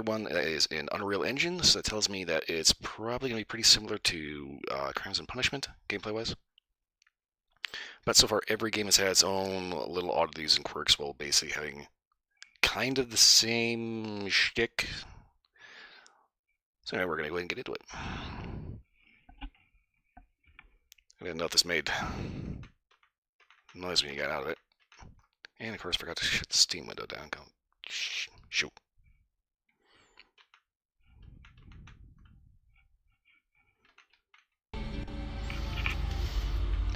one is in Unreal Engine, so that tells me that it's probably going to be pretty similar to Crimes and Punishment, gameplay-wise. But so far, every game has had its own little oddities and quirks, while basically having kind of the same shtick. So anyway, we're going to go ahead and get into it. I didn't know if this made noise when you got out of it. And of course, forgot to shut the Steam window down. Go, shoot.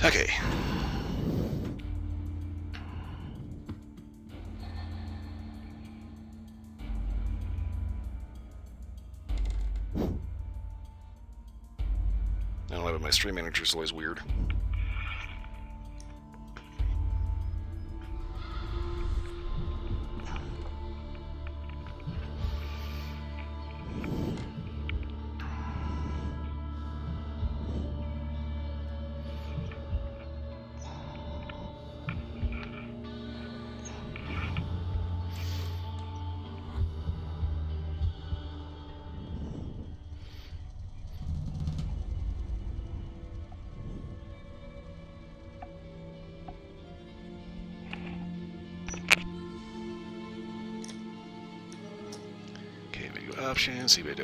Okay. I don't know, my stream manager is always weird. Options. Okay.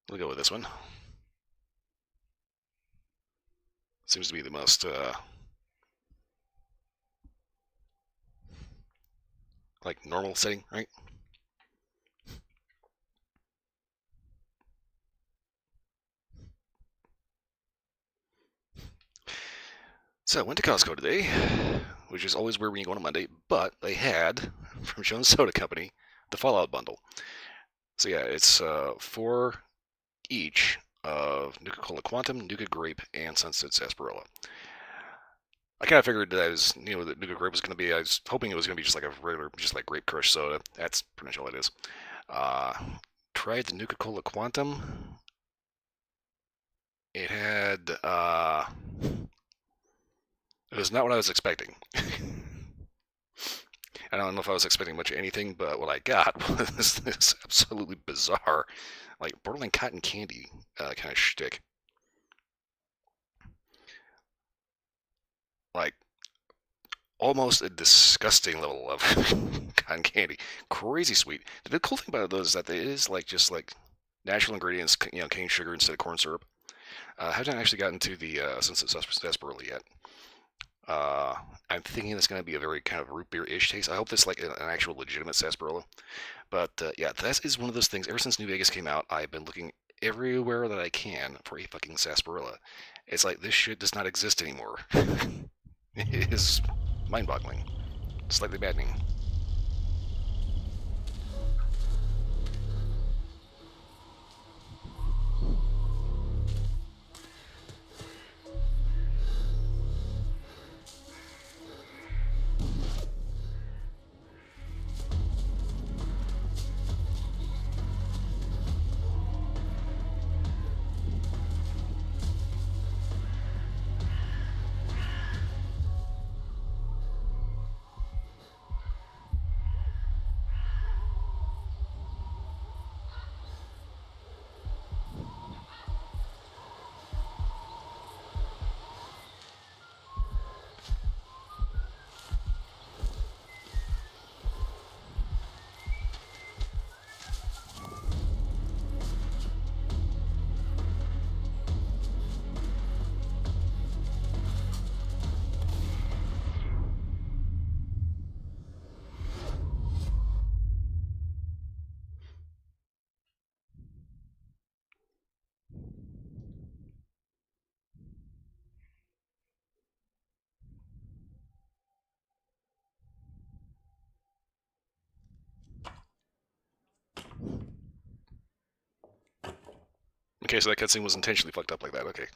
We'll go with this one. Seems to be the most like normal setting, right? So I went to Costco today, which is always weird when you go on a Monday, but they had, from Jones Soda Company, the Fallout bundle. So yeah, it's 4 each of Nuka-Cola Quantum, Nuka Grape, and Sunset Sarsaparilla. I kind of figured that that Nuka Grape was going to be, I was hoping it was going to be just like a regular, just like grape crush soda. That's pretty much all it is. Tried the Nuka-Cola Quantum. It had, it was not what I was expecting. I don't know if I was expecting much of anything, but what I got was this absolutely bizarre, like borderline cotton candy kind of shtick. Like almost a disgusting level of cotton candy. Crazy sweet. The cool thing about it though is that it is like just like natural ingredients, cane sugar instead of corn syrup. I haven't actually gotten to the Sunset Sarsaparilla yet. I'm thinking it's going to be a very kind of root beer-ish taste. I hope this like an actual legitimate sarsaparilla. But yeah, that is one of those things. Ever since New Vegas came out, I've been looking everywhere that I can for a fucking sarsaparilla. It's like this shit does not exist anymore. It is mind-boggling, slightly maddening. Okay, so that cutscene was intentionally fucked up like that. Okay.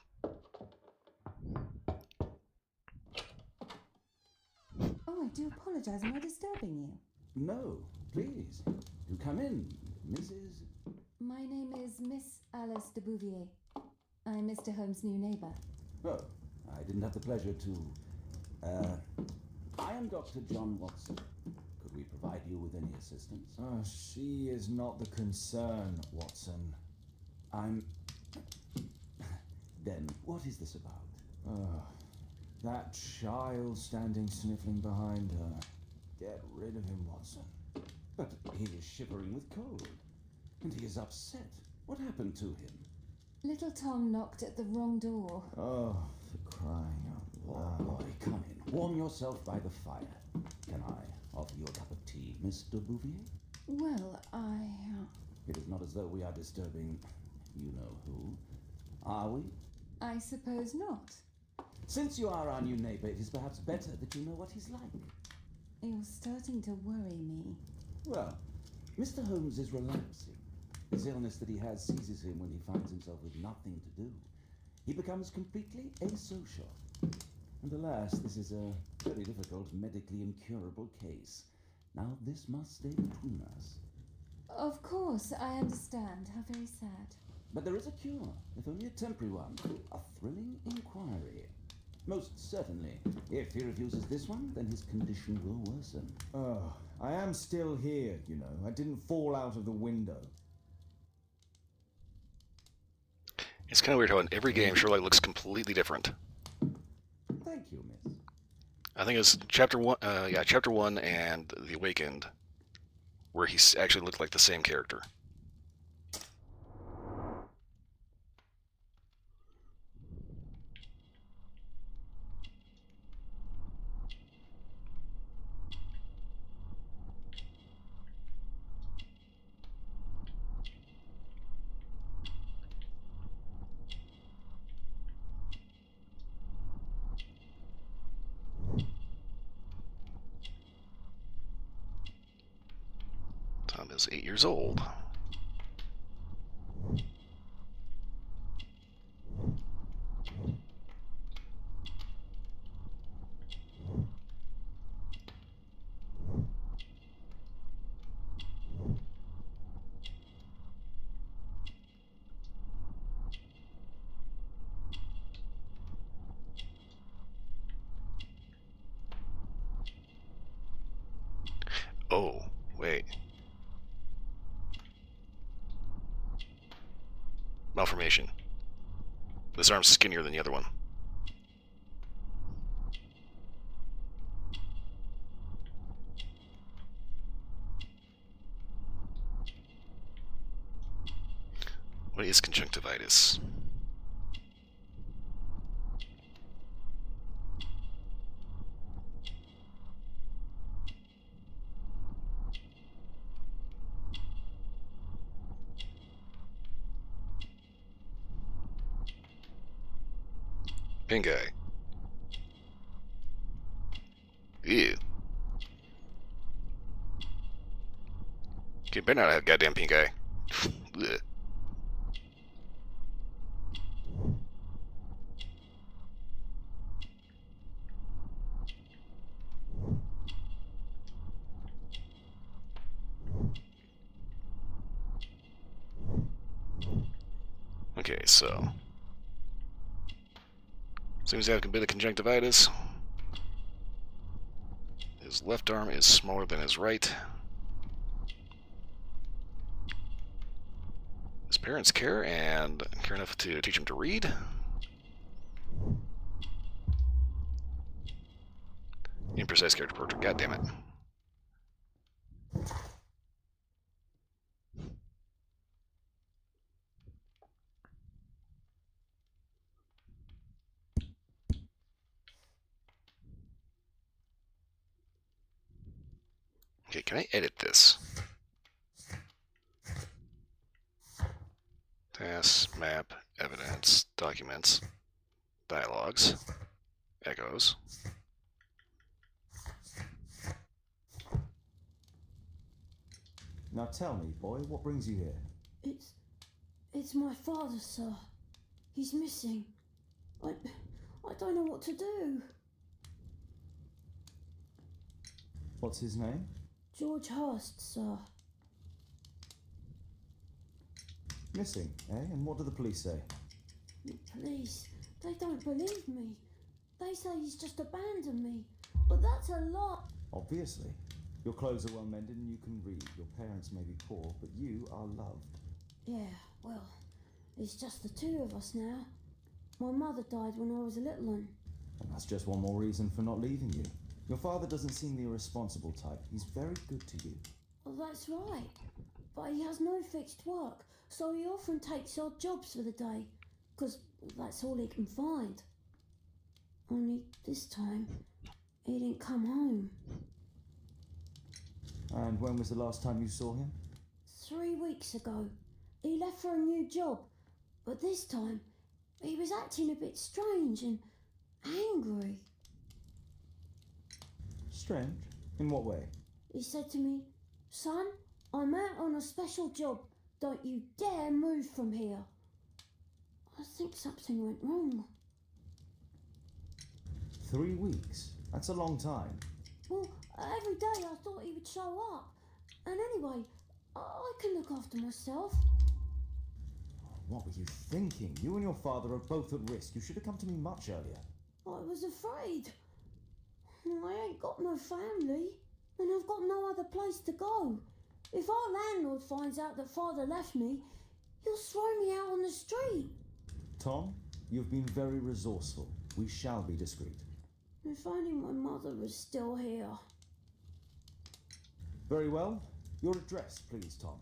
Oh, I do apologize. Am I disturbing you? No, please. Do come in, Mrs. My name is Miss Alice de Bouvier. I'm Mr. Holmes' new neighbor. Oh, I didn't have the pleasure to. I am Dr. John Watson. Could we provide you with any assistance? Oh, she is not the concern, Watson. I'm. Then, what is this about? Oh, that child standing sniffling behind her. Get rid of him, Watson. But he is shivering with cold. And he is upset. What happened to him? Little Tom knocked at the wrong door. Oh, for crying out loud. Boy, come in. Warm yourself by the fire. Can I offer you a cup of tea, Mr. Bouvier? Well, It is not as though we are disturbing you know who. Are we? I suppose not. Since you are our new neighbor, it is perhaps better that you know what he's like. You're starting to worry me. Well, Mr. Holmes is relapsing. This illness that he has seizes him when he finds himself with nothing to do. He becomes completely asocial. And alas, this is a very difficult, medically incurable case. Now, this must stay between us. Of course, I understand. How very sad. But there is a cure, if only a temporary one. A thrilling inquiry. Most certainly. If he refuses this one, then his condition will worsen. Oh, I am still here, you know. I didn't fall out of the window. It's kind of weird how in every game Sherlock looks completely different. Thank you, miss. I think it's chapter 1, chapter 1 and The Awakened, where he actually looked like the same character. Tom is 8 years old. Oh, wait. Malformation. This arm's skinnier than the other one. What is conjunctivitis? Pink eye. Ew. Okay, better not have goddamn pink eye. Ugh. Okay, so seems to have a bit of conjunctivitis. His left arm is smaller than his right. His parents care and care enough to teach him to read. Imprecise character portrait. God damn it. Okay, can I edit this? Tasks, map, evidence, documents, dialogues, echoes. Now tell me, boy, what brings you here? It's my father, sir. He's missing. I don't know what to do. What's his name? George Hurst, sir. Missing, eh? And what do the police say? Please, they don't believe me. They say he's just abandoned me. But that's a lie. Obviously. Your clothes are well mended and you can read. Your parents may be poor, but you are loved. Yeah, well, it's just the two of us now. My mother died when I was a little one. And that's just one more reason for not leaving you. Your father doesn't seem the irresponsible type. He's very good to you. Well, that's right. But he has no fixed work, so he often takes odd jobs for the day, 'cause that's all he can find. Only this time, he didn't come home. And when was the last time you saw him? 3 weeks ago. He left for a new job, but this time, he was acting a bit strange and angry. Strange? In what way? He said to me, "Son, I'm out on a special job. Don't you dare move from here." I think something went wrong. 3 weeks? That's a long time. Well, every day I thought he would show up. And anyway, I can look after myself. What were you thinking? You and your father are both at risk. You should have come to me much earlier. I was afraid. I ain't got no family, and I've got no other place to go. If our landlord finds out that father left me, he'll throw me out on the street. Tom, you've been very resourceful. We shall be discreet. If only my mother was still here. Very well. Your address, please, Tom.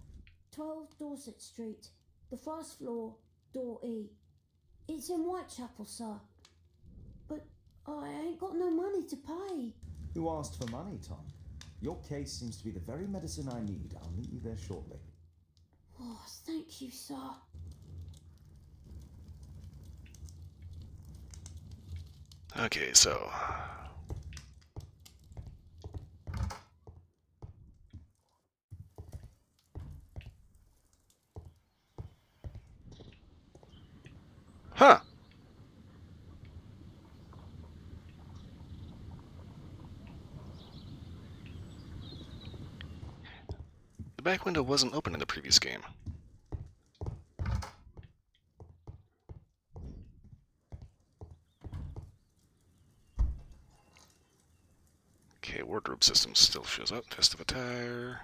12 Dorset Street, the first floor, door E. It's in Whitechapel, sir. But I ain't got no money to pay. Who asked for money, Tom? Your case seems to be the very medicine I need. I'll meet you there shortly. Oh, thank you, sir. Okay, so huh. The back window wasn't open in the previous game. Okay, wardrobe system still shows up. Festive attire.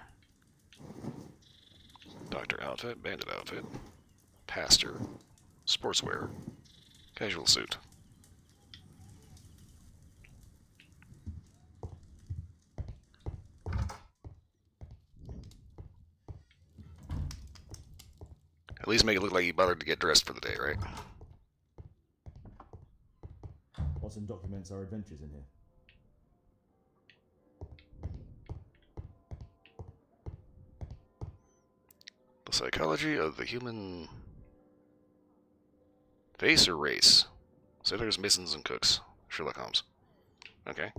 Doctor outfit, bandit outfit. Pastor. Sportswear. Casual suit. At least make it look like you bothered to get dressed for the day, right? Watson documents our adventures in here. The psychology of the human face or race. Sailors, masons, and cooks. Sherlock Holmes. Okay.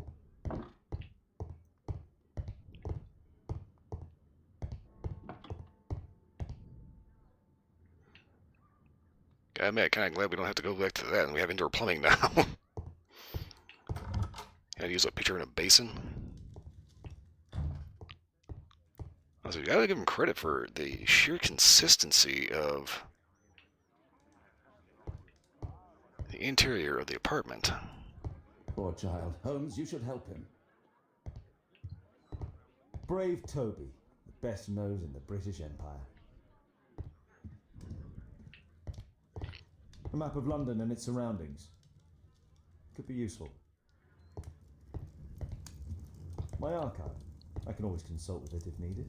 Gotta admit, kinda glad we don't have to go back to that and we have indoor plumbing now. Gotta use a pitcher in a basin. Also, you gotta give him credit for the sheer consistency of the interior of the apartment. Poor child. Holmes, you should help him. Brave Toby, the best nose in the British Empire. A map of London and its surroundings. Could be useful. My archive. I can always consult with it if needed.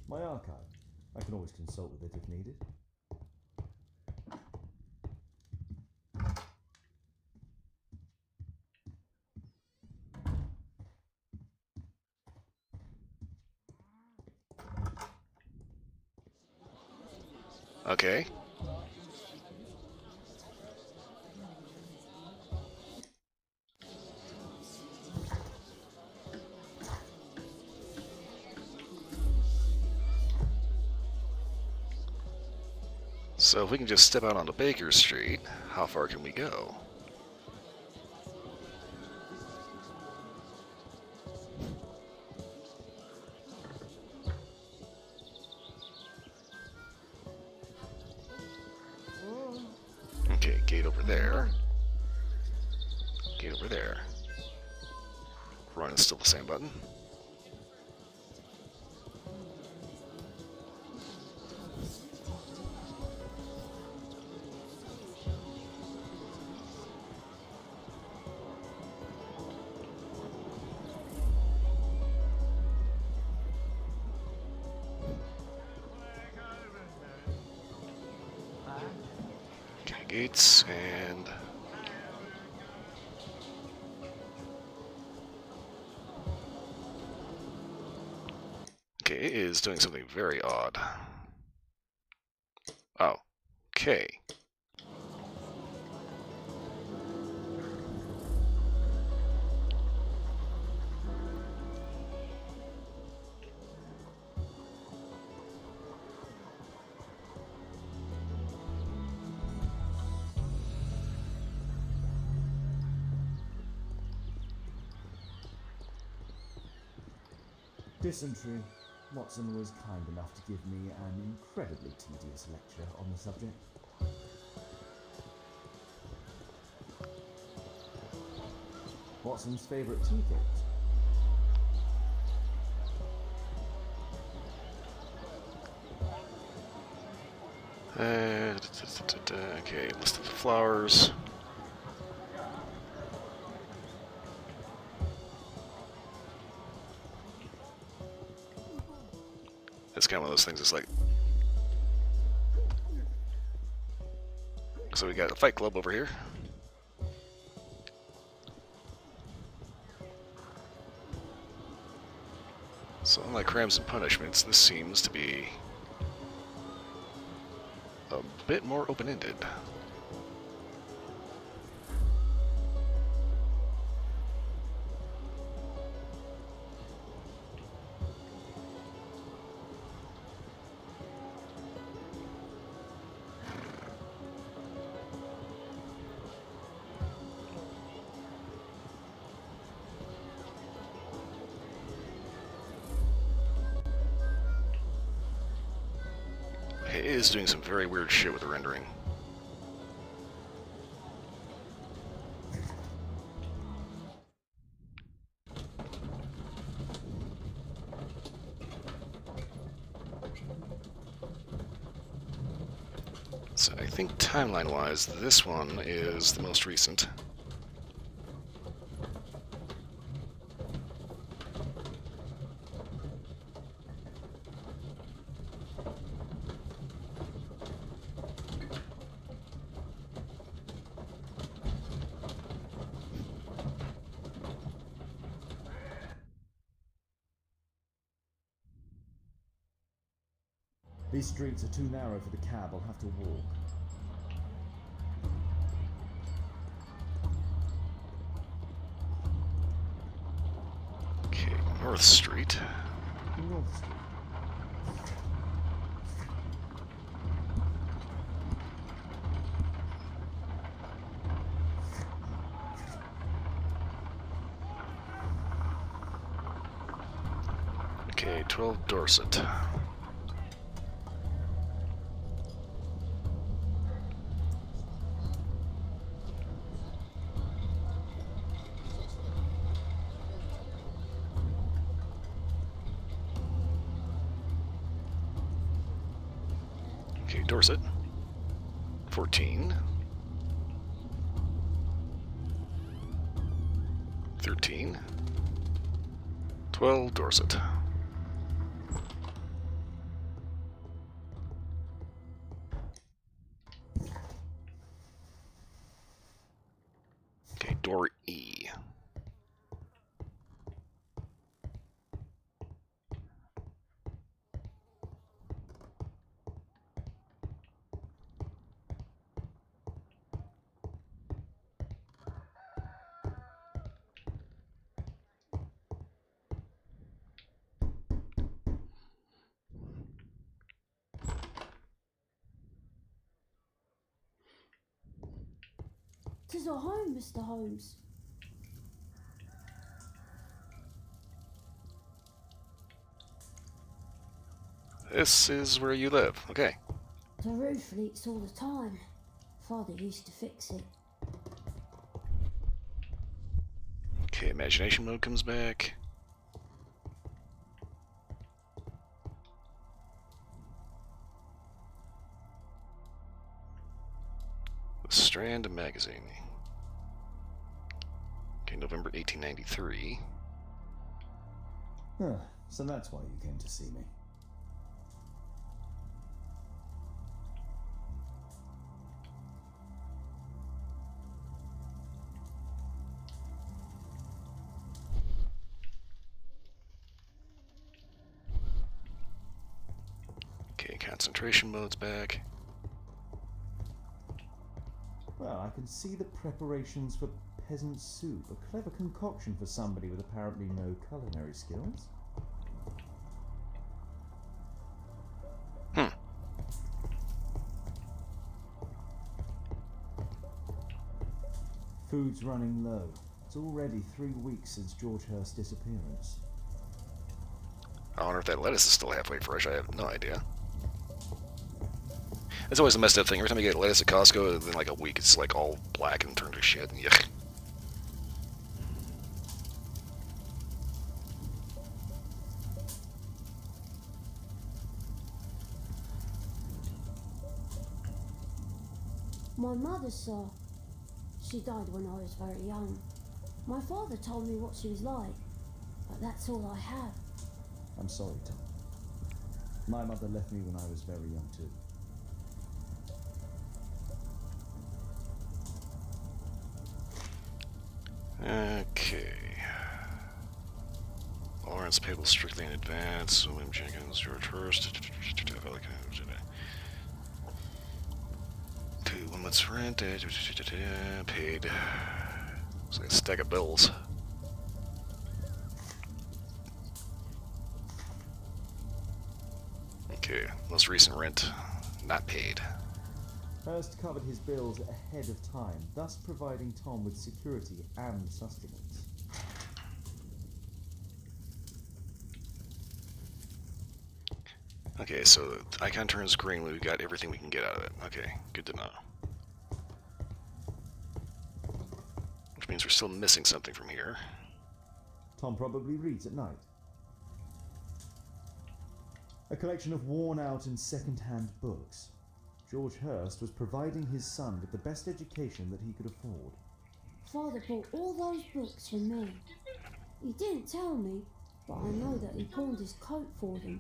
My archive. I can always consult with it if needed. Okay. So if we can just step out onto Baker Street, how far can we go? Okay, gate over there. Gate over there. Run is still the same button. Okay, gates and... Okay, it is doing something very odd. Oh, okay. Dysentery. Watson was kind enough to give me an incredibly tedious lecture on the subject. Watson's favourite tea cakes. Okay, list of the flowers. It's kind of one of those things. It's like, so we got a fight club over here. So unlike crimes and punishments, this seems to be a bit more open-ended. It is doing some very weird shit with the rendering. So I think timeline-wise, this one is the most recent. These streets are too narrow for the cab. I'll have to walk. Okay, North Street. North Street. Okay, 12 Dorset. Okay, Dorset. 14. 13. 12 Dorset. Okay, door E. "'Tis our home, Mr. Holmes." This is where you live. Okay. "The roof leaks all the time. Father used to fix it. Okay, imagination mode comes back. The Strand magazine. Okay, November 1893. Huh, so that's why you came to see me. Okay, concentration mode's back. Well, I can see the preparations for peasant soup, a clever concoction for somebody with apparently no culinary skills. Hmm. Food's running low. It's already 3 weeks since George Hurst's disappearance. I wonder if that lettuce is still halfway fresh. I have no idea. That's always the messed up thing. Every time you get lettuce at Costco, within like a week, it's like all black and turned to shit. Yuck. My mother saw. She died when I was very young. My father told me what she was like, but that's all I have. I'm sorry, Tom. My mother left me when I was very young too. Okay. Lawrence payable strictly in advance. William Jenkins, George Hurst. 2 months rent. Paid. It's like a stack of bills. Okay, most recent rent not paid. Hurst covered his bills ahead of time, thus providing Tom with security and sustenance. Okay, so the icon turns green when we got everything we can get out of it. Okay, good to know. Which means we're still missing something from here. Tom probably reads at night. A collection of worn-out and second-hand books. George Hurst was providing his son with the best education that he could afford. Father bought all those books for me. He didn't tell me, but I know that he pawned his coat for them.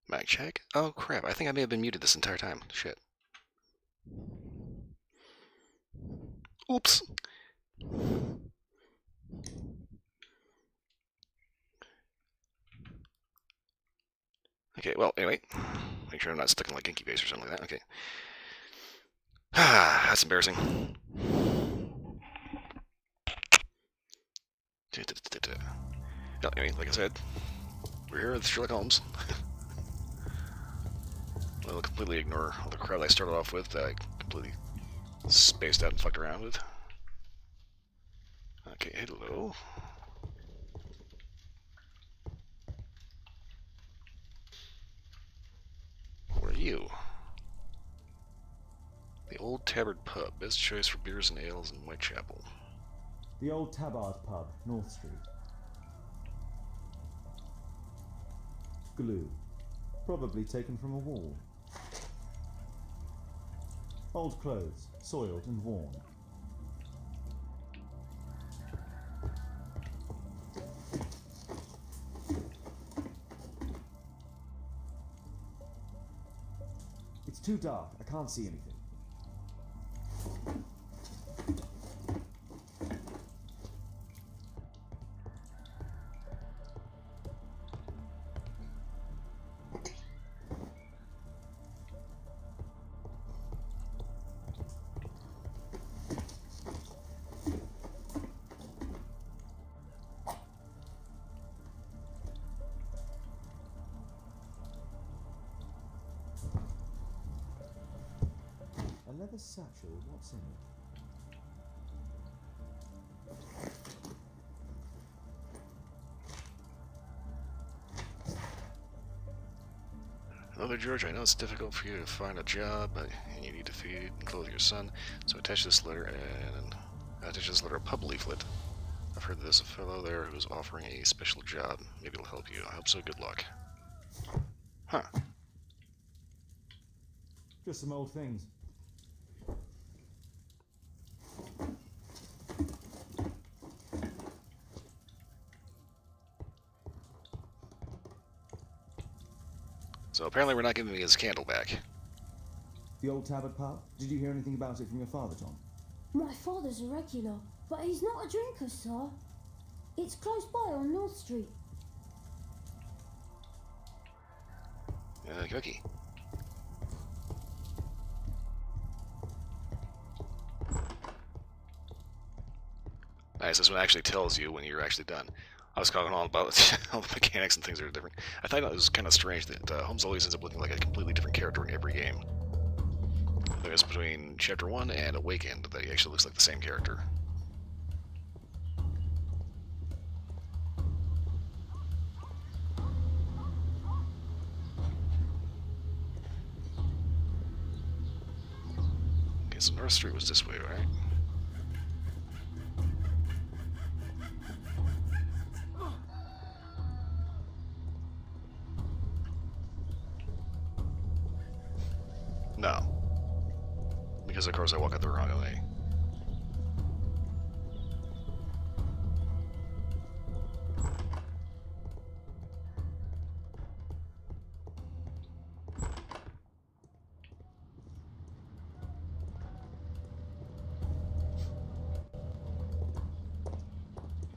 Mic check. Oh crap, I think I may have been muted this entire time. Shit. Oops. Okay, well, anyway. Make sure I'm not stuck in like incubase or something like that. Okay. Ah, that's embarrassing. Well, anyway, like I said, we're here with Sherlock Holmes. I'll completely ignore all the crowd I started off with that I completely spaced out and fucked around with. Okay, hello. What are you? The Old Tabard Pub, best choice for beers and ales in Whitechapel. The Old Tabard Pub, North Street. Glue. Probably taken from a wall. Old clothes, soiled and worn. It's too dark. I can't see anything. leather satchel. What's in it? Hello there, George. I know it's difficult for you to find a job, but you need to feed and clothe your son. So attach this letter and attach this letter a pub leaflet. I've heard that there's a fellow there who's offering a special job. Maybe it'll help you. I hope so. Good luck. Huh. Just some old things. So apparently we're not giving his candle back. The old Tabard pub? Did you hear anything about it from your father, Tom? My father's a regular, but he's not a drinker, sir. It's close by on North Street. Cookie. Nice, this one actually tells you when you're actually done. I was talking all about all the mechanics and things that are different. I thought it was kind of strange that Holmes always ends up looking like a completely different character in every game. I think it's between Chapter 1 and Awakened that he actually looks like the same character. Okay, so North Street was this way, right? No. Because of course I walk out the wrong way.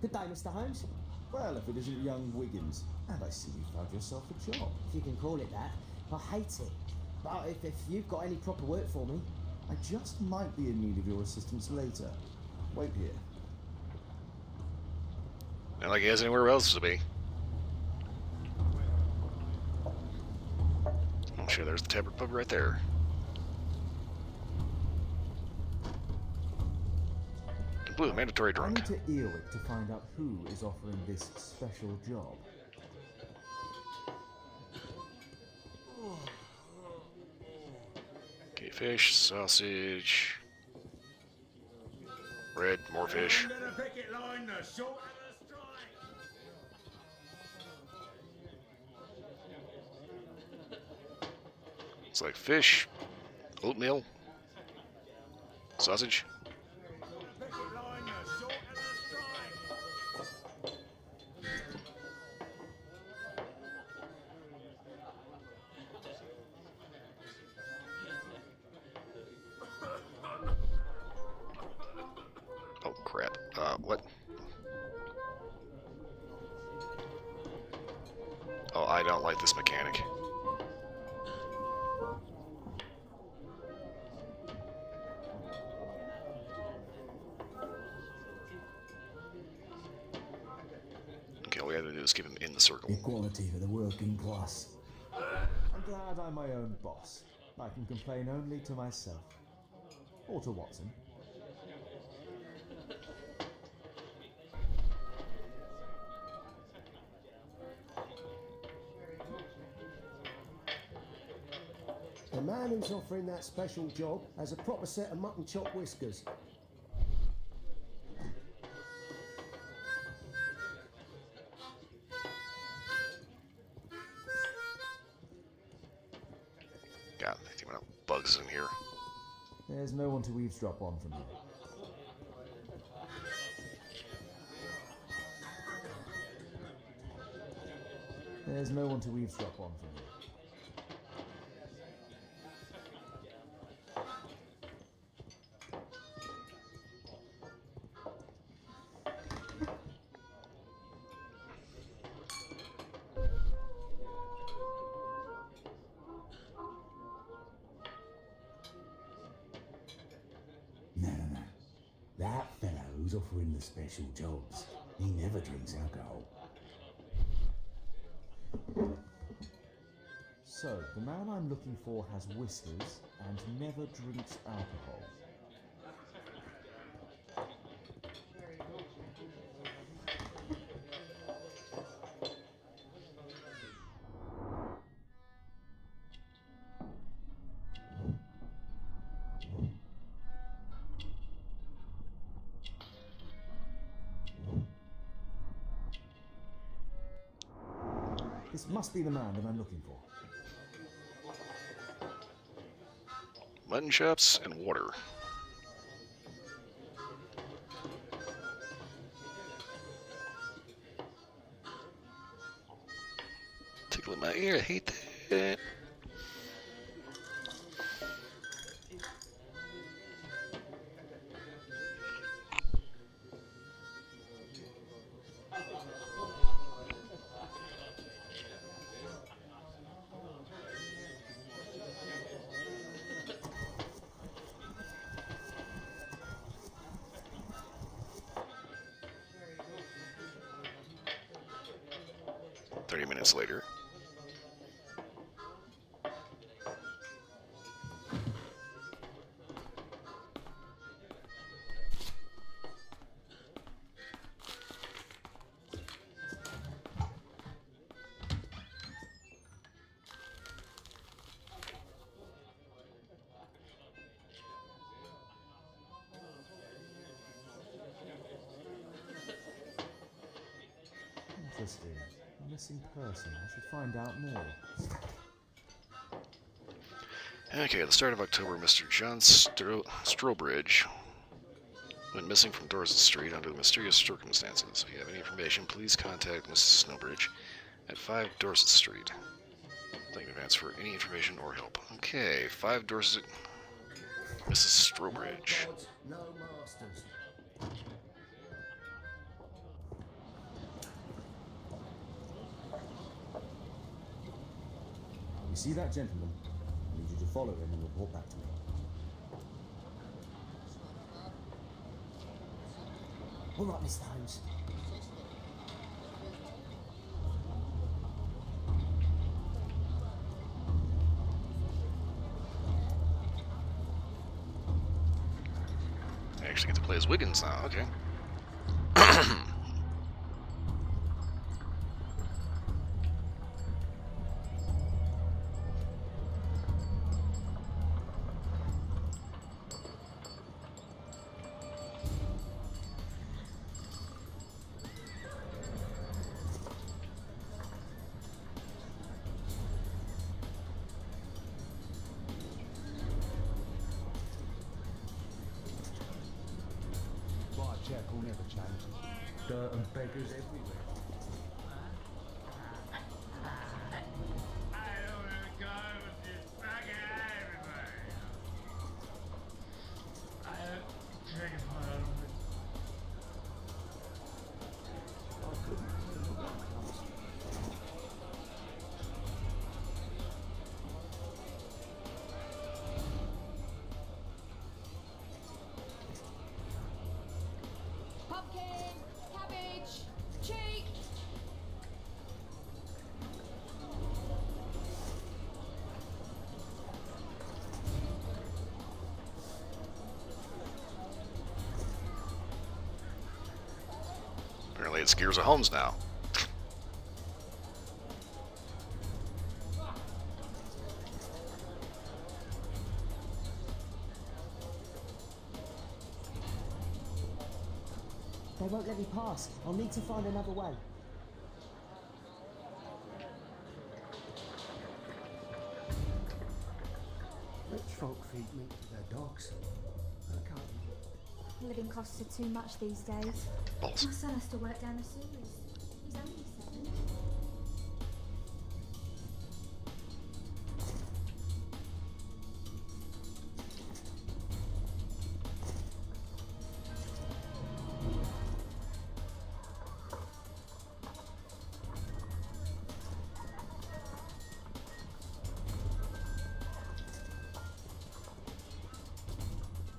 Good day, Mr. Holmes. Well, if it isn't young Wiggins. And I see you found yourself a job. If you can call it that. I hate it. But if you've got any proper work for me... I just might be in need of your assistance later. Wait here. Not like he has anywhere else to be. Oh sure, there's the Tabard Pub right there. Blue, mandatory I drunk. need to Earwick to find out who is offering this special job. Okay, fish, sausage, bread, more fish. It's like fish, oatmeal, sausage. Oh crap. What? Oh, I don't like this mechanic. Okay, all we have to do is keep him in the circle. Equality for the working class. I'm glad I'm my own boss. I can complain only to myself. Or to Watson. The man who's offering that special job has a proper set of mutton chop whiskers. God, I think about bugs in here. There's no one to eavesdrop on from here. There's no one to eavesdrop on from here. No. That fellow who's offering the special jobs, he never drinks alcohol. So, the man I'm looking for has whiskers and never drinks alcohol. This must be the man that I'm looking for. Mutton chops and water. Tickle in my ear, I hate that. Minutes later. Interesting. A missing person. I should find out more. Okay, at the start of October, Mr. John Strobridge went missing from Dorset Street under mysterious circumstances. If you have any information, please contact Mrs. Snowbridge at 5 Dorset Street. Thank you in advance for any information or help. Okay, 5 Dorset, Mrs. Strobridge. No gods, no masters. You see that gentleman? I need you to follow him and report back to me. All right, Mr. Holmes. I actually get to play as Wiggins now, okay. Check will never change. Dirt and beggars everywhere. Pumpkin, cabbage, cheek. Apparently it scares of Holmes now. They won't let me pass. I'll need to find another way. Rich folk feed meat to their dogs. I can't. Living costs are too much these days. Balls. My son has to work down the sewers. He's only 7.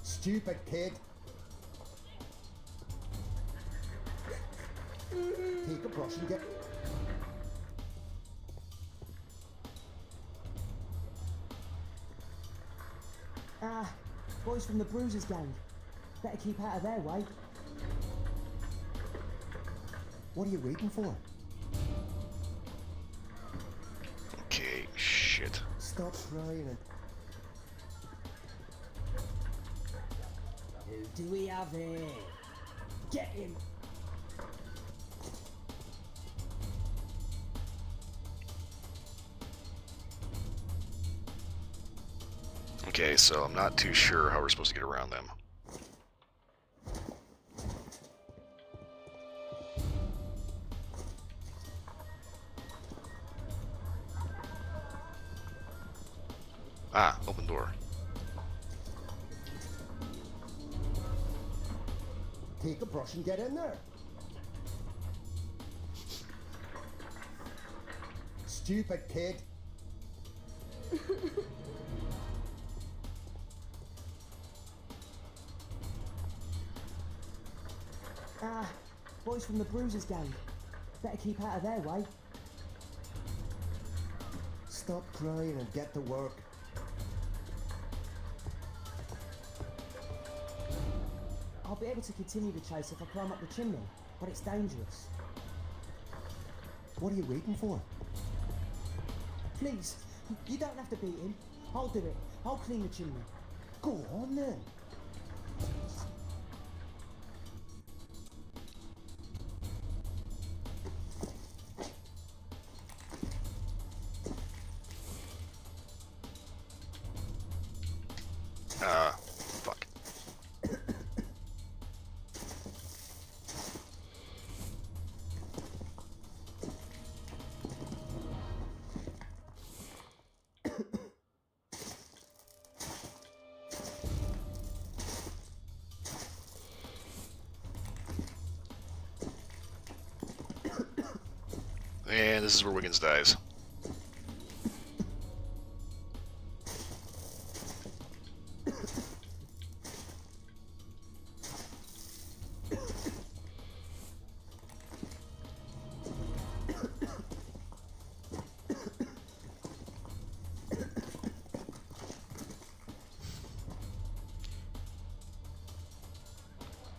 Stupid kid. Take a brush and get. Ah, boys from the Bruisers gang. Better keep out of their way. What are you waiting for? Okay, shit. Stop crying and... Who do we have here? Get him! Okay, so I'm not too sure how we're supposed to get around them. Ah, open door. Take a brush and get in there. Stupid kid. Ah, boys from the Bruisers gang. Better keep out of their way. Stop crying and get to work. I'll be able to continue the chase if I climb up the chimney, but it's dangerous. What are you waiting for? Please, you don't have to beat him. I'll do it. I'll clean the chimney. Go on then. Fuck. And this is where Wiggins dies.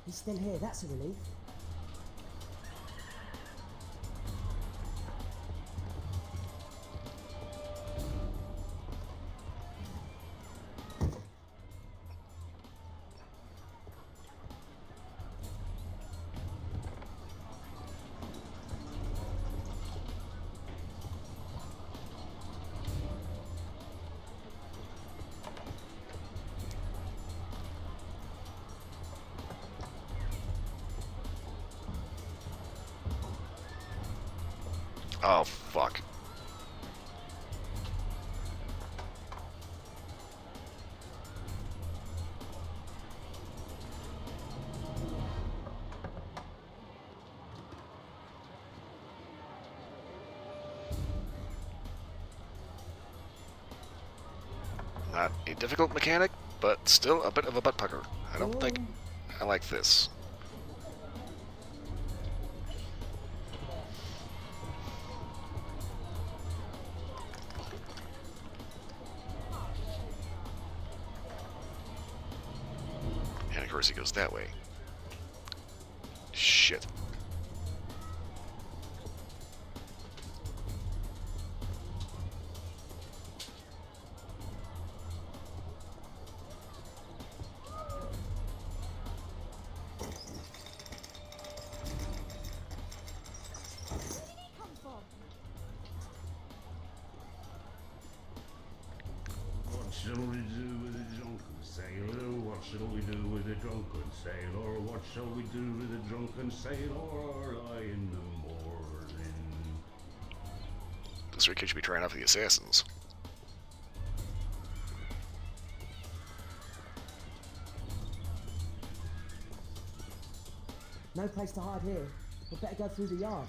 He's still here, that's a relief. Oh, fuck. Not a difficult mechanic, but still a bit of a butt pucker. I don't think I like this. And of course he goes that way. Shit. What shall we do with a drunken sailor? What shall we do with a drunken sailor? What shall we do with a drunken sailor early in the morning? This kid should be trying out for the assassins. No place to hide here. We'd better go through the yard.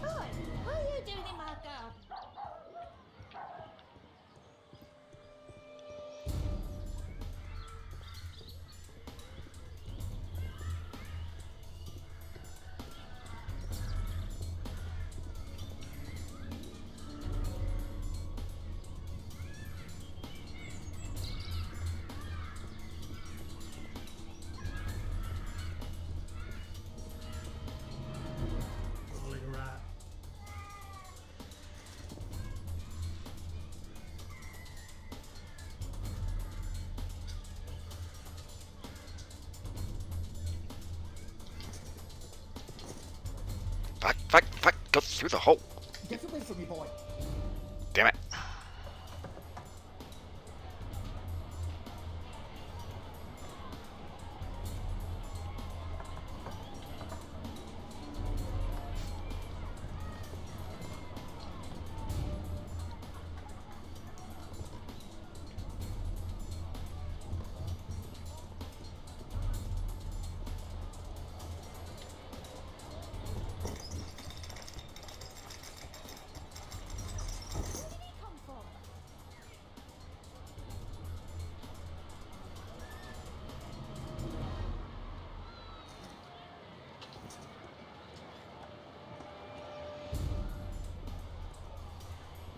Boy, what are you doing in my garden? Through the hole. Get away from me, boy. Damn it.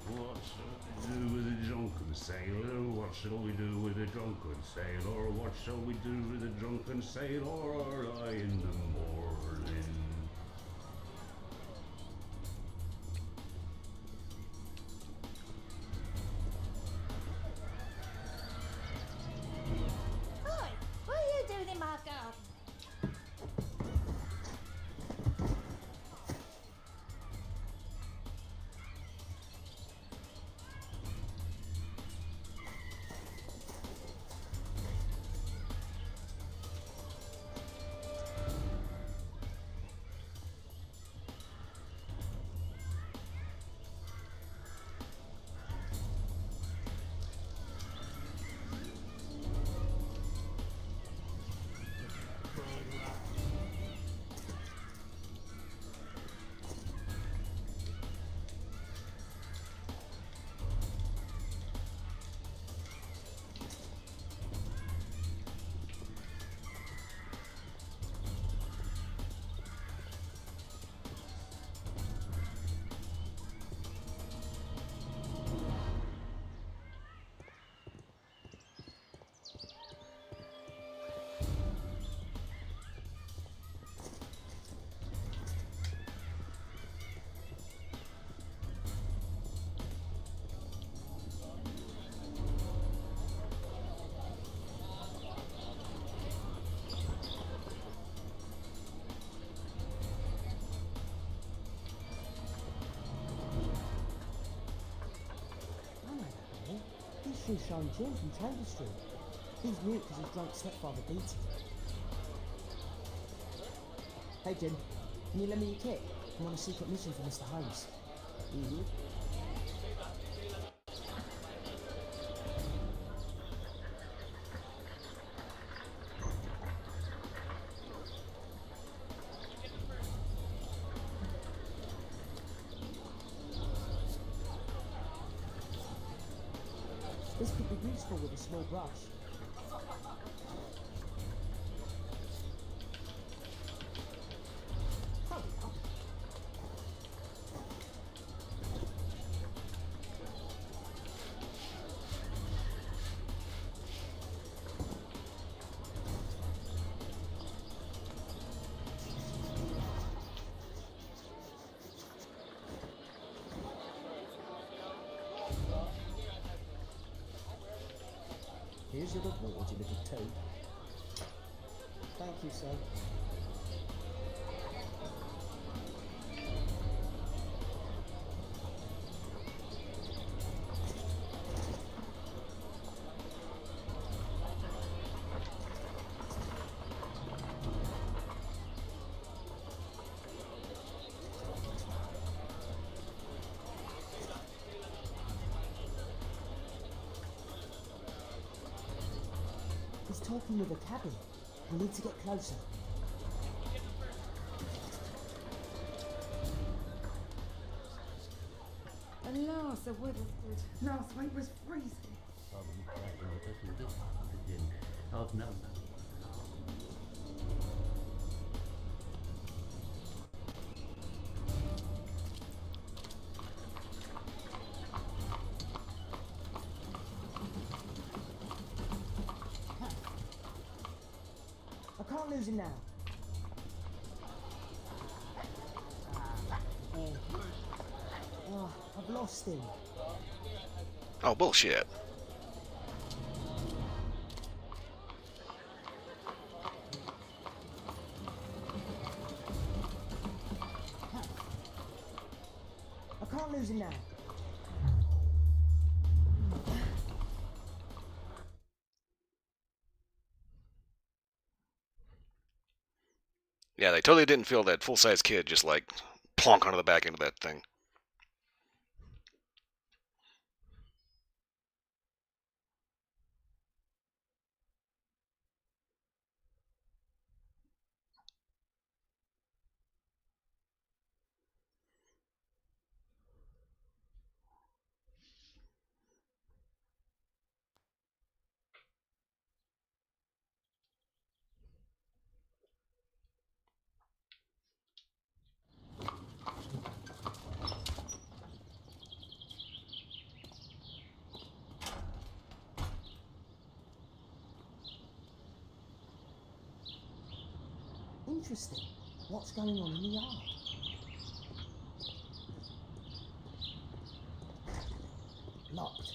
What shall we do with a drunken sailor? What shall we do with a drunken sailor? What shall we do with a drunken sailor early in the morning? Oi, what are you doing in my garden? These shoes shine Jim from Chamber Street. He's mute because his drunk stepfather beat him. Hey Jim, can you lend me your kit? I'm on a secret mission for Mr. Holmes. Mm-hmm. This could be useful with a small brush. Hurry up. Here's your reward, you little toad. Thank you, sir. He's talking with a cabin. We need to get closer. Alas, the weather's good. Last week was freezing. Oh, no. I can't lose him now. Oh, I've lost him. Oh, bullshit. can't lose him now. Yeah, they totally didn't feel that full-size kid just like plonk onto the back end of that thing. Interesting. What's going on in the yard? Locked.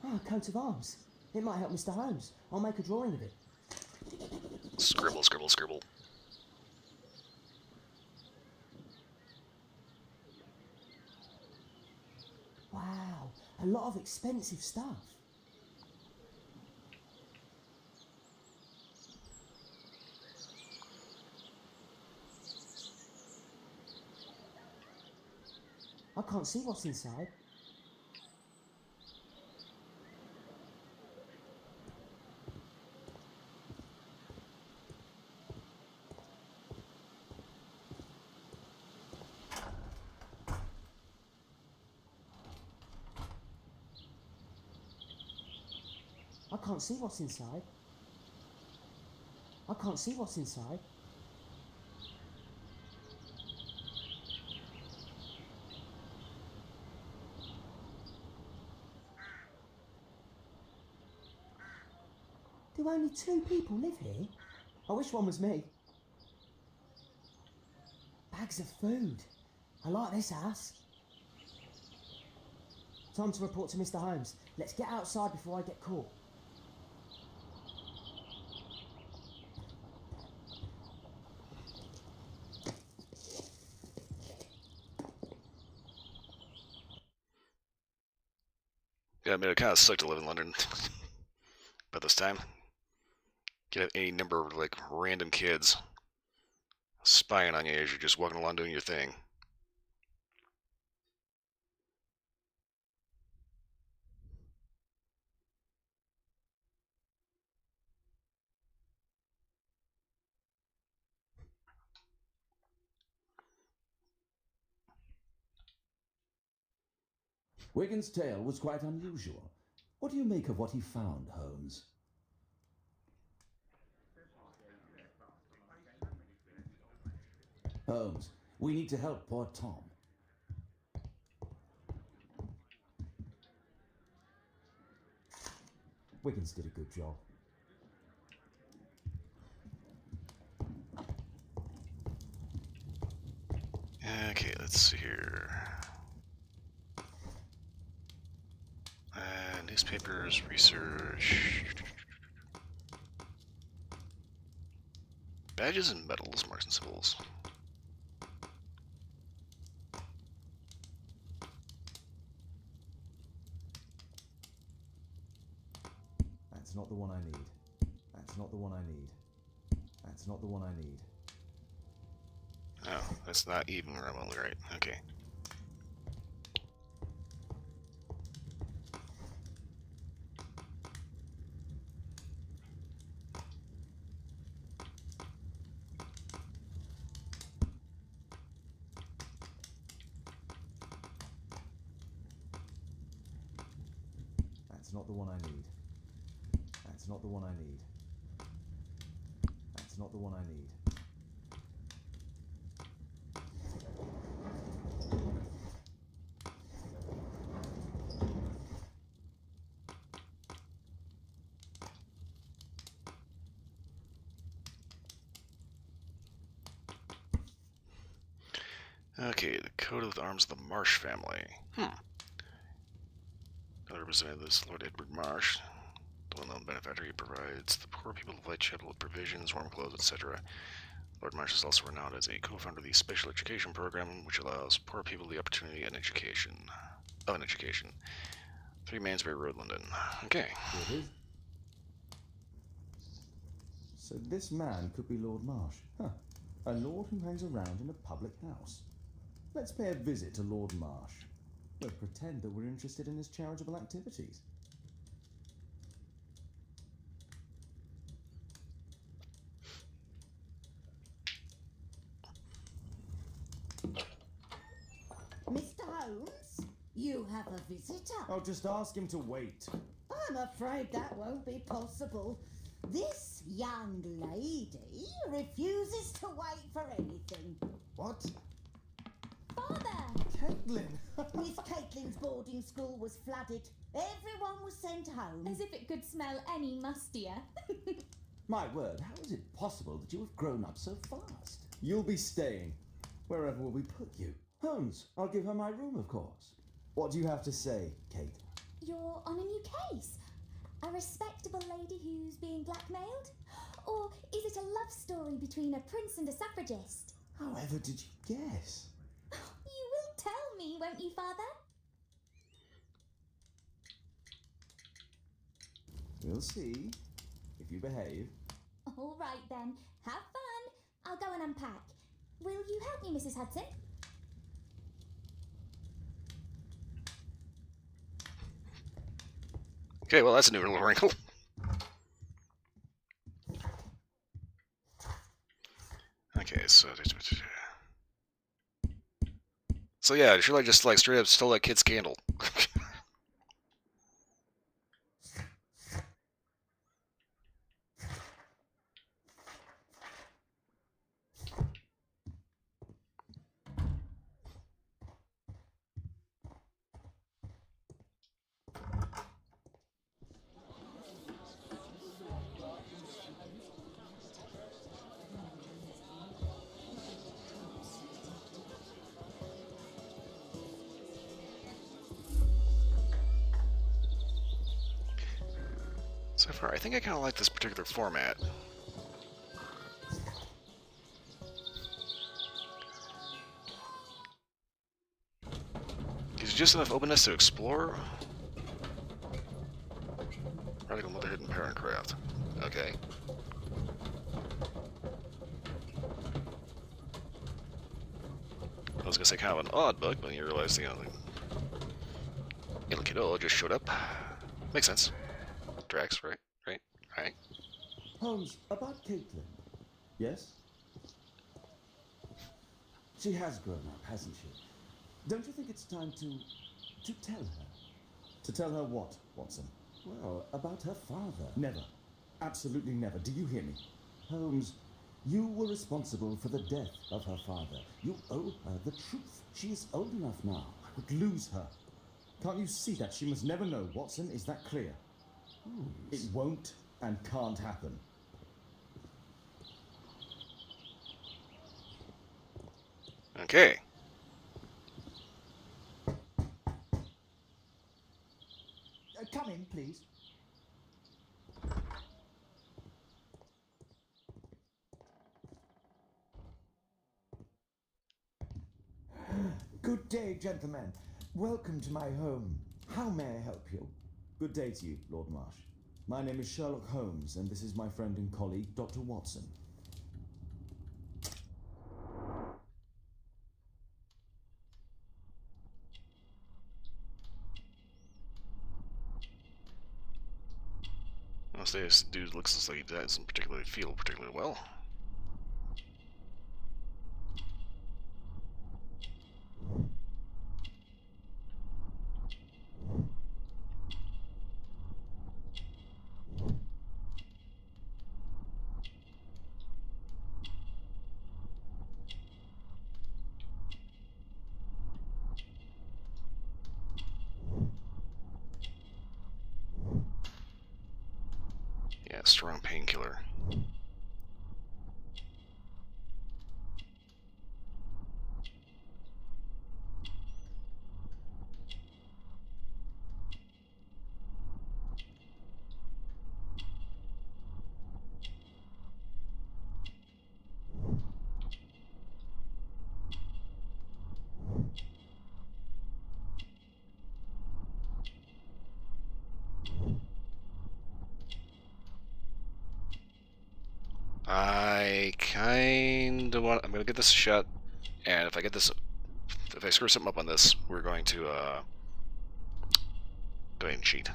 Oh, a coat of arms. It might help Mr. Holmes. I'll make a drawing of it. Scribble, scribble, scribble. Wow, a lot of expensive stuff. I can't see what's inside. I can't see what's inside. I can't see what's inside. Do only 2 people live here? I wish one was me. Bags of food. I like this house. Time to report to Mr. Holmes. Let's get outside before I get caught. Yeah, I mean, it kind of sucked to live in London. But this time, you have any number of like random kids spying on you as you're just walking along doing your thing. Wigan's tale was quite unusual. What do you make of what he found, Holmes? Holmes, we need to help poor Tom. Wiggins did a good job. Okay, let's see here. Newspapers, research. Badges and medals, marks and symbols. That's not the one I need. That's not the one I need. That's not the one I need. Oh, that's not even remotely right. Okay. That's not the one I need. That's not the one I need. That's not the one I need. Okay, the coat of arms of the Marsh family. Another representative is Lord Edward Marsh, the well-known benefactor. He provides the poor people of Whitechapel with provisions, warm clothes, etc. Lord Marsh is also renowned as a co-founder of the special education program, which allows poor people the opportunity and education. Oh, an education. 3 Mansbury Road, London. Okay. Here it is. So this man could be Lord Marsh. Huh. A lord who hangs around in a public house. Let's pay a visit to Lord Marsh. We'll pretend that we're interested in his charitable activities. Mr. Holmes, you have a visitor. I'll just ask him to wait. I'm afraid that won't be possible. This young lady refuses to wait for anything. What? Father! Caitlin! Miss Caitlin's boarding school was flooded. Everyone was sent home. As if it could smell any mustier. My word, how is it possible that you have grown up so fast? You'll be staying. Wherever will we put you? Holmes, I'll give her my room, of course. What do you have to say, Kate? You're on a new case. A respectable lady who's being blackmailed? Or is it a love story between a prince and a suffragist? However did you guess? You will tell me, won't you, Father? We'll see. If you behave. All right then. Have fun. I'll go and unpack. Will you help me, Mrs. Hudson? Okay, well, that's a new little wrinkle. Okay, so yeah, Sherlock just like straight up stole that kid's candle. So far, I think I kind of like this particular format. Gives you just enough openness to explore. Radical motherhood and parentcraft. Okay. I was gonna say kind of an odd book, but you realize, you know, the little kiddo just showed up. Makes sense. Drax, right? Right. Holmes, about Caitlin. Yes? She has grown up, hasn't she? Don't you think it's time to tell her? To tell her what, Watson? Well, about her father. Never. Absolutely never. Do you hear me? Holmes, you were responsible for the death of her father. You owe her the truth. She is old enough now. I would lose her. Can't you see that? She must never know, Watson. Is that clear? Holmes. It won't and can't happen. Okay. Come in, please. Good day, gentlemen. Welcome to my home. How may I help you? Good day to you, Lord Marsh. My name is Sherlock Holmes, and this is my friend and colleague, Dr. Watson. I'll say this dude looks like he doesn't particularly feel particularly well. Yeah, strong painkiller. kind of want. I'm gonna get this shut, and if I screw something up on this, we're going to go ahead and cheat.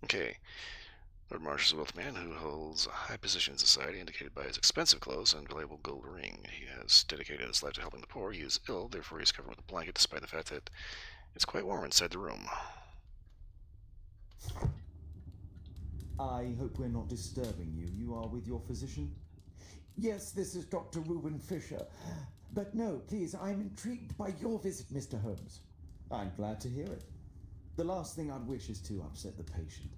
Okay. Lord Marsh is a wealthy man who holds a high position in society, indicated by his expensive clothes and valuable gold ring. He has dedicated his life to helping the poor. He is ill, therefore he is covered with a blanket, despite the fact that it's quite warm inside the room. I hope we're not disturbing you. You are with your physician? Yes, this is Dr. Reuben Fisher. But no, please, I'm intrigued by your visit, Mr. Holmes. I'm glad to hear it. The last thing I'd wish is to upset the patient.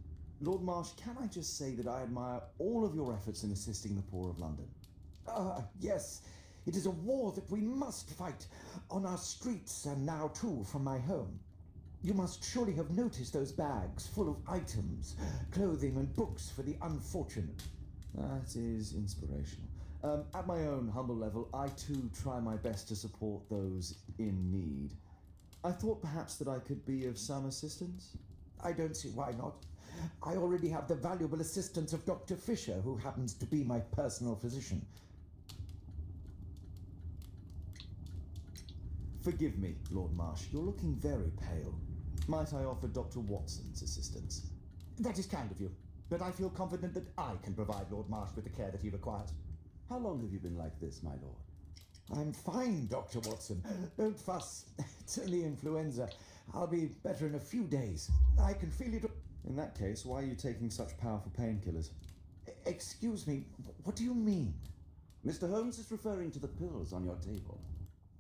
Lord Marsh, can I just say that I admire all of your efforts in assisting the poor of London? Yes, it is a war that we must fight on our streets and now too from my home. You must surely have noticed those bags full of items, clothing and books for the unfortunate. That is inspirational. At my own humble level, I too try my best to support those in need. I thought perhaps that I could be of some assistance. I don't see why not. I already have the valuable assistance of Dr. Fisher, who happens to be my personal physician. Forgive me, Lord Marsh. You're looking very pale. Might I offer Dr. Watson's assistance? That is kind of you, but I feel confident that I can provide Lord Marsh with the care that he requires. How long have you been like this, my lord? I'm fine, Dr. Watson. Don't fuss. It's only influenza. I'll be better in a few days. I can feel it. In that case, why are you taking such powerful painkillers? Excuse me, what do you mean? Mr. Holmes is referring to the pills on your table.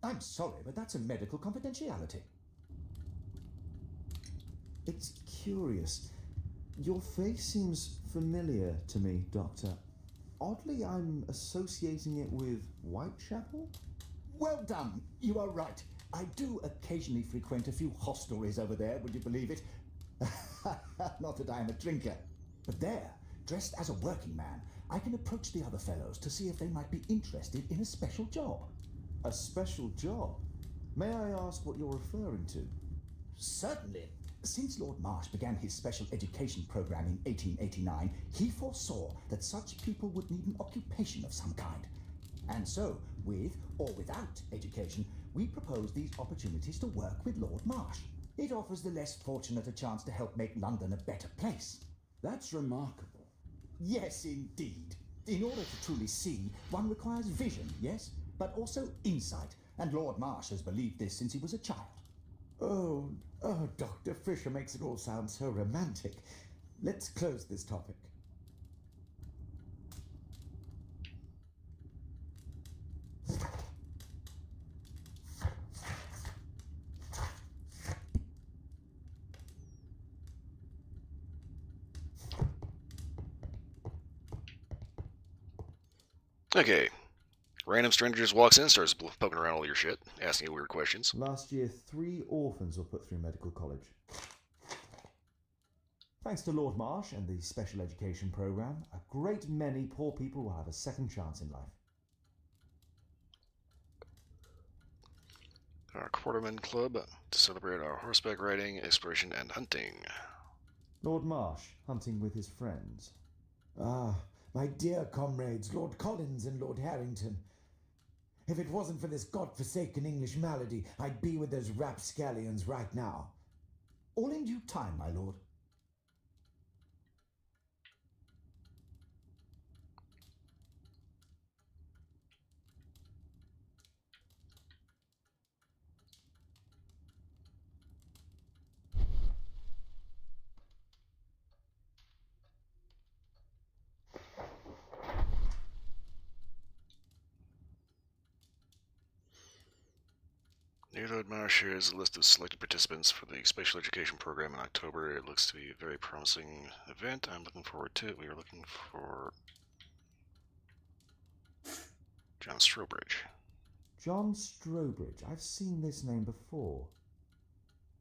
I'm sorry, but that's a medical confidentiality. It's curious. Your face seems familiar to me, Doctor. Oddly, I'm associating it with Whitechapel? Well done. You are right. I do occasionally frequent a few hostelries over there, would you believe it? Not that I'm a drinker. But there, dressed as a working man, I can approach the other fellows to see if they might be interested in a special job. A special job? May I ask what you're referring to? Certainly. Since Lord Marsh began his special education program in 1889, he foresaw that such people would need an occupation of some kind. And so, with or without education, we propose these opportunities to work with Lord Marsh. It offers the less fortunate a chance to help make London a better place. That's remarkable. Yes, indeed. In order to truly see, one requires vision, yes, but also insight. And Lord Marsh has believed this since he was a child. Oh, Dr. Fisher makes it all sound so romantic. Let's close this topic. Okay. Random stranger just walks in, starts poking around all your shit, asking you weird questions. Last year, 3 orphans were put through medical college. Thanks to Lord Marsh and the special education program, a great many poor people will have a second chance in life. Our Quarterman Club to celebrate our horseback riding, exploration, and hunting. Lord Marsh, hunting with his friends. Ah, my dear comrades, Lord Collins and Lord Harrington. If it wasn't for this godforsaken English malady, I'd be with those rapscallions right now. All in due time, my lord. New Lord Marsh here is a list of selected participants for the special education program in October. It looks to be a very promising event. I'm looking forward to it. We are looking for John Strobridge. John Strobridge. I've seen this name before.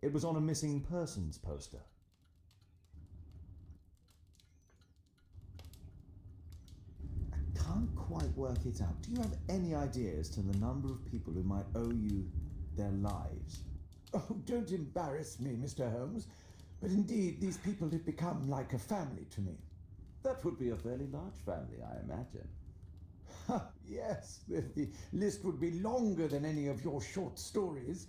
It was on a missing persons poster. I can't quite work it out. Do you have any idea as to the number of people who might owe you their lives? Oh, don't embarrass me, Mr. Holmes. But indeed, these people have become like a family to me. That would be a fairly large family, I imagine. Yes, the list would be longer than any of your short stories.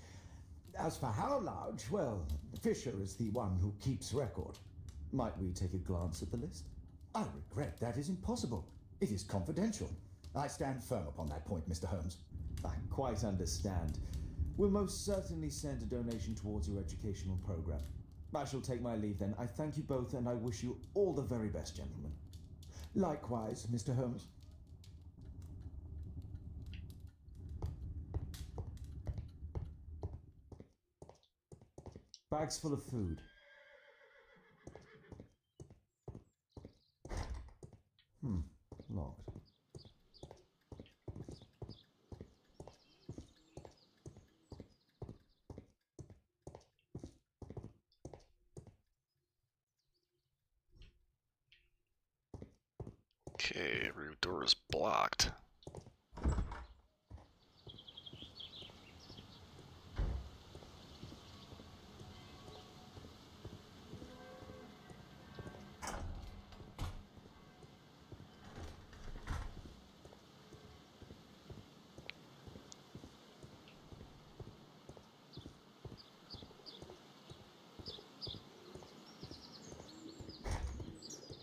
As for how large, well, Fisher is the one who keeps record. Might we take a glance at the list? I regret that is impossible. It is confidential. I stand firm upon that point, Mr. Holmes. I quite understand. We'll most certainly send a donation towards your educational program. I shall take my leave then. I thank you both and I wish you all the very best, gentlemen. Likewise, Mr. Holmes. Bags full of food. Locked. Okay, every door is blocked.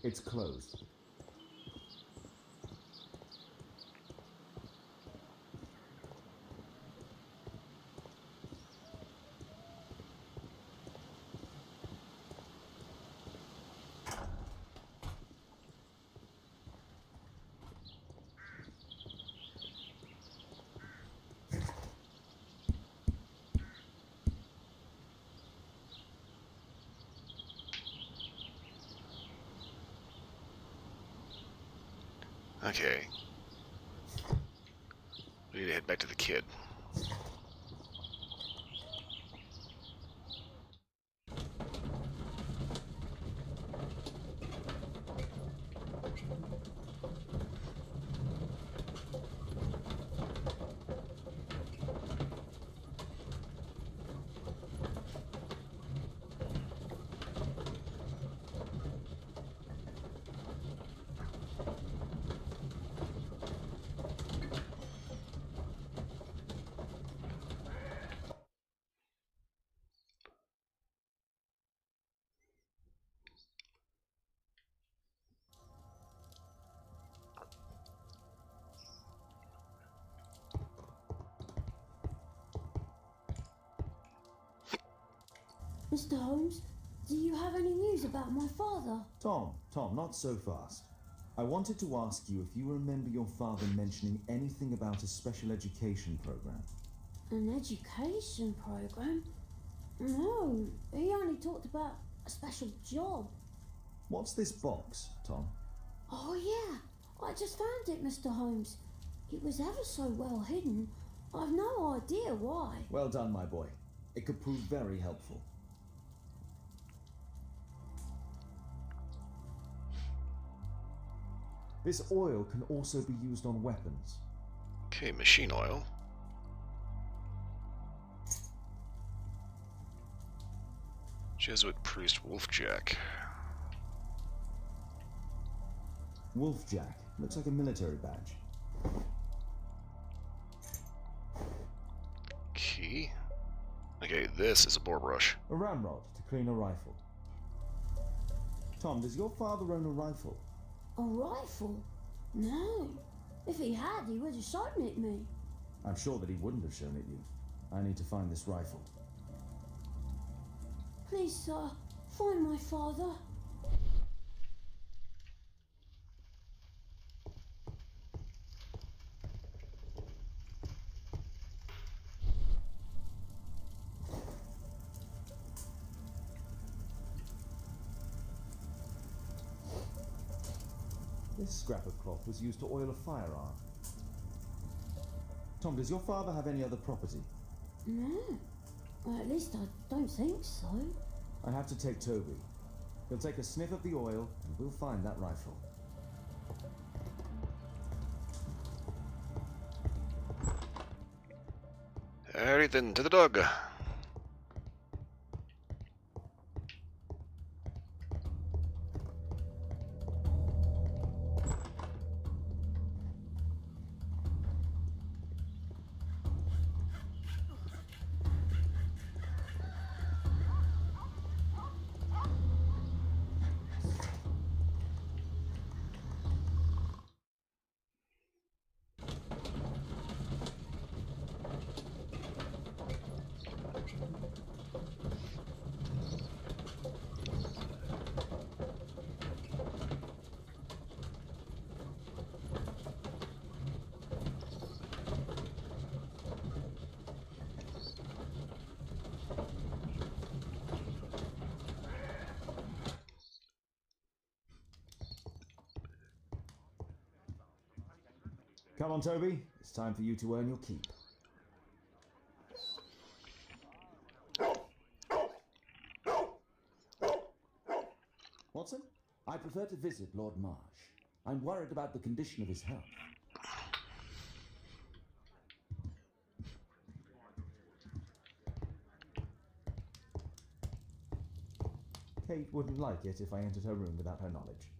It's closed. Okay. We need to head back to the kid. Mr. Holmes, do you have any news about my father? Tom, not so fast. I wanted to ask you if you remember your father mentioning anything about a special education program. An education program? No, he only talked about a special job. What's this box, Tom? Oh yeah, I just found it, Mr. Holmes. It was ever so well hidden. I've no idea why. Well done, my boy. It could prove very helpful. This oil can also be used on weapons. Okay, machine oil. Jesuit priest Wolfjack. Wolfjack. Looks like a military badge. Key. Okay, this is a bore brush. A ramrod to clean a rifle. Tom, does your father own a rifle? A rifle? No. If he had, he would have shown it me. I'm sure that he wouldn't have shown it you. I need to find this rifle. Please, sir, find my father. This scrap of cloth was used to oil a firearm. Tom, does your father have any other property? No. Well, at least I don't think so. I have to take Toby. He'll take a sniff of the oil and we'll find that rifle. Alright then, to the dog. Come on, Toby. It's time for you to earn your keep. Watson, I prefer to visit Lord Marsh. I'm worried about the condition of his health. Kate wouldn't like it if I entered her room without her knowledge.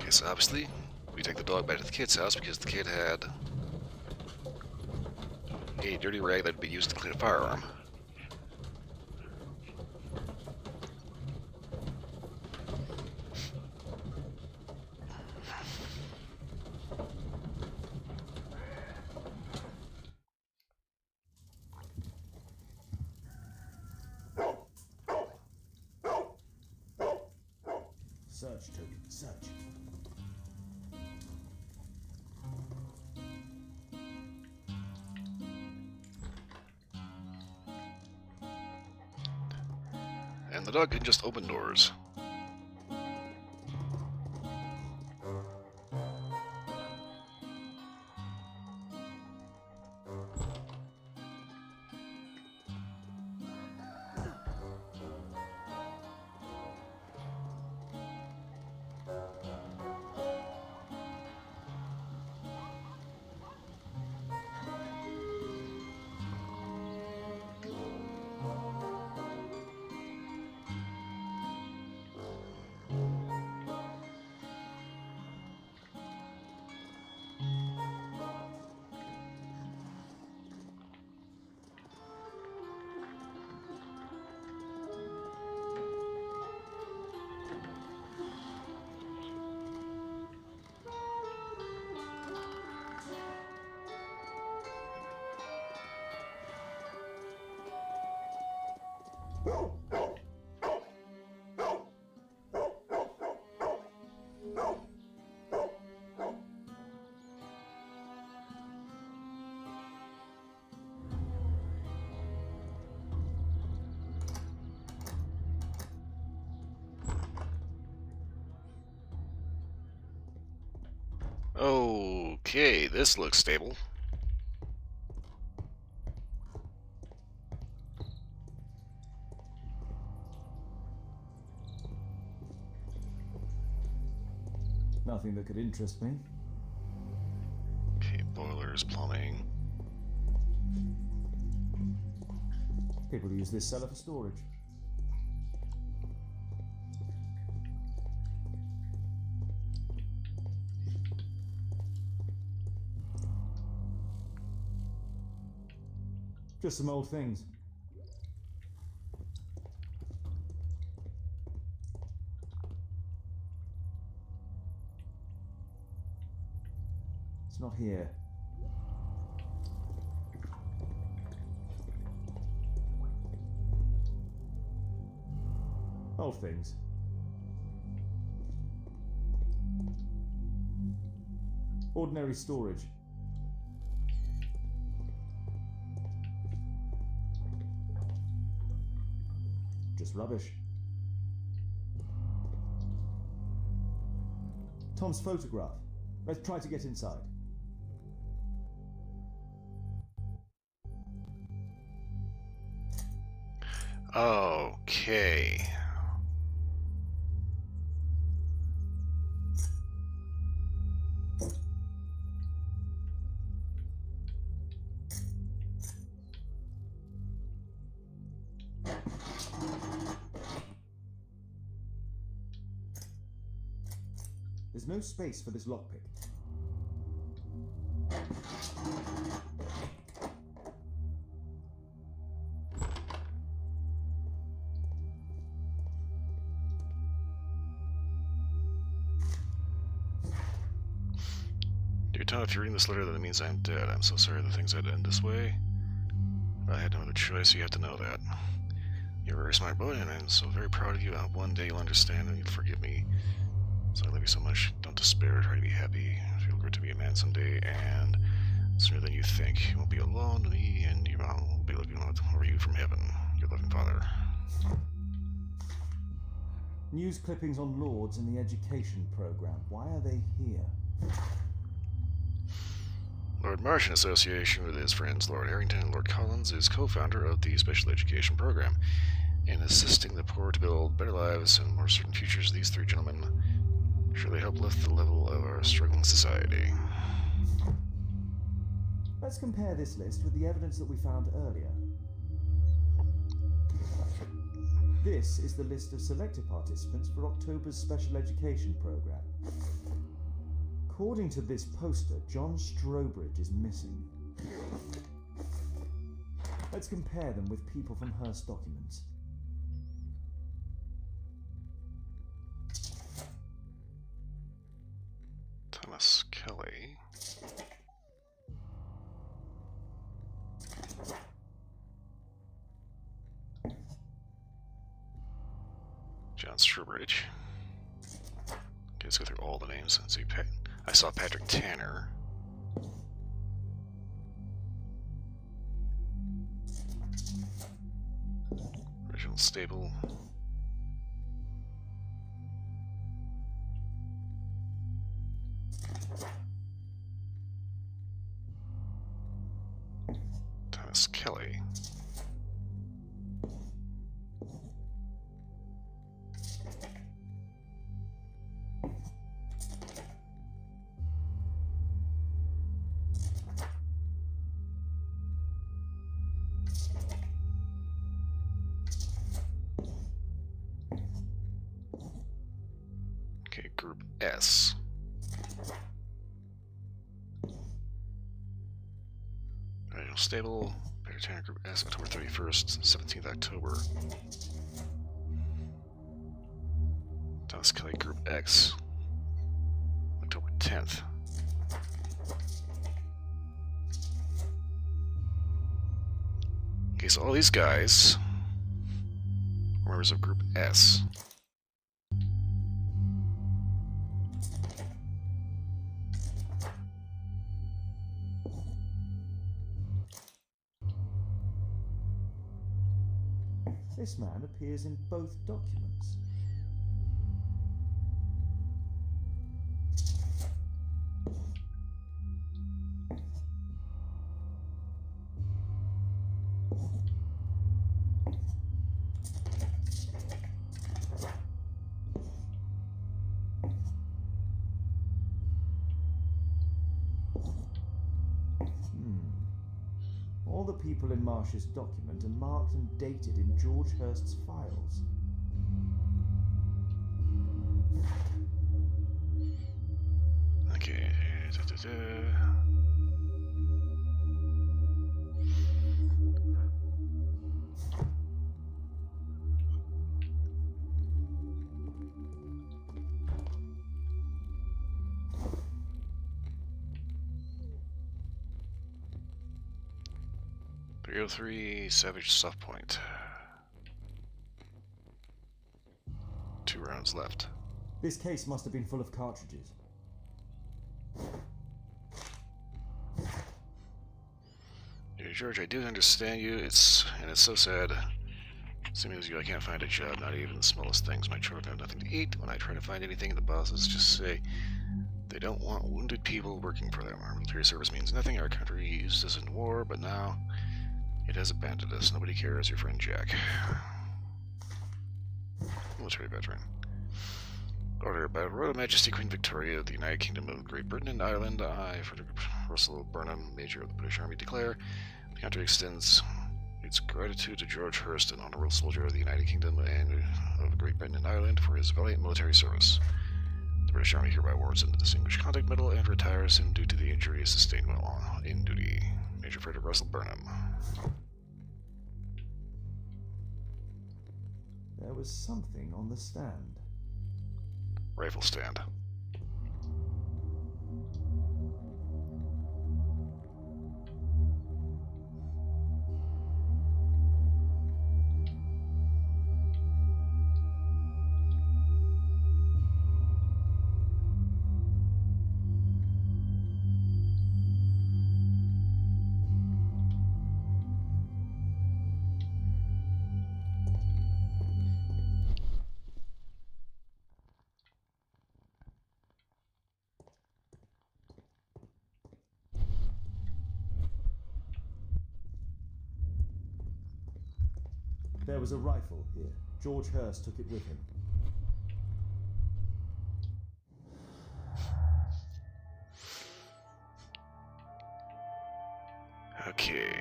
Okay, so obviously, we take the dog back to the kid's house because the kid had a dirty rag that would be used to clean a firearm. Search, Toby, search. And the dog can just open doors. Okay, this looks stable. Nothing that could interest me. Okay, boilers, plumbing. People use this cellar for storage. Just some old things. It's not here. Old things. Ordinary storage. Just rubbish. Tom's photograph. Let's try to get inside. Okay. There's no space for this lockpick. Take your time. If you're reading this letter, then it means I'm dead. I'm so sorry that things had to end this way. I had no other choice. You have to know that. You're a very smart boy, and I'm so very proud of you. I hope one day you'll understand and you'll forgive me. So I love you so much. Don't despair. Try to be happy. Feel good to be a man someday, and sooner than you think. You won't be alone. Me and your mom will be looking over you from heaven. Your loving father. News clippings on Lords and the education program. Why are they here? Lord Marsh, in association with his friends Lord Harrington and Lord Collins, is co-founder of the Special Education Program. In assisting the poor to build better lives and more certain futures, these three gentlemen surely help lift the level of our struggling society. Let's compare this list with the evidence that we found earlier. This is the list of selected participants for October's Special Education Program. According to this poster, John Strobridge is missing. Let's compare them with people from Hearst documents. Thomas Kelly. John Strobridge. Okay, let's go through all the names. Let's see. I saw Patrick Tanner. Reginald Stable. Thomas Kelly. Okay, Group S. Reginald Stable, Peter Tanner, Group S, October 31st, 17th October. Thomas Kelly, Group X, October 10th. Okay, so all these guys are members of Group S. This man appears in both documents. All the people in Marsh's document are marked and dated in George Hurst's files. Okay. 303 Savage Soft Point. 2 rounds left. This case must have been full of cartridges. Dear George, I do understand you. It's so sad. Same as you, I can't find a job, not even the smallest things. My children have nothing to eat. When I try to find anything, the bosses just say they don't want wounded people working for them. Our military service means nothing. Our country used us in war, but now it has abandoned us. Nobody cares. Your friend Jack. Military veteran. Order by Royal Majesty Queen Victoria of the United Kingdom of Great Britain and Ireland, I, Frederick Russell Burnham, Major of the British Army, declare the country extends its gratitude to George Hurst, an honorable soldier of the United Kingdom and of Great Britain and Ireland, for his valiant military service. The British Army hereby awards him the Distinguished Conduct Medal and retires him due to the injury sustained while in duty. Major Frederick Russell Burnham. There was something on the stand. Rifle stand. There was a rifle here. George Hurst took it with him. Okay.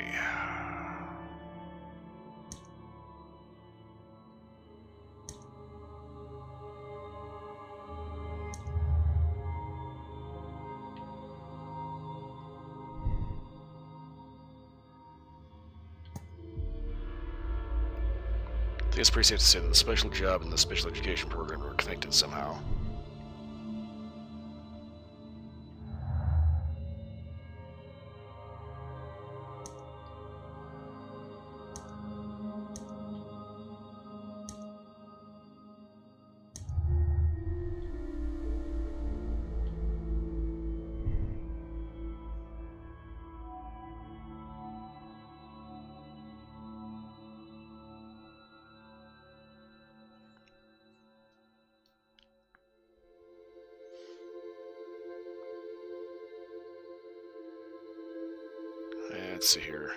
I think it's pretty safe to say that the special job and the special education program are connected somehow. Let's see here.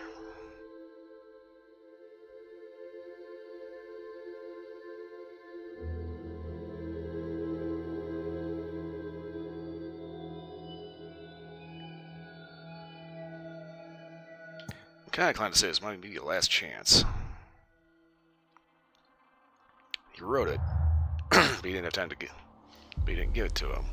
I'm kind of inclined to say this might be your last chance. You wrote it, but you didn't have time to get. But you didn't give it to him.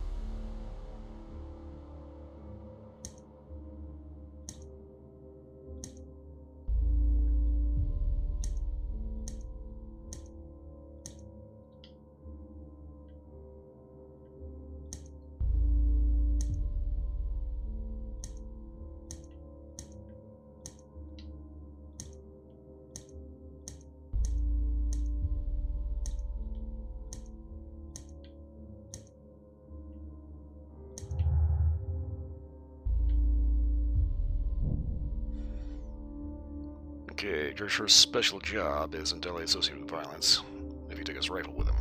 Okay, George Hurst's special job is entirely associated with violence. If you took his rifle with him.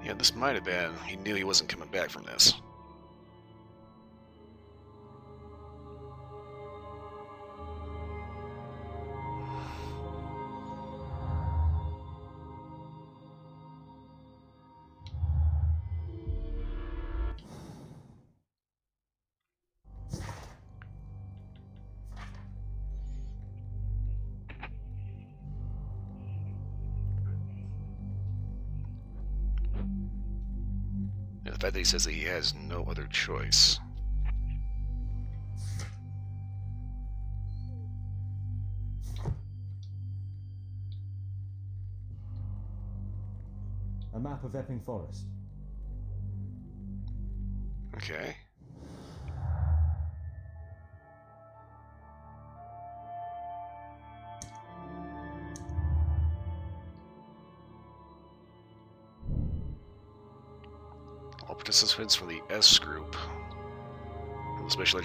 Yeah, this might have been. He knew he wasn't coming back from this. And the fact that he says that he has no other choice. A map of Epping Forest. Okay. All participants from the S group and the special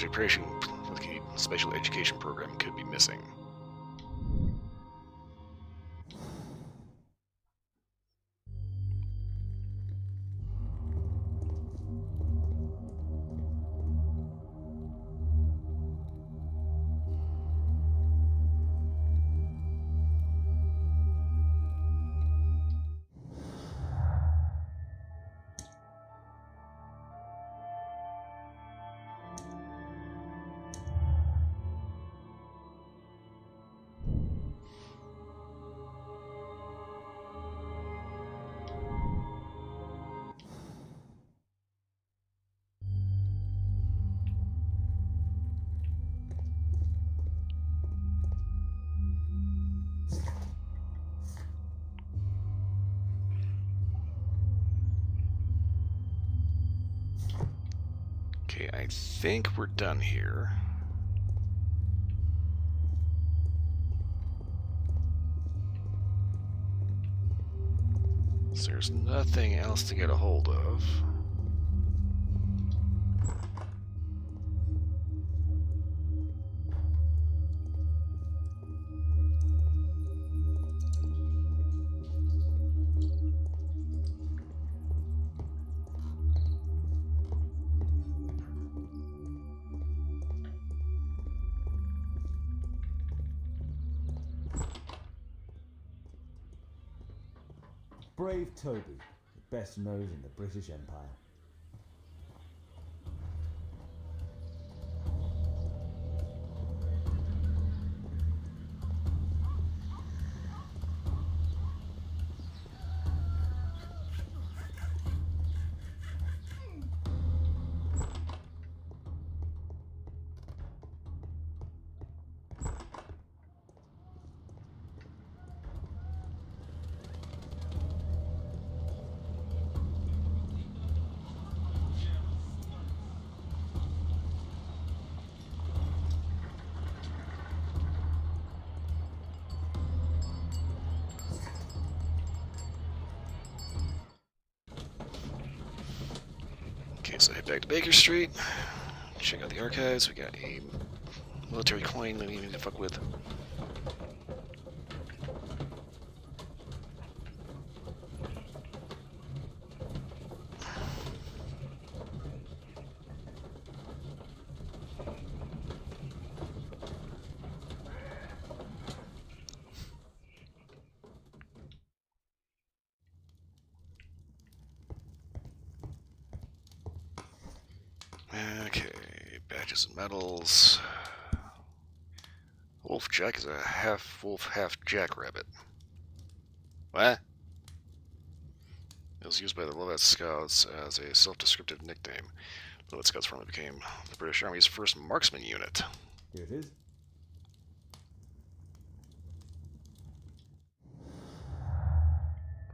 education program could be missing. Okay, I think we're done here. So there's nothing else to get a hold of. Brave Toby, the best nose in the British Empire. Okay, so head back to Baker Street. Check out the archives. We got a military coin that we need to fuck with. Okay, badges and medals. Wolf Jack is a half wolf, half jackrabbit. What? It was used by the Lovat Scouts as a self-descriptive nickname. The Lovat Scouts formerly became the British Army's first marksman unit. Here it is.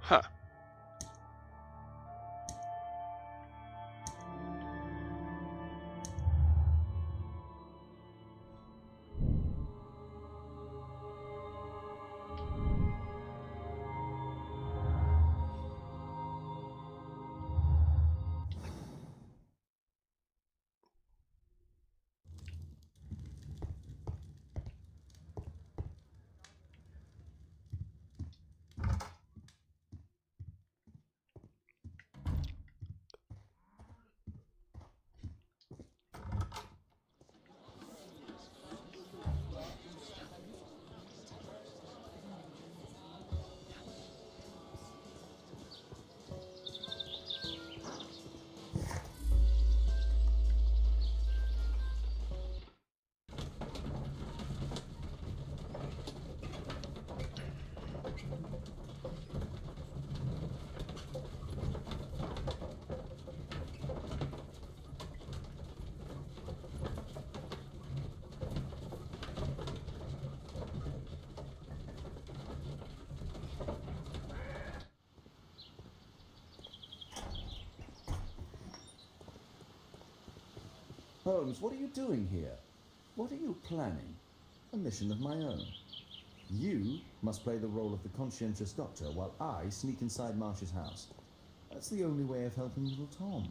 Huh. Holmes, what are you doing here? What are you planning? A mission of my own. You must play the role of the conscientious doctor while I sneak inside Marsh's house. That's the only way of helping little Tom.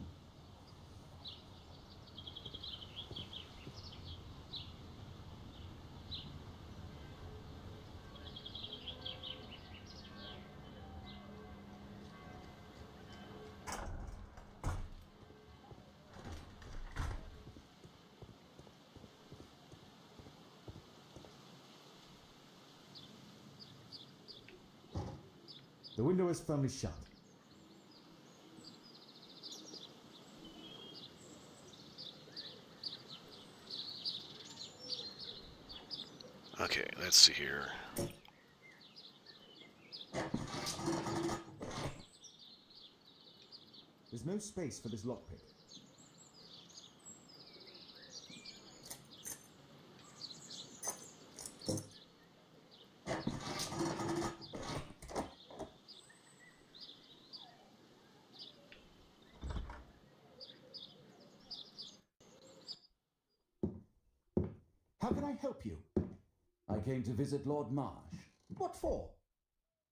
The window is firmly shut. Okay, let's see here. There's no space for this lockpick. How can I help you? I came to visit Lord Marsh. What for?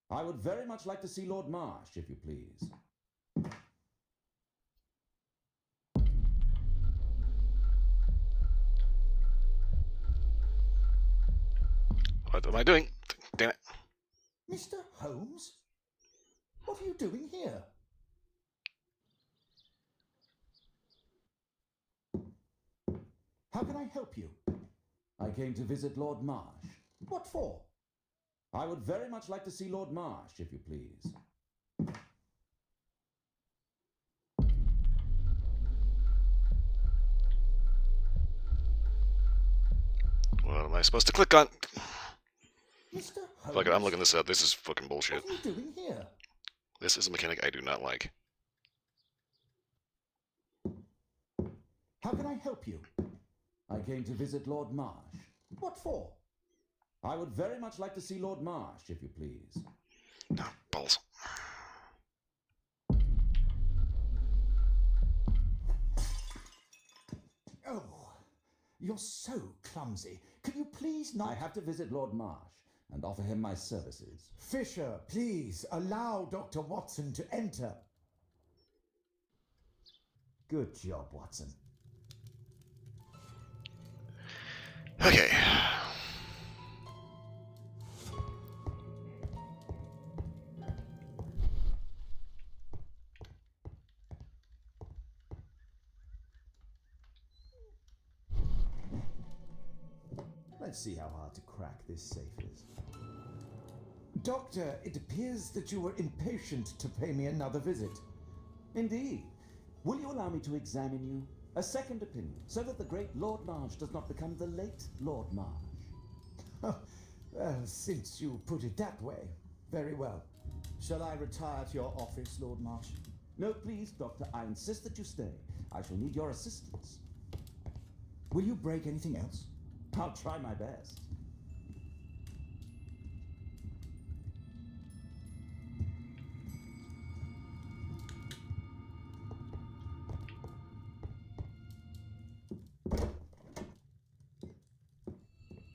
I would very much like to see Lord Marsh, if you please. What am I doing? Damn it. Mr. Holmes? What are you doing here? How can I help you? I came to visit Lord Marsh. What for? I would very much like to see Lord Marsh, if you please. What am I supposed to click on? Mr. Holmes? Fuck it, I'm looking this up. This is fucking bullshit. What are you doing here? This is a mechanic I do not like. How can I help you? I came to visit Lord Marsh. What for? I would very much like to see Lord Marsh, if you please. No, balls. Oh, you're so clumsy. Can you please not... I have to visit Lord Marsh and offer him my services. Fisher, please allow Dr. Watson to enter. Good job, Watson. Okay. Let's see how hard to crack this safe is. Doctor, it appears that you were impatient to pay me another visit. Indeed. Will you allow me to examine you? A second opinion, so that the great Lord Marsh does not become the late Lord Marsh. Well, since you put it that way, very well. Shall I retire to your office, Lord Marsh? No, please, Doctor. I insist that you stay. I shall need your assistance. Will you break anything else? I'll try my best.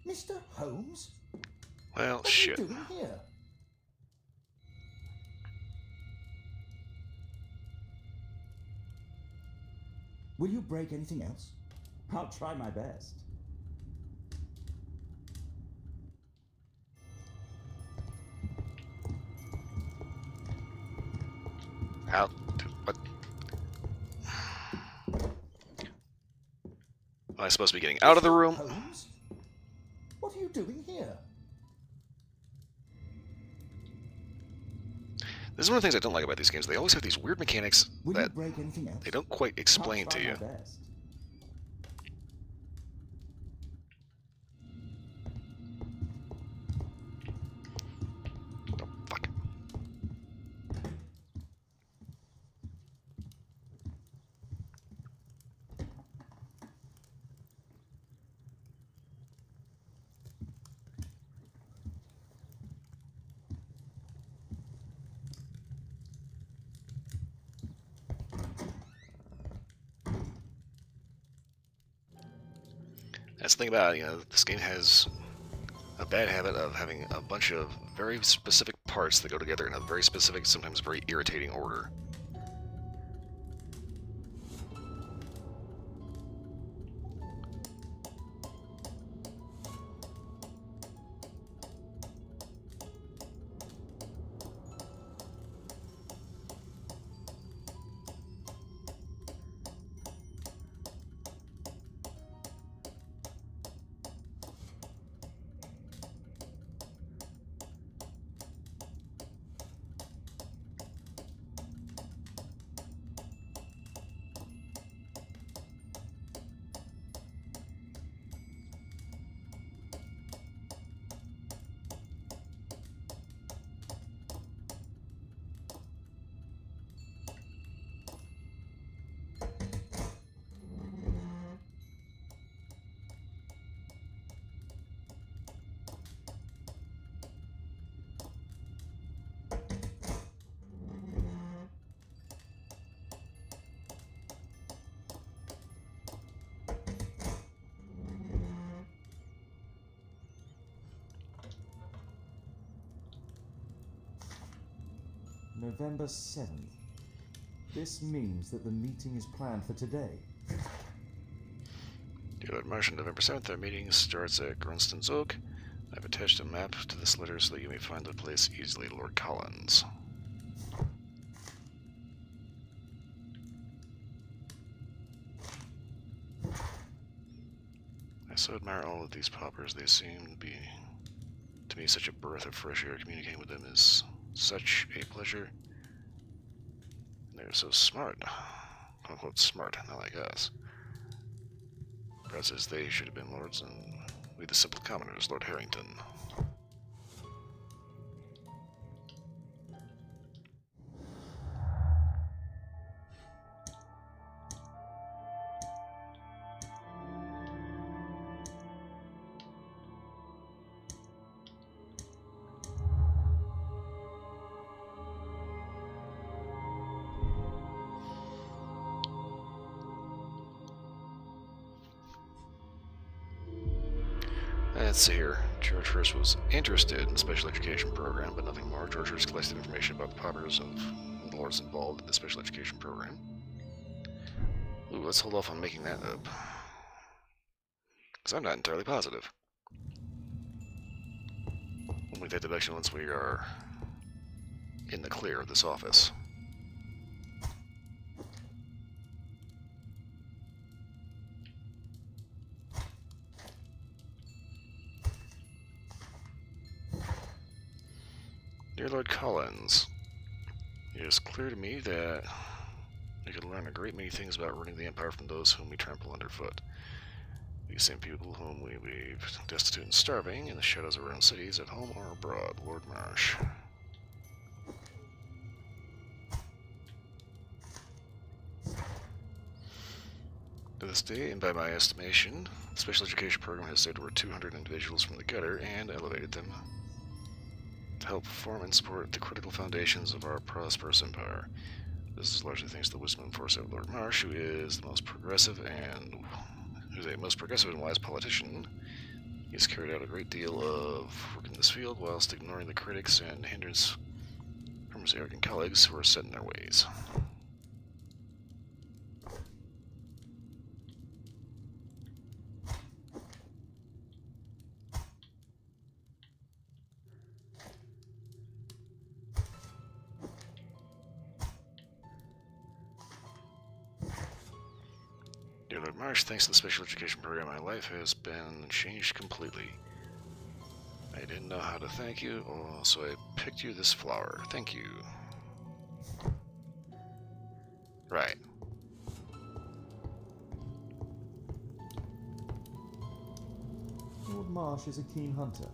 Mr. Holmes? Well, What shit. are you doing here? Will you break anything else? I'll try my best. How? What? Am I supposed to be getting out of the room? Holmes? What are you doing here? This is one of the things I don't like about these games. They always have these weird mechanics Will you that break anything else? they don't quite explain I'll to try you. my best. Oh, fuck. That's the thing about it, this game has a bad habit of having a bunch of very specific parts that go together in a very specific, sometimes very irritating order. November 7th. This means that the meeting is planned for today. Dear Lord Marsh, on November 7th, our meeting starts at Grunston's Oak. I've attached a map to this letter so that you may find the place easily, Lord Collins. I so admire all of these paupers. They seem to me such a breath of fresh air. Communicating with them is such a pleasure. And they're so smart. Quote unquote smart, not like us. Perhaps as they should have been lords, and we the simple commoners, Lord Harrington. Let's see here. George first was interested in the special education program, but nothing more. George first collected information about the paupers of the lords involved in the special education program. Ooh, let's hold off on making that up. Because I'm not entirely positive. We'll make that deduction once we are in the clear of this office. Dear Lord Collins, it is clear to me that we could learn a great many things about running the Empire from those whom we trample underfoot. These same people whom we leave destitute and starving in the shadows of our own cities, at home or abroad, Lord Marsh. To this day, and by my estimation, the special education program has saved over 200 individuals from the gutter and elevated them to help form and support the critical foundations of our prosperous empire. This is largely thanks to the wisdom and foresight of Lord Marsh, who is a most progressive and wise politician. He has carried out a great deal of work in this field whilst ignoring the critics and hindrance from his arrogant colleagues who are set in their ways. Dear Lord Marsh, thanks to the special education program, my life has been changed completely. I didn't know how to thank you, so I picked you this flower. Thank you. Right. Lord Marsh is a keen hunter.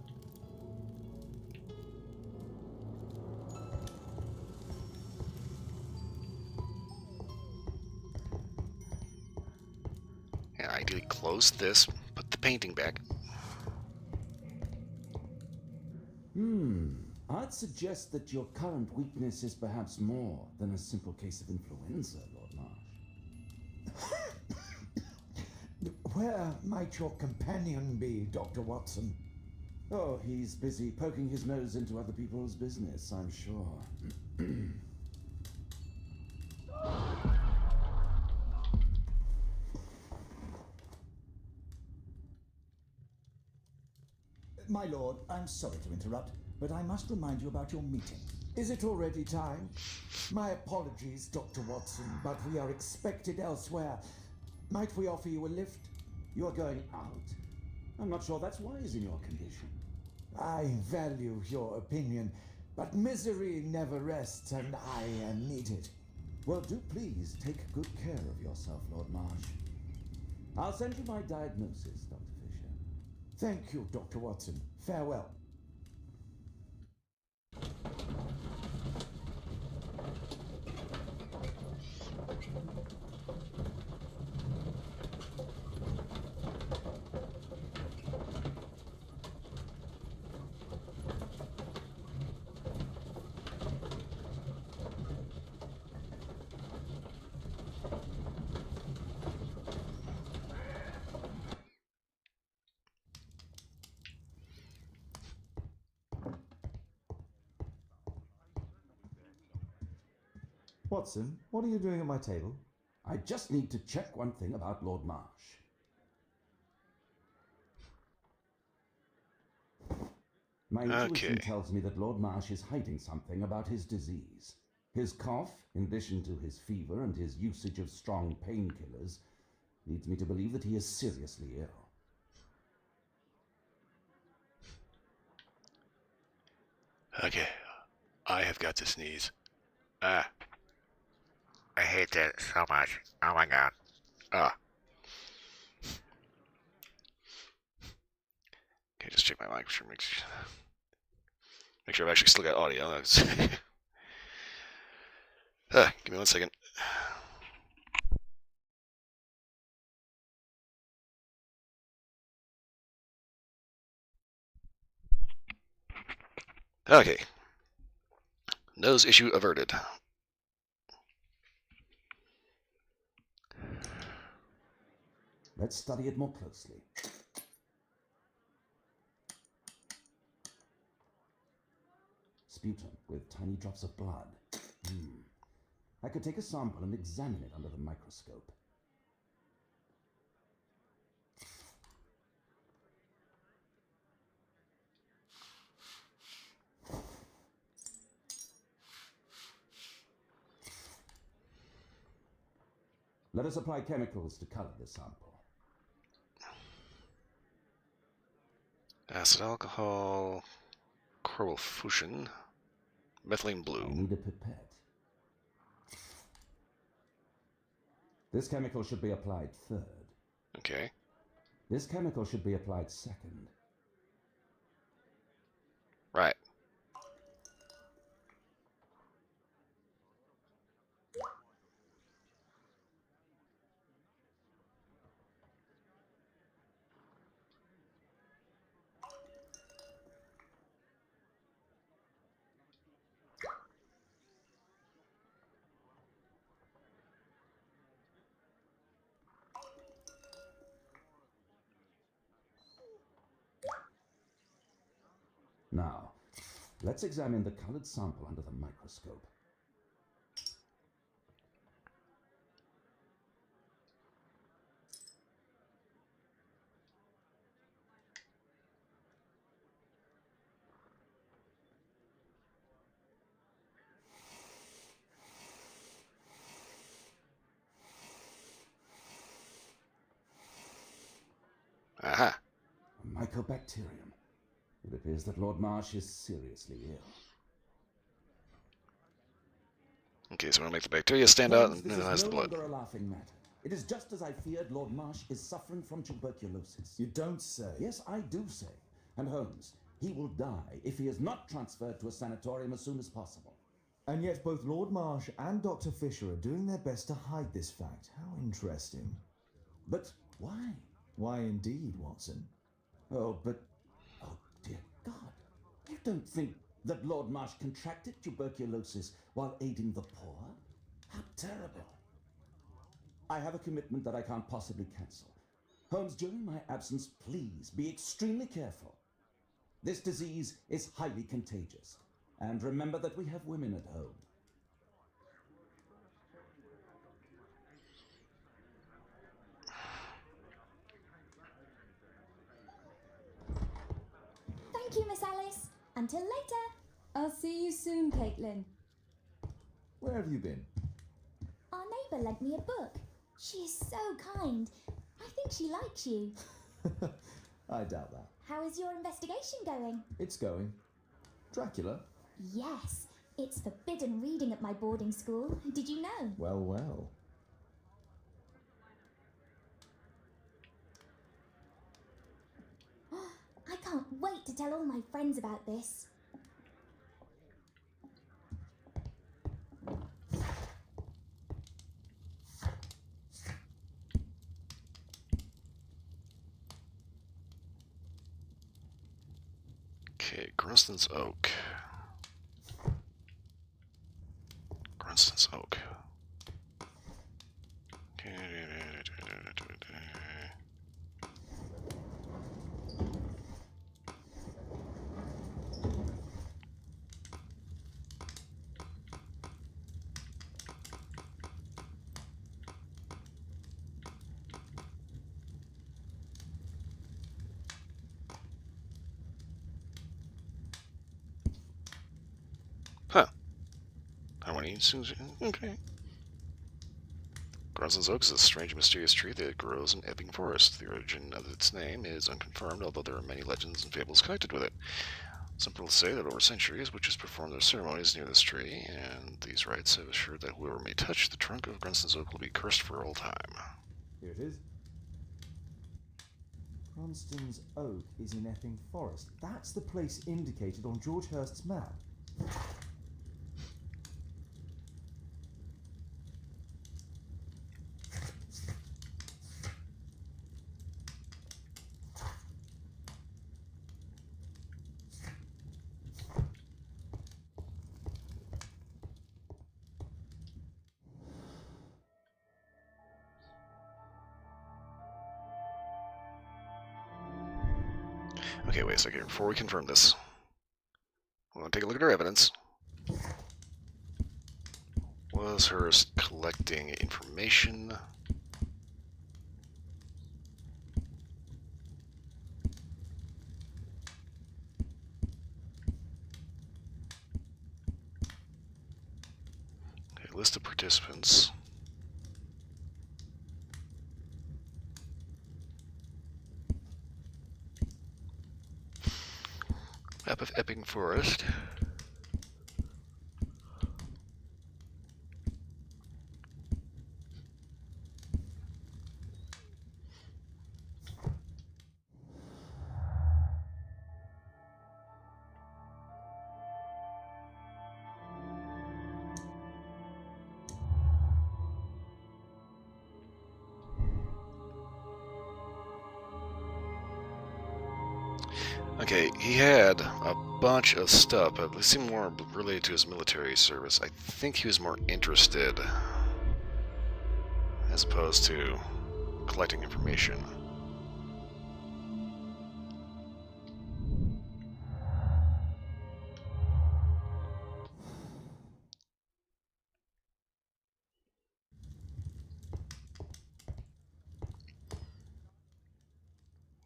And ideally close this, put the painting back. I'd suggest that your current weakness is perhaps more than a simple case of influenza, Lord Marsh. Where might your companion be, Dr. Watson? Oh, he's busy poking his nose into other people's business, I'm sure. My lord, I'm sorry to interrupt, but I must remind you about your meeting. Is it already time? My apologies, Dr. Watson, but we are expected elsewhere. Might we offer you a lift? You're going out? I'm not sure that's wise in your condition. I value your opinion, but misery never rests, and I need it. Well, do please take good care of yourself, Lord Marsh. I'll send you my diagnosis, Dr. Fisher. Thank you, Dr. Watson. Farewell. Watson, what are you doing at my table? I just need to check one thing about Lord Marsh. My intuition Okay. tells me that Lord Marsh is hiding something about his disease. His cough, in addition to his fever and his usage of strong painkillers, leads me to believe that he is seriously ill. Okay. I have got to sneeze. Ah. I hate that so much. Oh my god. Ah. Okay, just check my mic. Make sure I've actually still got audio. Give me 1 second. Okay. Nose issue averted. Let's study it more closely. Sputum with tiny drops of blood. I could take a sample and examine it under the microscope. Let us apply chemicals to color the sample. Acid alcohol, chloral fuchsin, methylene blue. I need a pipette. This chemical should be applied third. Okay. This chemical should be applied second. Right. Now, let's examine the colored sample under the microscope. Aha. A mycobacterium. It appears that Lord Marsh is seriously ill. Okay, so we're gonna make the bacteria stand out and This analyze is the no blood. longer a laughing matter. It is just as I feared. Lord Marsh is suffering from tuberculosis. You don't say. Yes, I do say. And Holmes, he will die if he is not transferred to a sanatorium as soon as possible. And yet both Lord Marsh and Dr. Fisher are doing their best to hide this fact. How interesting. But why? Why indeed, Watson? Oh, dear God. You don't think that Lord Marsh contracted tuberculosis while aiding the poor? How terrible. I have a commitment that I can't possibly cancel. Holmes, during my absence, please be extremely careful. This disease is highly contagious. And remember that we have women at home. Thank you, Miss Alice. Until later. I'll see you soon, Caitlin. Where have you been? Our neighbour lent me a book. She is so kind. I think she likes you. I doubt that. How is your investigation going? It's going. Dracula? Yes, it's forbidden reading at my boarding school. Did you know? Well, well. I can't wait to tell all my friends about this. Okay, Grunston's Oak. Grunston's Oak. Huh. I want to eat soon. Okay. Gronson's Oak is a strange and mysterious tree that grows in Epping Forest. The origin of its name is unconfirmed, although there are many legends and fables connected with it. Some people say that over centuries, witches performed their ceremonies near this tree, and these rites have assured that whoever may touch the trunk of Gronson's Oak will be cursed for all time. Here it is. Cranston's Oak is in Epping Forest. That's the place indicated on George Hurst's map. Okay, wait a second. Before we confirm this, we're going to take a look at our evidence. Was Hurst collecting information? Okay, list of participants. Map of Epping Forest. Okay, he had a bunch of stuff, but they seem more related to his military service. I think he was more interested as opposed to collecting information.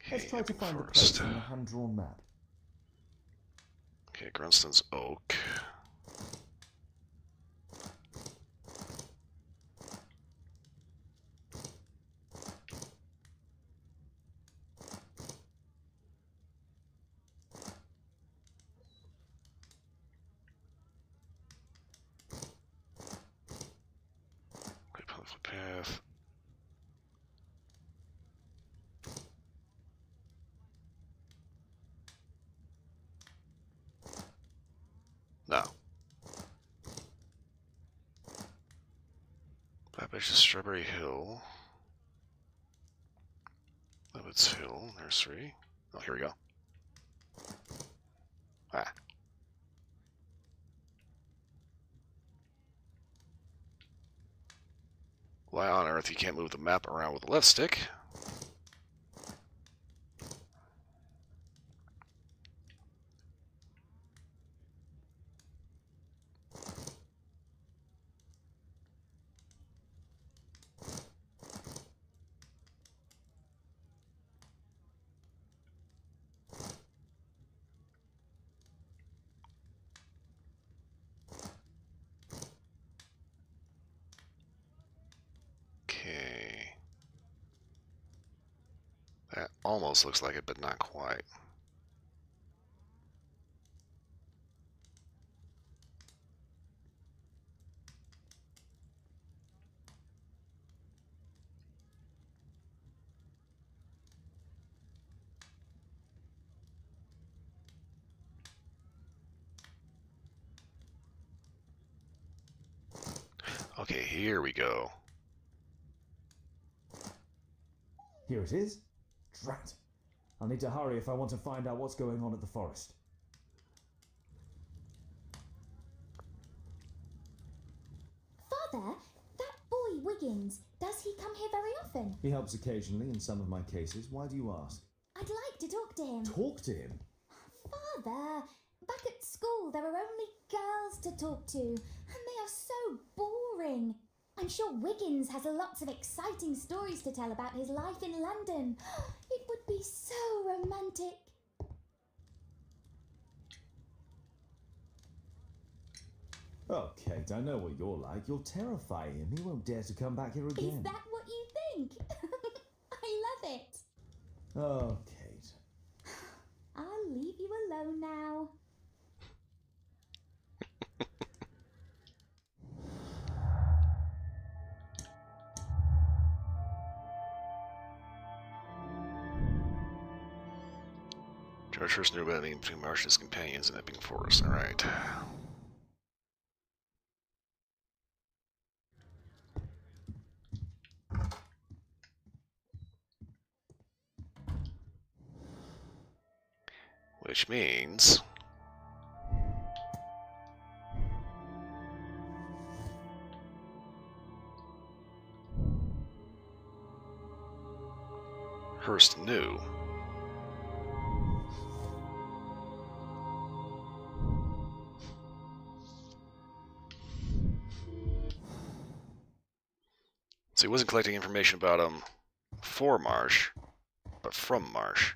Let's Okay, try to Epping find the Forest. place on the hand-drawn map. Okay, Grunston's Oak. Okay, public path. No. Babbage Strawberry Hill. Levitt's Hill Nursery. Oh, here we go. Ah. Why on earth you can't move the map around with the left stick? Okay. That almost looks like it, but not quite. Okay, here we go. Here it is. Drat. I'll need to hurry if I want to find out what's going on at the forest. Father, that boy Wiggins, does he come here very often? He helps occasionally in some of my cases. Why do you ask? I'd like to talk to him. Talk to him? Father, back at school there are only girls to talk to, and they are so boring. I'm sure Wiggins has lots of exciting stories to tell about his life in London. It would be so romantic. Oh, Kate, I know what you're like. You'll terrify him. He won't dare to come back here again. Is that what you think? I love it. Oh, Kate. I'll leave you alone now. George first knew about being between Marsh and his companions in Epping Forest. Alright. Which means... Hurst knew. So he wasn't collecting information about him for Marsh, but from Marsh.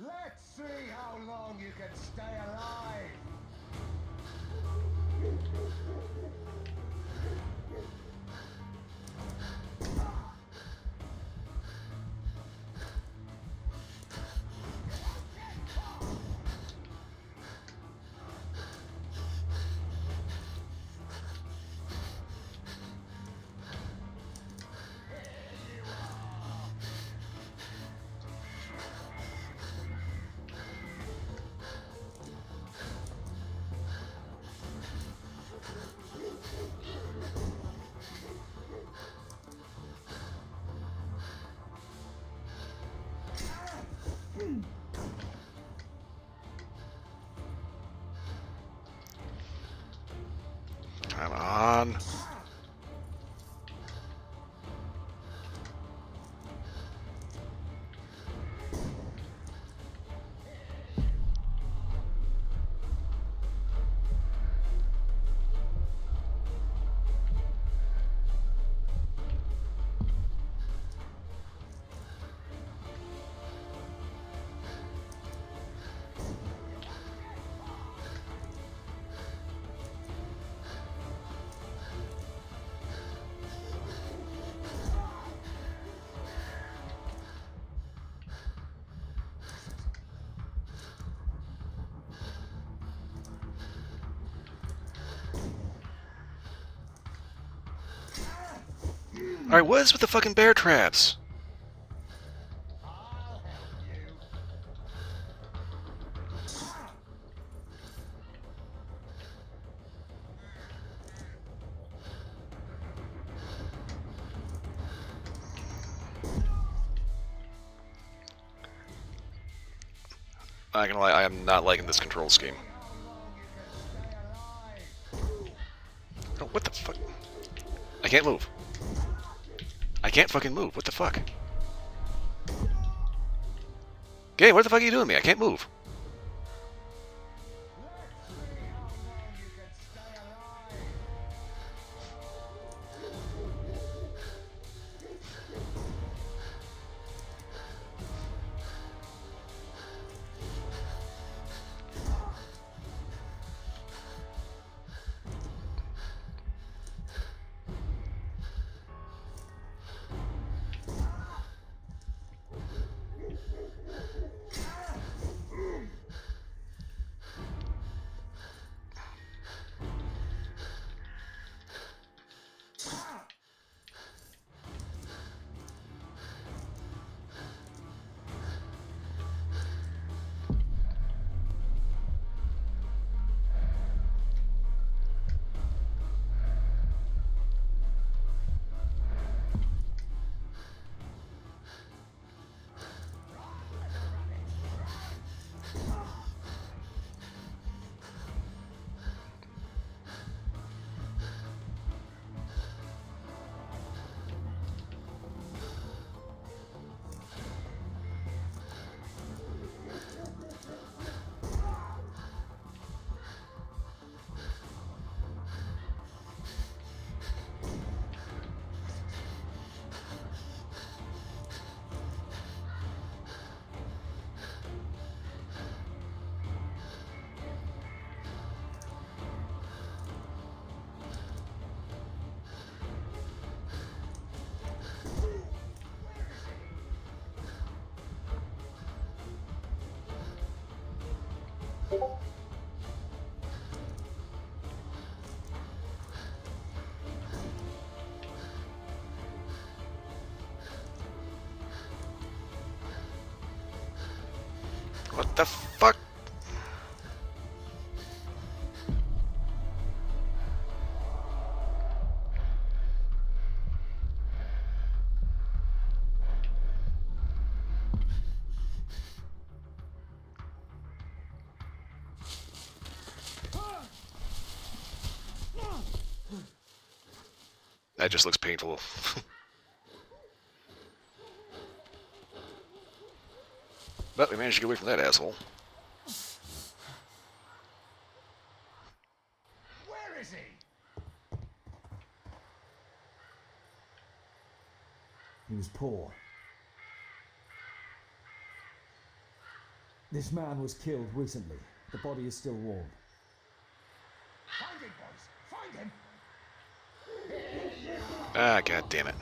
Let's see how long you can stay alive. Come on. Alright, what is with the fucking bear traps? I'm not gonna lie, I am not liking this control scheme. Oh, what the fuck? I can't move. I can't fucking move. What the fuck? Okay, what the fuck are you doing to me? I can't move. What the fuck? That just looks painful. But we managed to get away from that asshole. Where is he? He was poor. This man was killed recently. The body is still warm. Find him, boys! Find him! Ah, god damn it.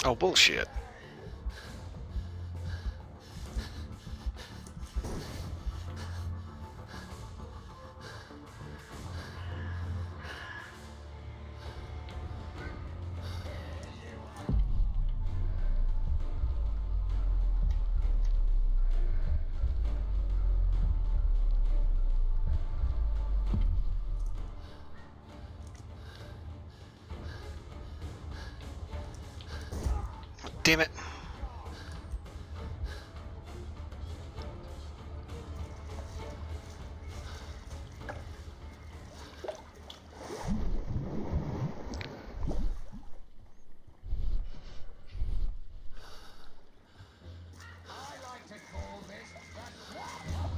Oh, bullshit. Damn it. I like to call this the swamp.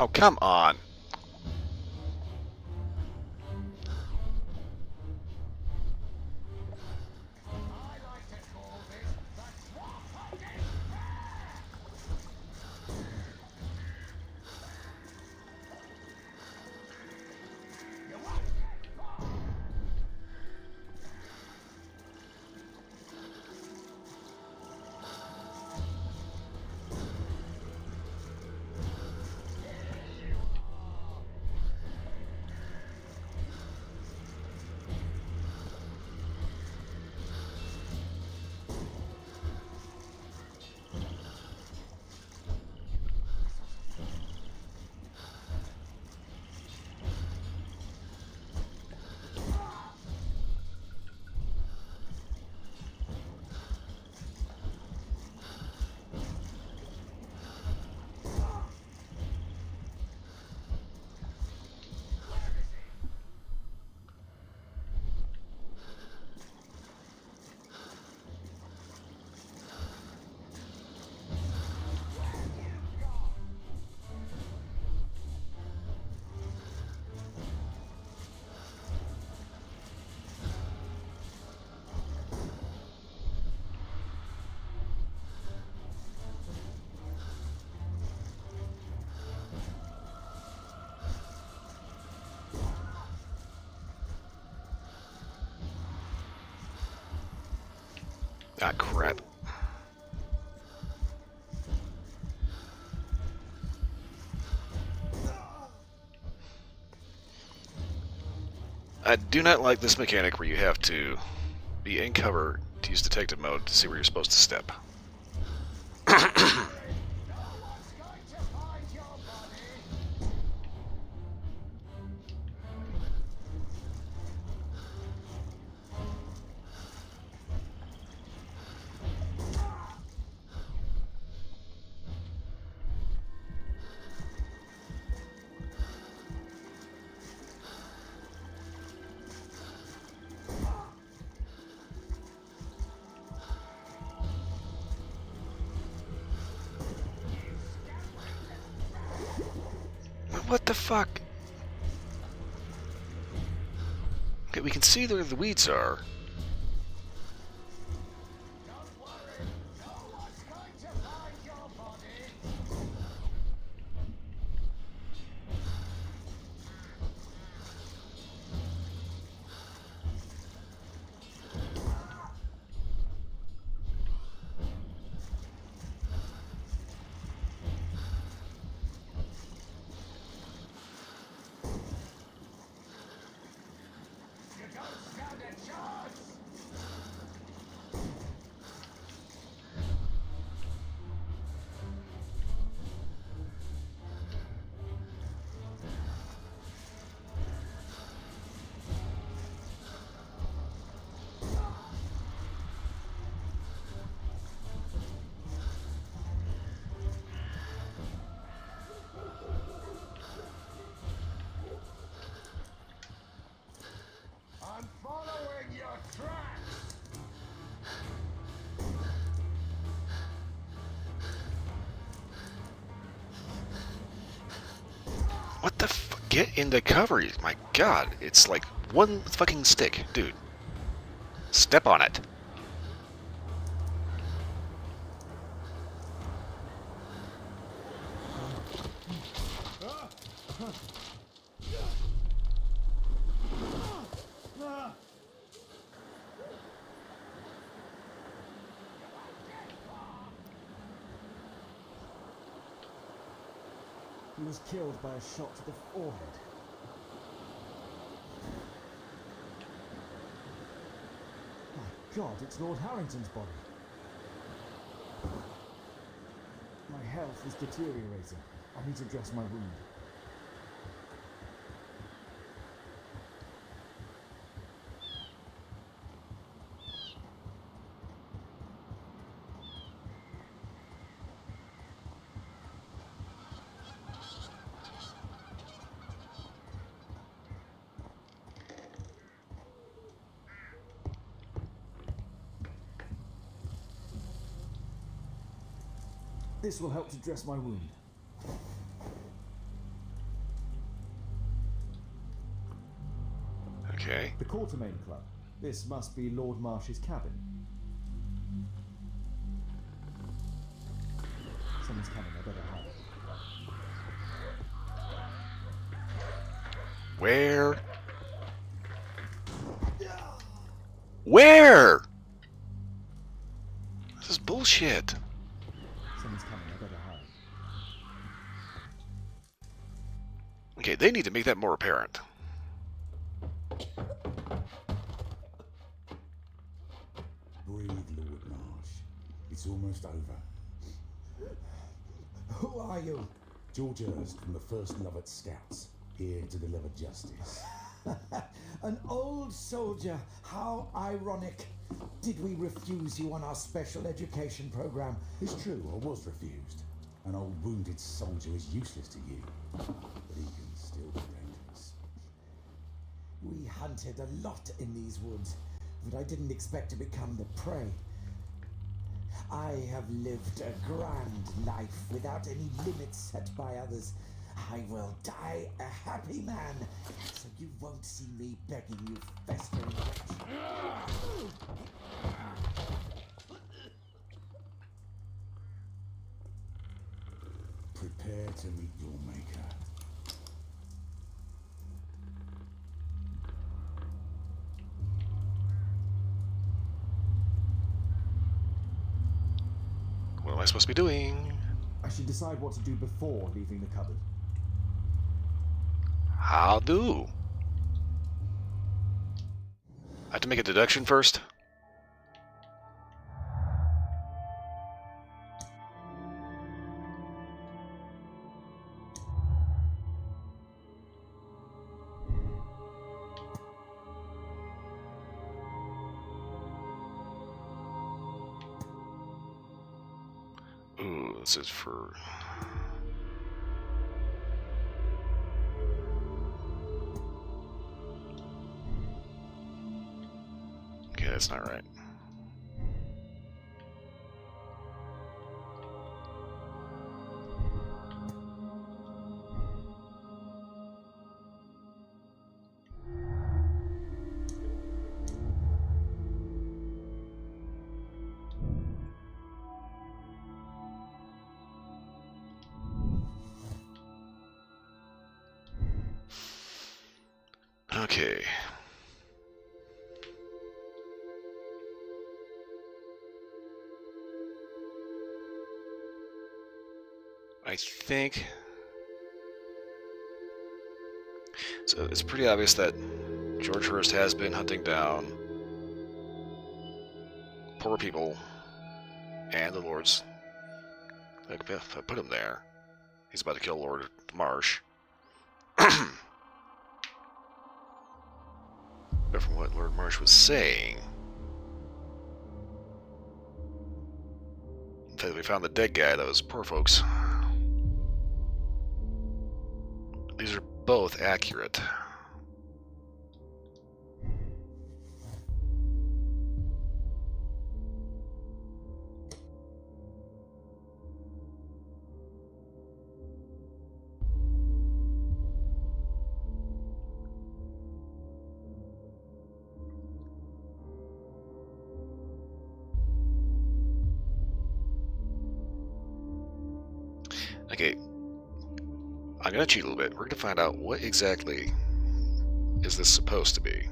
Oh, come on. Ah, crap. I do not like this mechanic where you have to be in cover to use detective mode to see where you're supposed to step. What the fuck? Okay, we can see where the weeds are. I'm following your tracks. What the get in the cover? My god, it's like one fucking stick. Dude. Step on it. He was killed by a shot to the forehead. My God, it's Lord Harrington's body. My health is deteriorating. I need to dress my wound. This will help to dress my wound. Okay. The Quartermain Club. This must be Lord Marsh's cabin. Someone's coming, I better hide. Where? Where? This is bullshit. Someone's coming, I better hide. Okay, they need to make that more apparent. Breathe, Lord Marsh. It's almost over. Who are you? George Hurst from the First Lovett Scouts, here to deliver justice. An old soldier. How ironic. Did we refuse you on our special education program? It's true, I was refused. An old wounded soldier is useless to you, but he can still be dangerous. We hunted a lot in these woods, but I didn't expect to become the prey. I have lived a grand life without any limits set by others. I will die a happy man, so you won't see me begging you festering wretch. Prepare to meet your maker. What am I supposed to be doing? I should decide what to do before leaving the cupboard. How do? I have to make a deduction first. Ooh, this is for... Okay, that's not right. Okay. I think... So it's pretty obvious that George Hurst has been hunting down poor people and the Lord's... Like, if I put him there, he's about to kill Lord Marsh. But from what Lord Marsh was saying... Until we found the dead guy, those poor folks. These are both accurate. Okay, I'm gonna cheat a little bit. We're gonna find out what exactly is this supposed to be.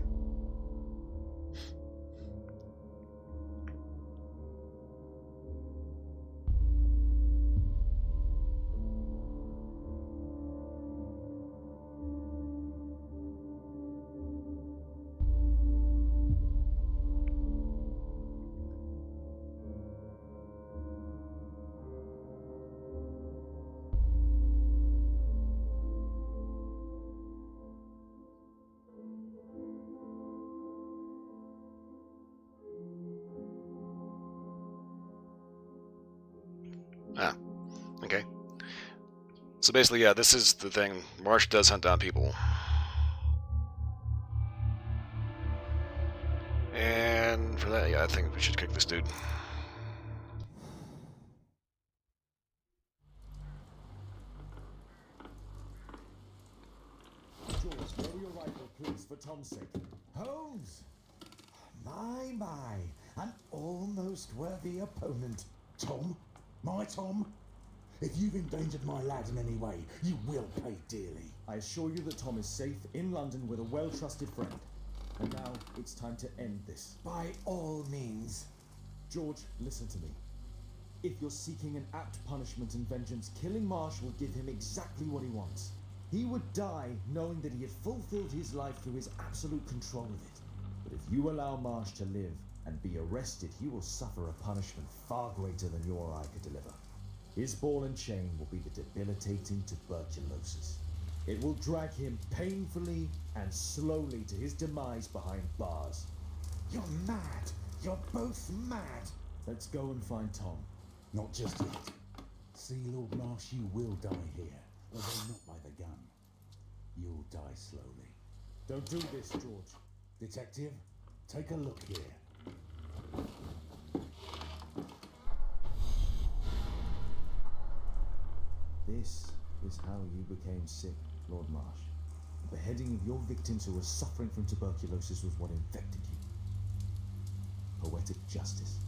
Ah, okay. So basically, yeah, this is the thing. Marsh does hunt down people. And for that, yeah, I think we should kick this dude. George, lower your rifle, please, for Tom's sake. Holmes! My, an almost worthy opponent. Tom, my Tom, if you've endangered my lad in any way, you will pay dearly. I assure you that Tom is safe in London with a well-trusted friend. And now it's time to end this. By all means. George, listen to me. If you're seeking an apt punishment and vengeance, killing Marsh will give him exactly what he wants. He would die knowing that he had fulfilled his life through his absolute control of it. But if you allow Marsh to live and be arrested, he will suffer a punishment far greater than you or I could deliver. His ball and chain will be the debilitating tuberculosis. It will drag him painfully and slowly to his demise behind bars. You're mad. You're both mad. Let's go and find Tom. Not just yet. See, Lord Marsh, you will die here, although not by the gun. You'll die slowly. Don't do this, George. Detective, take a look here. This is how you became sick, Lord Marsh. The beheading of your victims who were suffering from tuberculosis was what infected you. Poetic justice.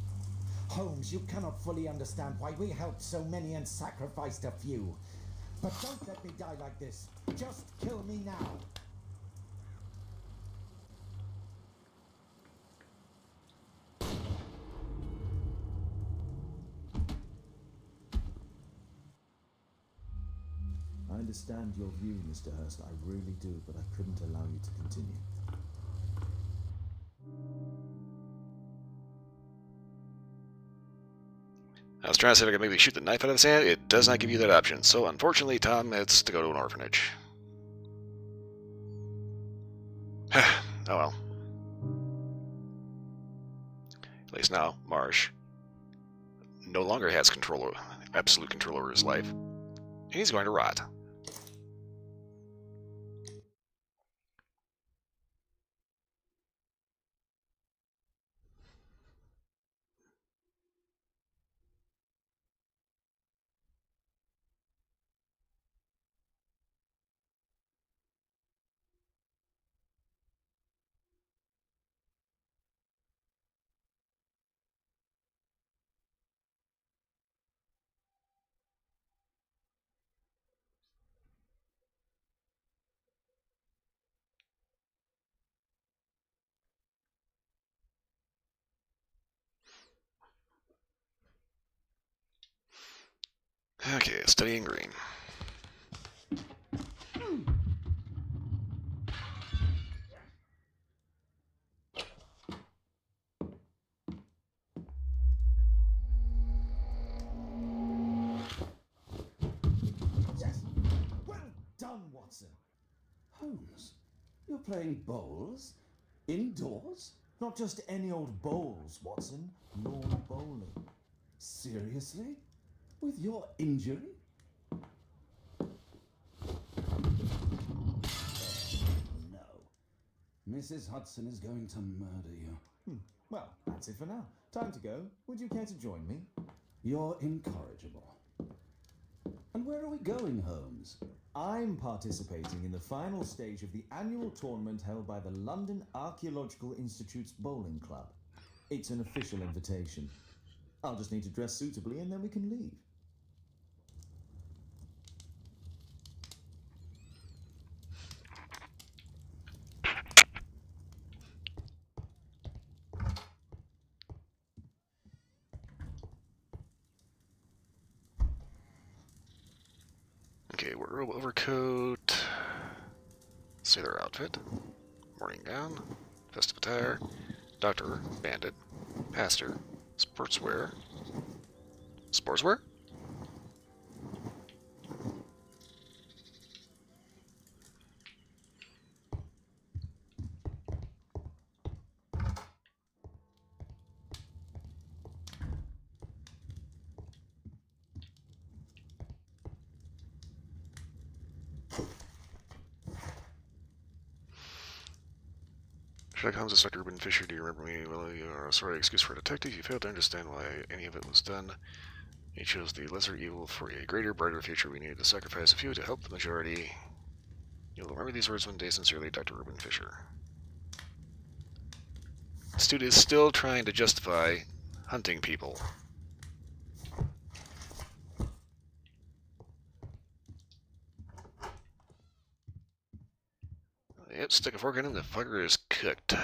Holmes, you cannot fully understand why we helped so many and sacrificed a few. But don't let me die like this. Just kill me now. I understand your view, Mr. Hurst. I really do, but I couldn't allow you to continue. I was trying to see if I could maybe shoot the knife out of his hand. It does not give you that option. So unfortunately, Tom has to go to an orphanage. Oh well. At least now, Marsh no longer has absolute control over his life. And he's going to rot. Okay, studying green. Yes! Well done, Watson! Holmes, you're playing bowls? Indoors? Not just any old bowls, Watson. Lawn bowling. Seriously? With your injury? No. Mrs. Hudson is going to murder you. Well, that's it for now. Time to go. Would you care to join me? You're incorrigible. And where are we going, Holmes? I'm participating in the final stage of the annual tournament held by the London Archaeological Institute's Bowling Club. It's an official invitation. I'll just need to dress suitably and then we can leave. Okay, wardrobe, overcoat, sailor outfit, morning gown, festive attire, doctor, bandit, pastor, sportswear. Sportswear? Sherlock Holmes, Inspector Ruben Fisher, do you remember me? Well, you are a sorry excuse for a detective. You failed to understand why any of it was done. You chose the lesser evil for a greater, brighter future. We needed to sacrifice a few to help the majority. You'll remember these words one day. Sincerely, Dr. Ruben Fisher. This dude is still trying to justify hunting people. Yep, stick a fork in him, the fucker is cooked.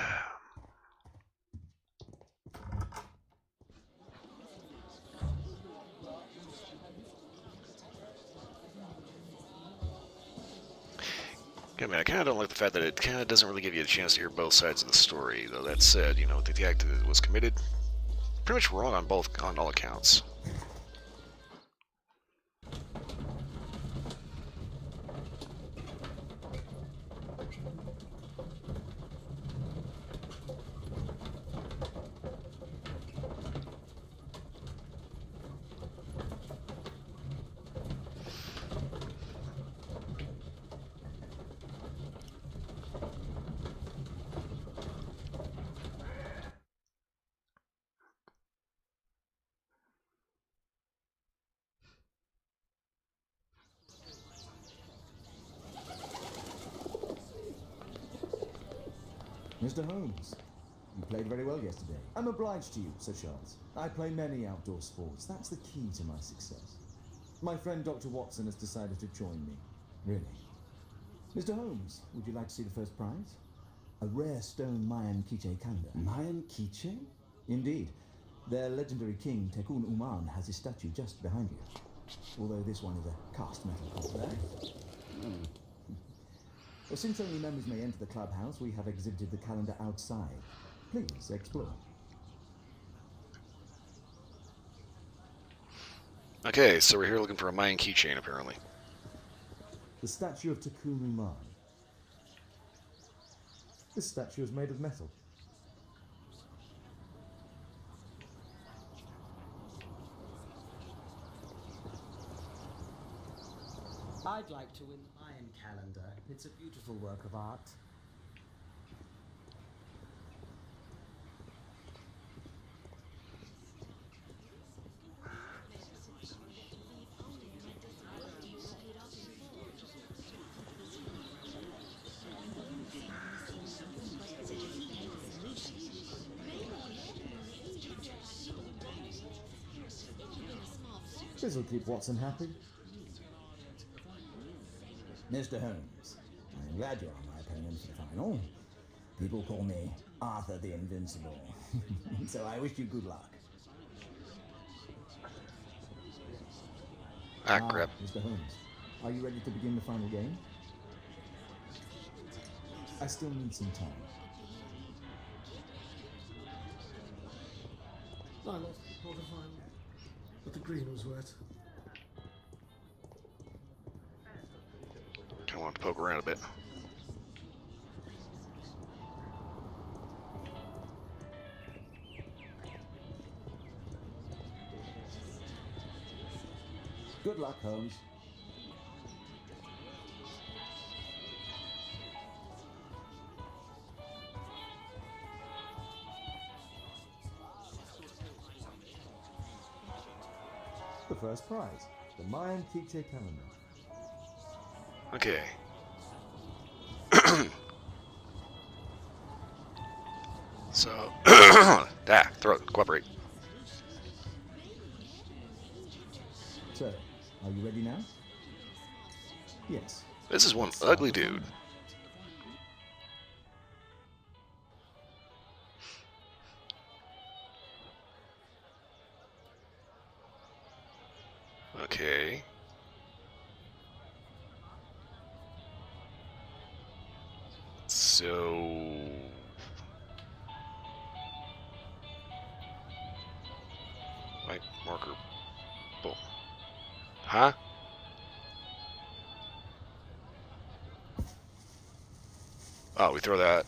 Yeah, man, I kind of don't like the fact that it kind of doesn't really give you a chance to hear both sides of the story. Though that said, you know, the act that was committed, pretty much wrong on all accounts. Mr. Holmes, you played very well yesterday. I'm obliged to you, Sir Charles. I play many outdoor sports. That's the key to my success. My friend Dr. Watson has decided to join me. Really? Mr. Holmes, would you like to see the first prize? A rare stone Mayan quiche calendar. Mayan quiche? Indeed. Their legendary king, Tekun Uman, has his statue just behind you. Although this one is a cast metal copy. Well, since only members may enter the clubhouse, we have exhibited the calendar outside. Please explore. Okay, so we're here looking for a Mayan keychain, apparently. The statue of Takumi Man. This statue is made of metal. I'd like to win the Mayan calendar. It's a beautiful work of art. This'll keep Watson happy. Mr. Holmes, I'm glad you're my opponent for the final. People call me Arthur the Invincible, so I wish you good luck. Crap. Mr. Holmes, are you ready to begin the final game? I still need some time. I lost the quarterfinal, but the green was wet. Kind of want to poke around a bit. Good luck, Holmes. The first prize, the Mayan Keychain calendar. Okay. So, throat, cooperate. So, are you ready now? Yes. This is one ugly dude. Okay. So... White marker. Boom. Huh? Oh, we throw that.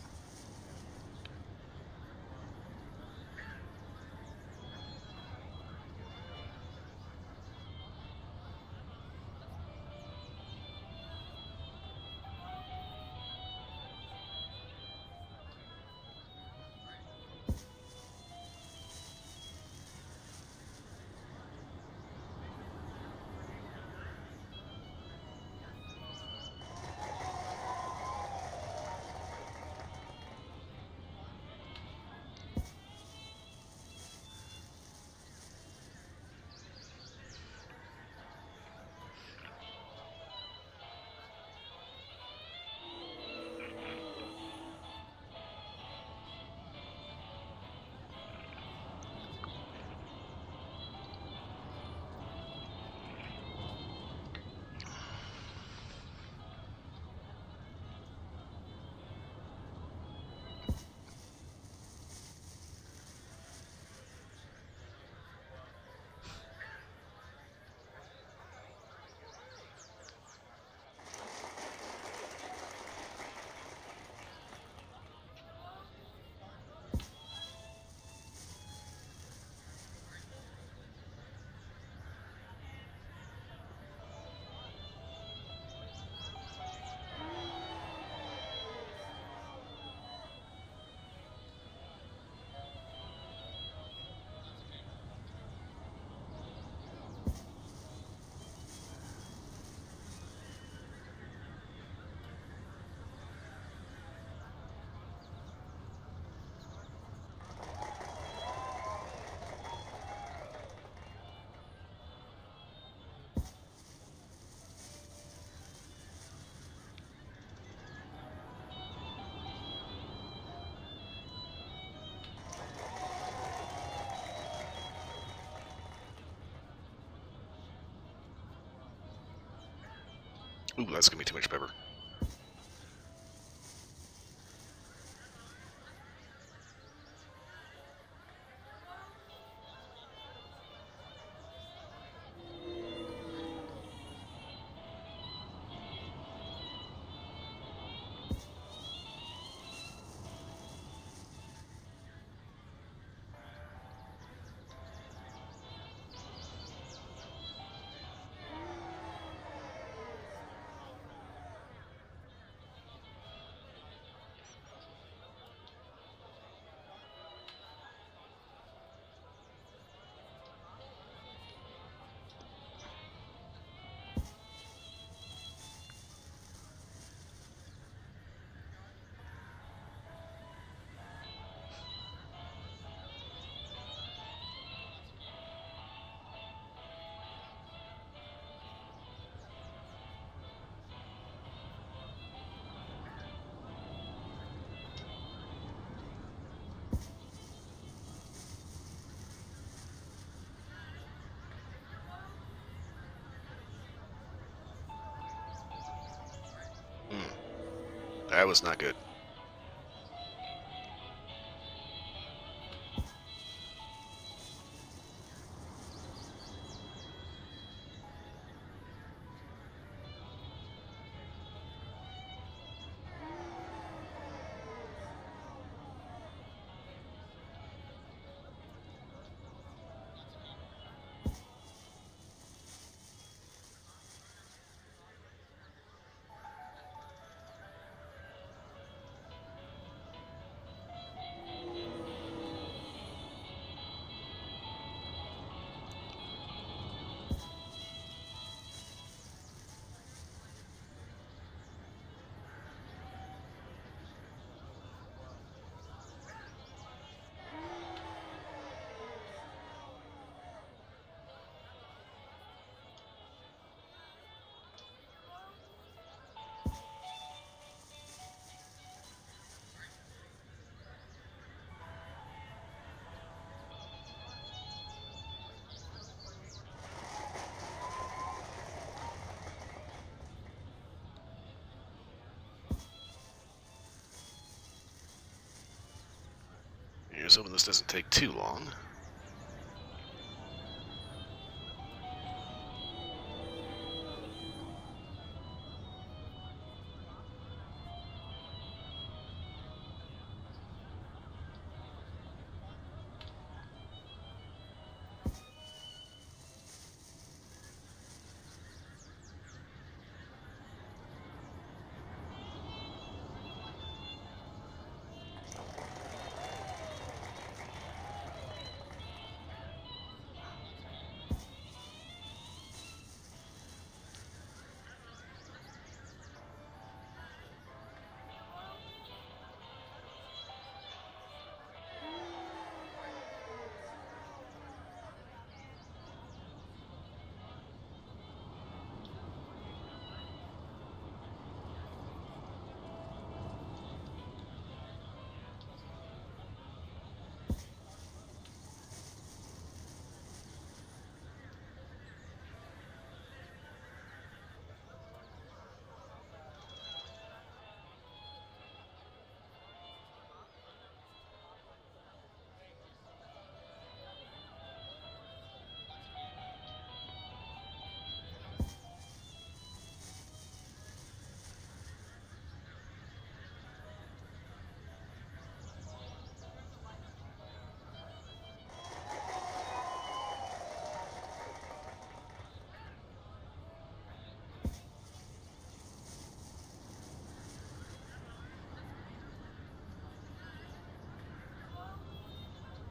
Ooh, that's gonna be too much pepper. That was not good. Here's hoping this doesn't take too long.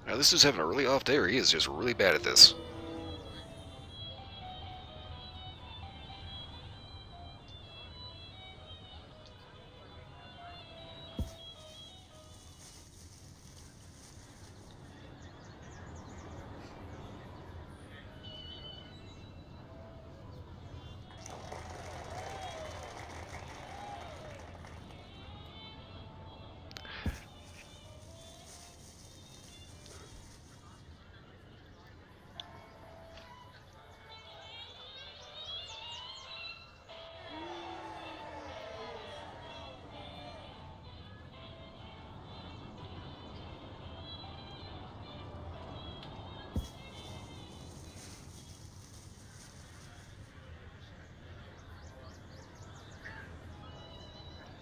Now this is having a really off day, or he is just really bad at this.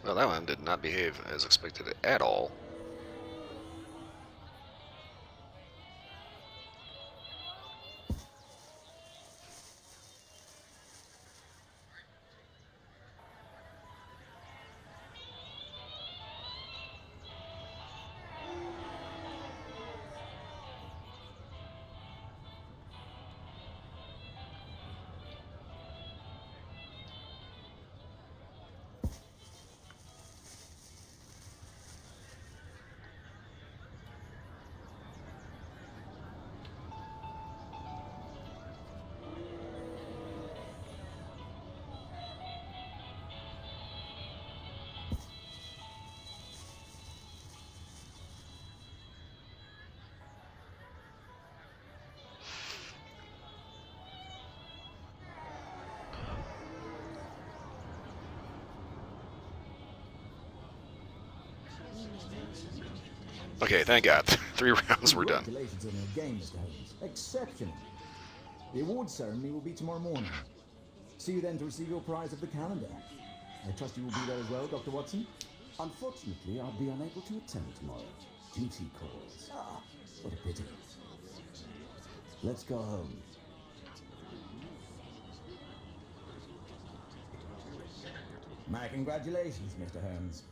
Well, that one did not behave as expected at all. Okay, thank God. 3 rounds, we're done. Congratulations on your game, Mr. Holmes. Exceptional. The awards ceremony will be tomorrow morning. See you then to receive your prize of the calendar. I trust you will be there as well, Dr. Watson? Unfortunately, I'll be unable to attend tomorrow. Duty calls. Ah, what a pity. Let's go home. My congratulations, Mr. Holmes.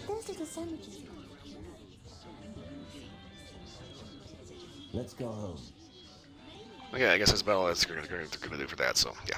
Those little sandwiches. Let's go home. Okay, I guess that's about all that's going to do for that, so, yeah.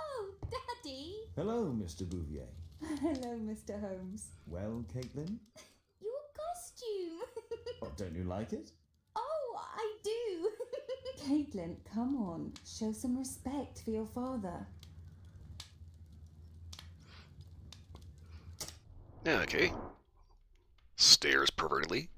Oh, Daddy! Hello, Mr. Bouvier. Hello, Mr. Holmes. Well, Caitlin? Your costume! Oh, don't you like it? Oh, I do! Caitlin, come on. Show some respect for your father. Okay. Stares pervertedly.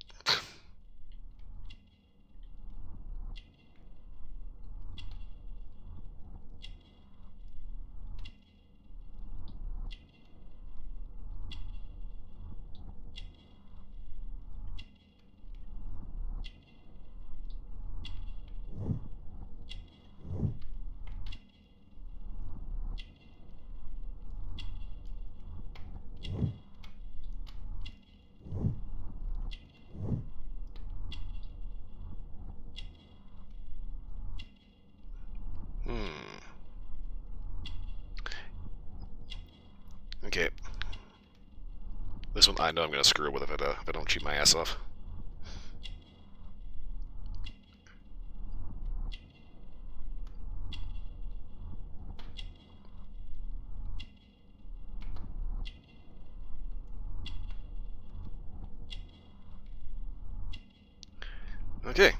Okay. This one I know I'm going to screw with if I don't cheat my ass off. Okay.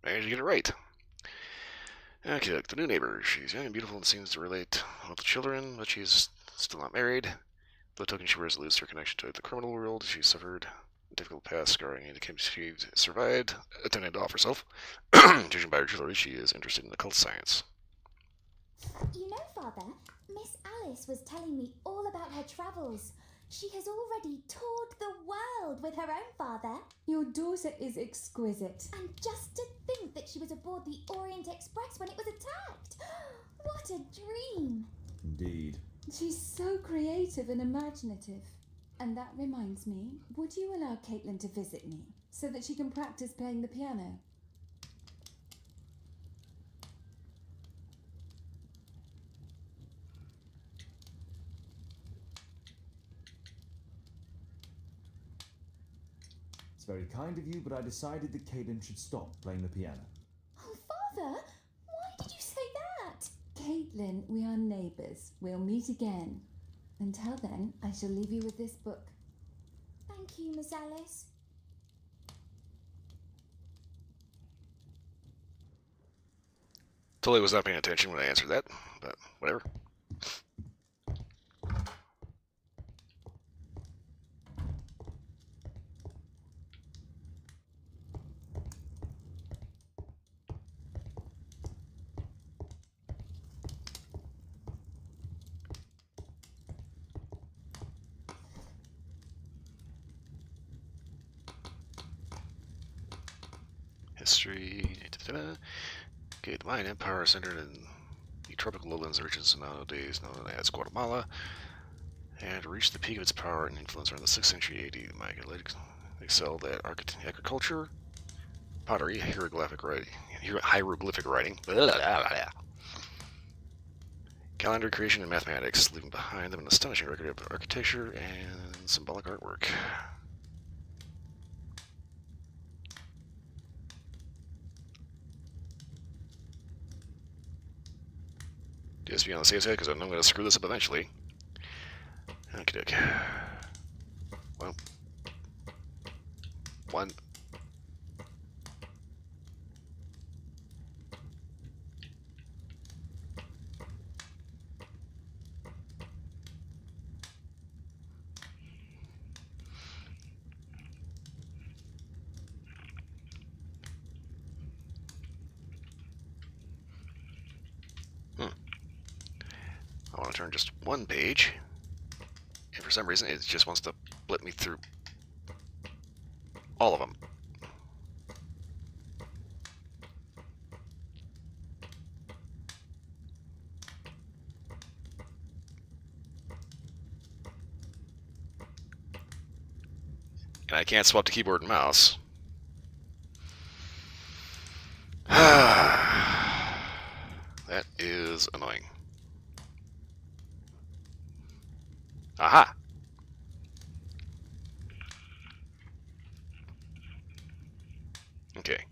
Managed to get it right. Okay, look, the new neighbor. She's young and beautiful and seems to relate well to children, but she's still not married. For the token, she wears lose her connection to the criminal world. She suffered a difficult past, scarring indicates she survived, attempting to off herself. Judging by her jewelry, she is interested in occult science. You know, Father, Miss Alice was telling me all about her travels. She has already toured the world with her own father. Your daughter is exquisite. And just to think that she was aboard the Orient Express when it was attacked. What a dream. Indeed. She's so creative and imaginative. And that reminds me, would you allow Caitlin to visit me so that she can practice playing the piano? It's very kind of you, but I decided that Caitlin should stop playing the piano. Oh, Father, why did you say that? Caitlin, we are neighbours. We'll meet again. Until then, I shall leave you with this book. Thank you, Miss Alice. Totally was not paying attention when I answered that, but whatever. history. Okay, the Mayan Empire centered in the tropical lowlands regions nowadays known as Guatemala, and reached the peak of its power and influence around the 6th century AD. The Mayan excelled at agriculture, pottery, hieroglyphic writing, calendar creation, and mathematics, leaving behind them an astonishing record of architecture and symbolic artwork. Just be on the safe side because I know I'm going to screw this up eventually. Okay, okay. Well, one. I want to turn just one page, and for some reason it just wants to split me through all of them. And I can't swap to keyboard and mouse. That is annoying. Aha! Okay.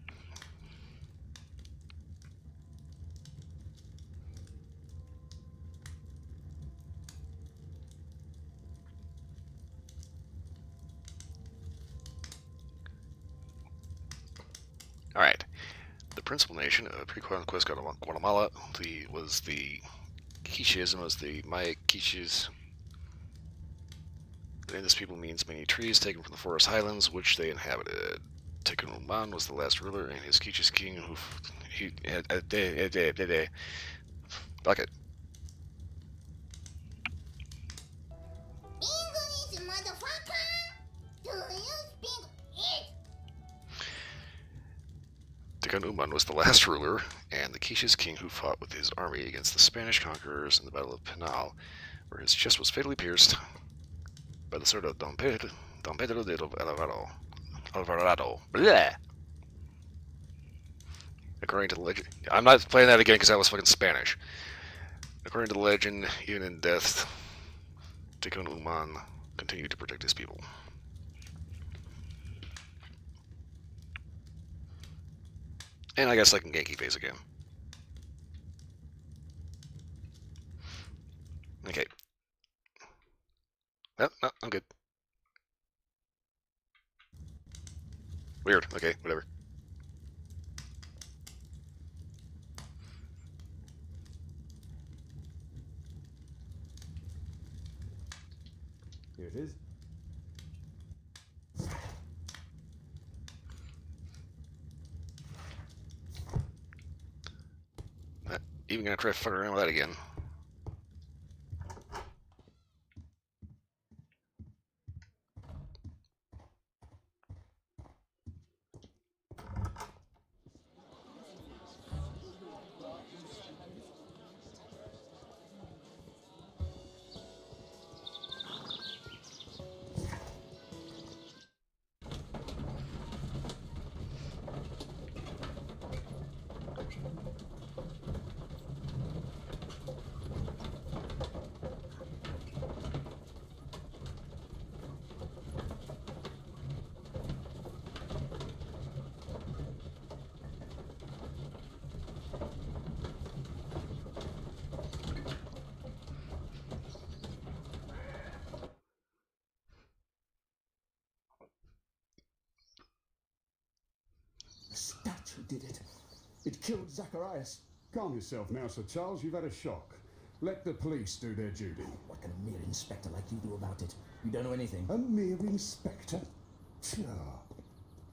Alright. The principal nation of pre-conquest Guatemala was the Quiches, and was the Maya Quiches. The name of this people means many trees taken from the forest highlands which they inhabited. Tecumán was the last ruler, and his Quiches king who bucket. English, motherfucker! Do you speak it? Tecumán was the last ruler, and the Quiches king who fought with his army against the Spanish conquerors in the Battle of Penal, where his chest was fatally pierced by the sword of Don Pedro de Alvarado. Blah. According to the legend, I'm not playing that again because that was fucking Spanish. According to the legend, even in death, Tecumán continued to protect his people. And I guess I can Genki phase again. Okay. No, I'm good. Weird. Okay, whatever. Here it is. Not even gonna try to fuck around with that again. The statue did it. It killed Zacharias. Calm yourself now, Sir Charles. You've had a shock. Let the police do their duty. What can a mere inspector like you do about it? You don't know anything. A mere inspector? Phew.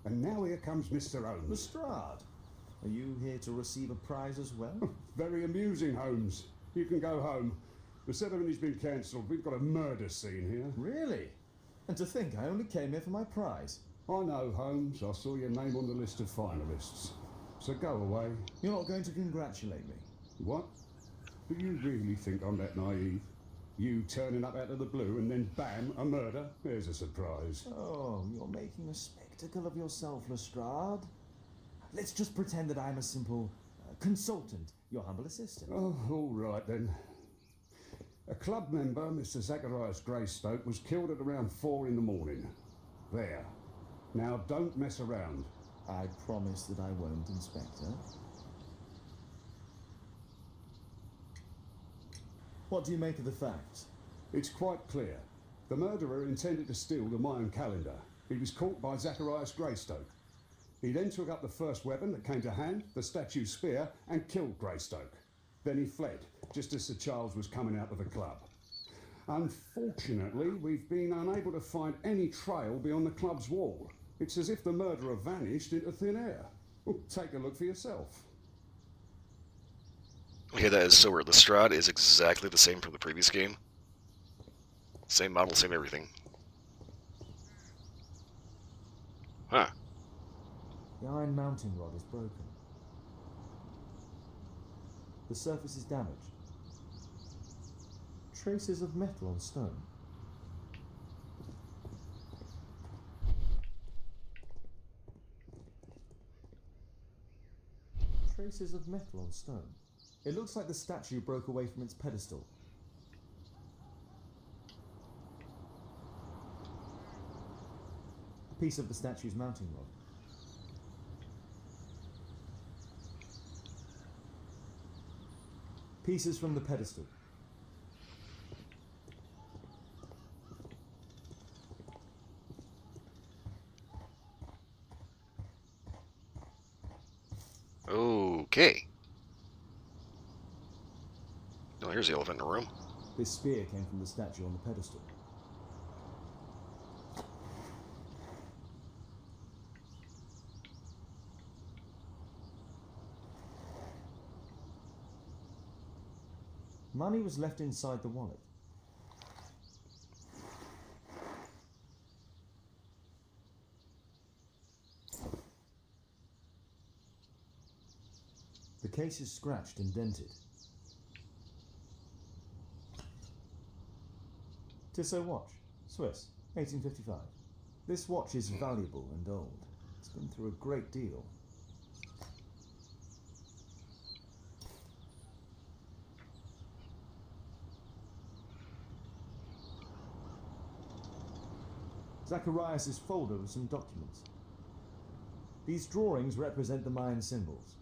And now here comes Mr. Holmes. Lestrade, are you here to receive a prize as well? Very amusing, Holmes. You can go home. The ceremony's been cancelled. We've got a murder scene here. Really? And to think I only came here for my prize. I know, Holmes. I saw your name on the list of finalists. so go away. You're not going to congratulate me? What? Do you really think I'm that naive? You turning up out of the blue and then bam, a murder? There's a surprise. Oh, you're making a spectacle of yourself, Lestrade. Let's just pretend that I'm a simple consultant, your humble assistant. Oh, all right then. A club member, Mr. Zacharias Greystoke, was killed at around 4 in the morning. There. Now don't mess around. I promise that I won't, Inspector. What do you make of the facts? It's quite clear. The murderer intended to steal the Mayan calendar. He was caught by Zacharias Greystoke. He then took up the first weapon that came to hand, the statue's spear, and killed Greystoke. Then he fled, just as Sir Charles was coming out of the club. Unfortunately, we've been unable to find any trail beyond the club's wall. It's as if the murderer vanished into thin air. Well, take a look for yourself. Okay, that is so weird. Lestrade is exactly the same from the previous game. Same model, same everything. Huh. The iron mounting rod is broken. The surface is damaged. Traces of metal on stone. Traces of metal on stone. It looks like the statue broke away from its pedestal. A piece of the statue's mounting rod. Pieces from the pedestal. Okay. Oh, here's the elephant in the room. This spear came from the statue on the pedestal. Money was left inside the wallet. The case is scratched and dented. Tissot watch, Swiss, 1855. This watch is valuable and old. It's been through a great deal. Zacharias' folder with some documents. These drawings represent the Mayan symbols.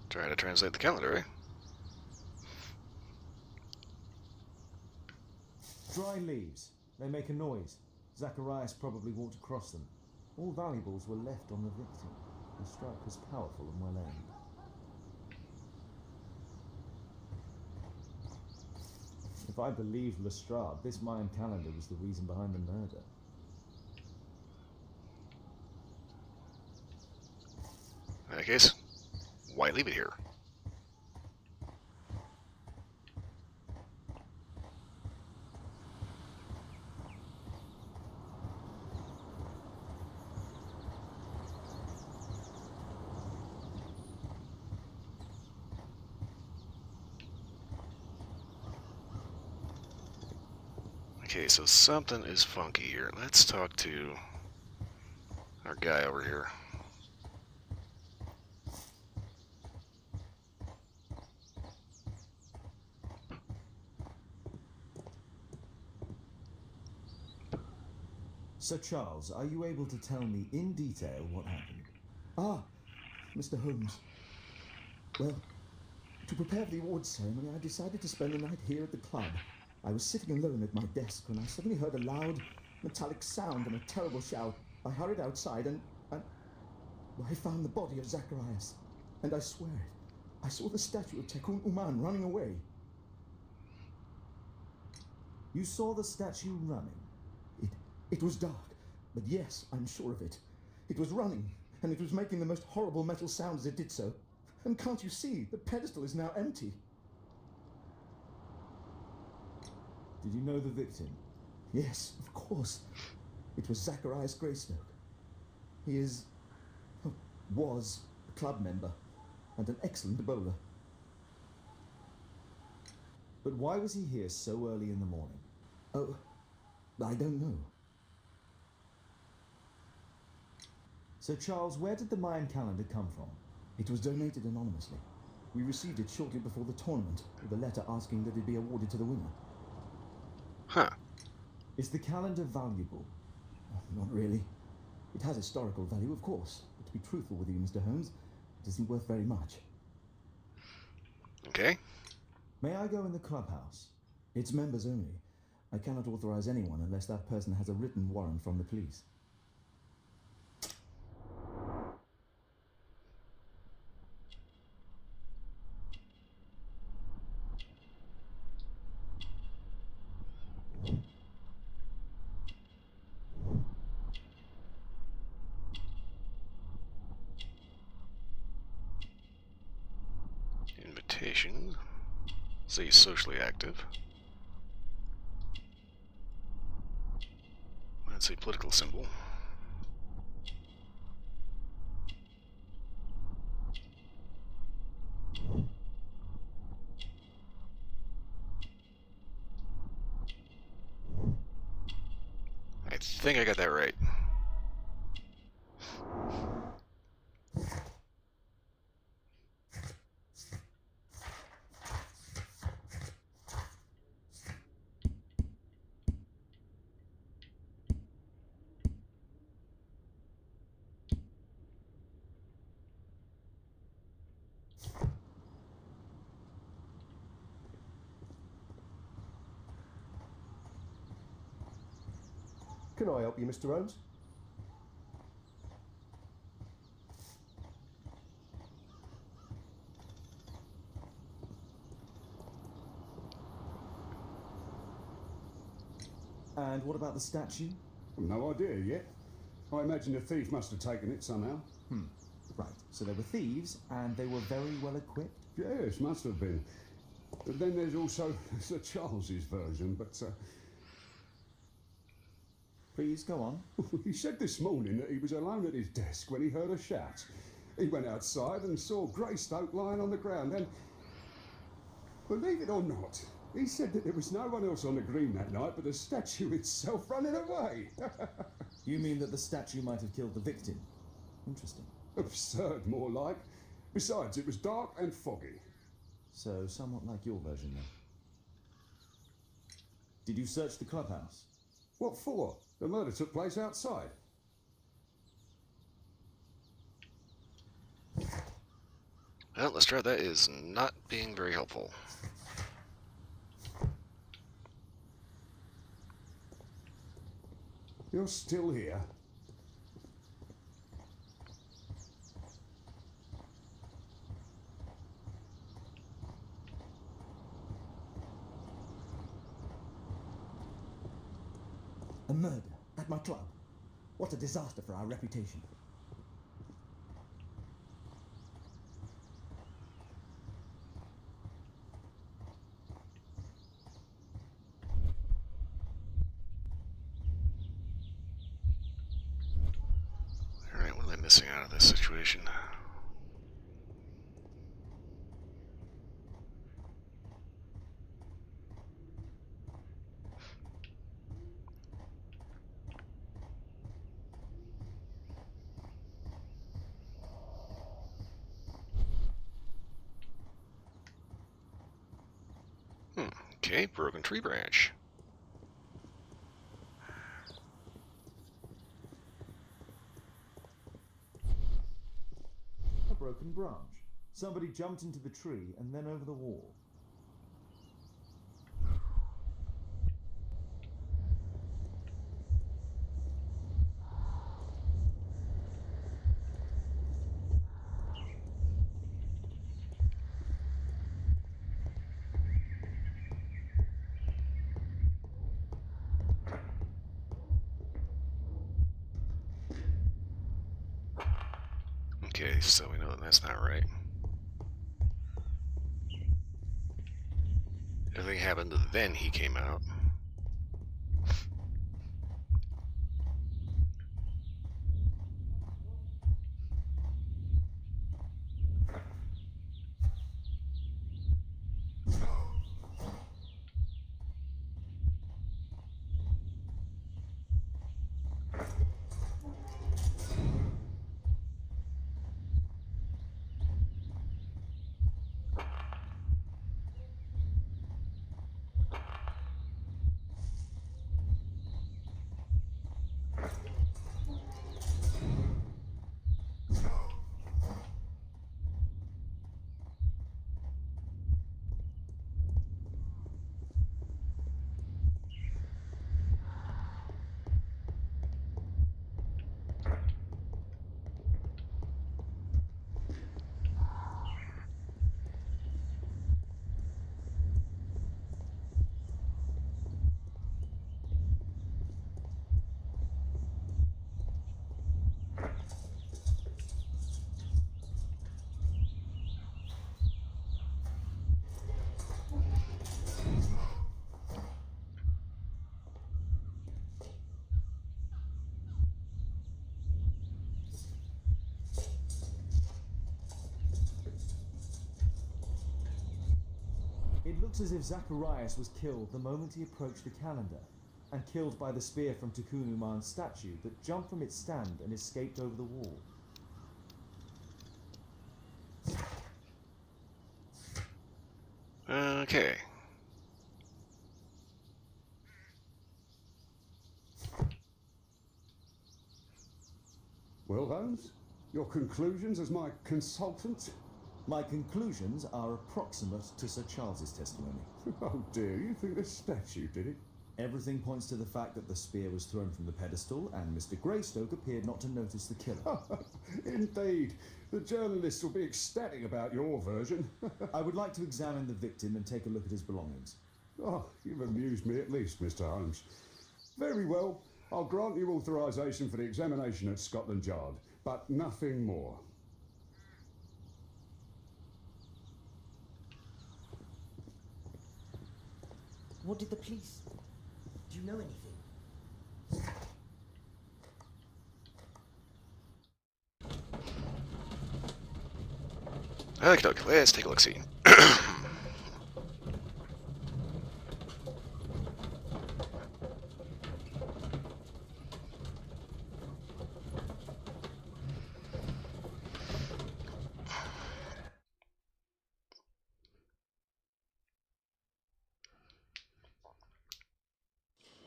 Trying to translate the calendar, eh? Dry leaves. They make a noise. Zacharias probably walked across them. All valuables were left on the victim. The strike was powerful and well aimed. If I believe Lestrade, this Mayan calendar was the reason behind the murder. In that case, why leave it here? Okay, so something is funky here. Let's talk to our guy over here. Sir Charles, are you able to tell me in detail what happened? Ah, Mr. Holmes. Well, to prepare for the awards ceremony, I decided to spend the night here at the club. I was sitting alone at my desk when I suddenly heard a loud, metallic sound and a terrible shout. I hurried outside and I found the body of Zacharias. And I swear it, I saw the statue of Tekun Uman running away. You saw the statue running? It was dark, but yes, I'm sure of it. It was running, and it was making the most horrible metal sound as it did so. And can't you see, the pedestal is now empty. Did you know the victim? Yes, of course. It was Zacharias Greystoke. He is was a club member and an excellent bowler. But why was he here so early in the morning? Oh, I don't know. So, Charles, where did the Mayan calendar come from? It was donated anonymously. We received it shortly before the tournament, with a letter asking that it be awarded to the winner. Huh. Is the calendar valuable? Not really. It has historical value, of course, but to be truthful with you, Mr. Holmes, it isn't worth very much. Okay. May I go in the clubhouse? It's members only. I cannot authorize anyone unless that person has a written warrant from the police. Invitation. Say he's socially active. That's a political symbol. I think I got that right. Can I help you, Mr. Holmes? And what about the statue? No idea yet. I imagine the thief must have taken it somehow. Right, so there were thieves, and they were very well equipped? Yes, must have been. But then there's also Sir Charles's version, but Please, go on. he said this morning that he was alone at his desk when he heard a shout. He went outside and saw Greystoke lying on the ground, and believe it or not, he said that there was no one else on the green that night but the statue itself running away. You mean that the statue might have killed the victim? Interesting. Absurd, more like. Besides, it was dark and foggy. So, somewhat like your version, then. Did you search the clubhouse? What for? The murder took place outside. Well, Lestrade, that is not being very helpful. You're still here? A murder at my club. What a disaster for our reputation. Alright, what am I missing out of this situation? Okay, broken tree branch. A broken branch. Somebody jumped into the tree and then over the wall. Okay, so we know that that's not right. Everything happened, then he came out. looks as if Zacharias was killed the moment he approached the calendar, and killed by the spear from Tukunuman's statue that jumped from its stand and escaped over the wall. Okay. Well, Holmes, your conclusions as my consultant? My conclusions are approximate to Sir Charles's testimony. Oh dear, you think the statue did it? Everything points to the fact that the spear was thrown from the pedestal, and Mr. Greystoke appeared not to notice the killer. Indeed. The journalists will be ecstatic about your version. I would like to examine the victim and take a look at his belongings. Oh, you've amused me at least, Mr. Holmes. Very well. I'll grant you authorisation for the examination at Scotland Yard, but nothing more. What did the police... Do you know anything? Okay, let's take a look-see.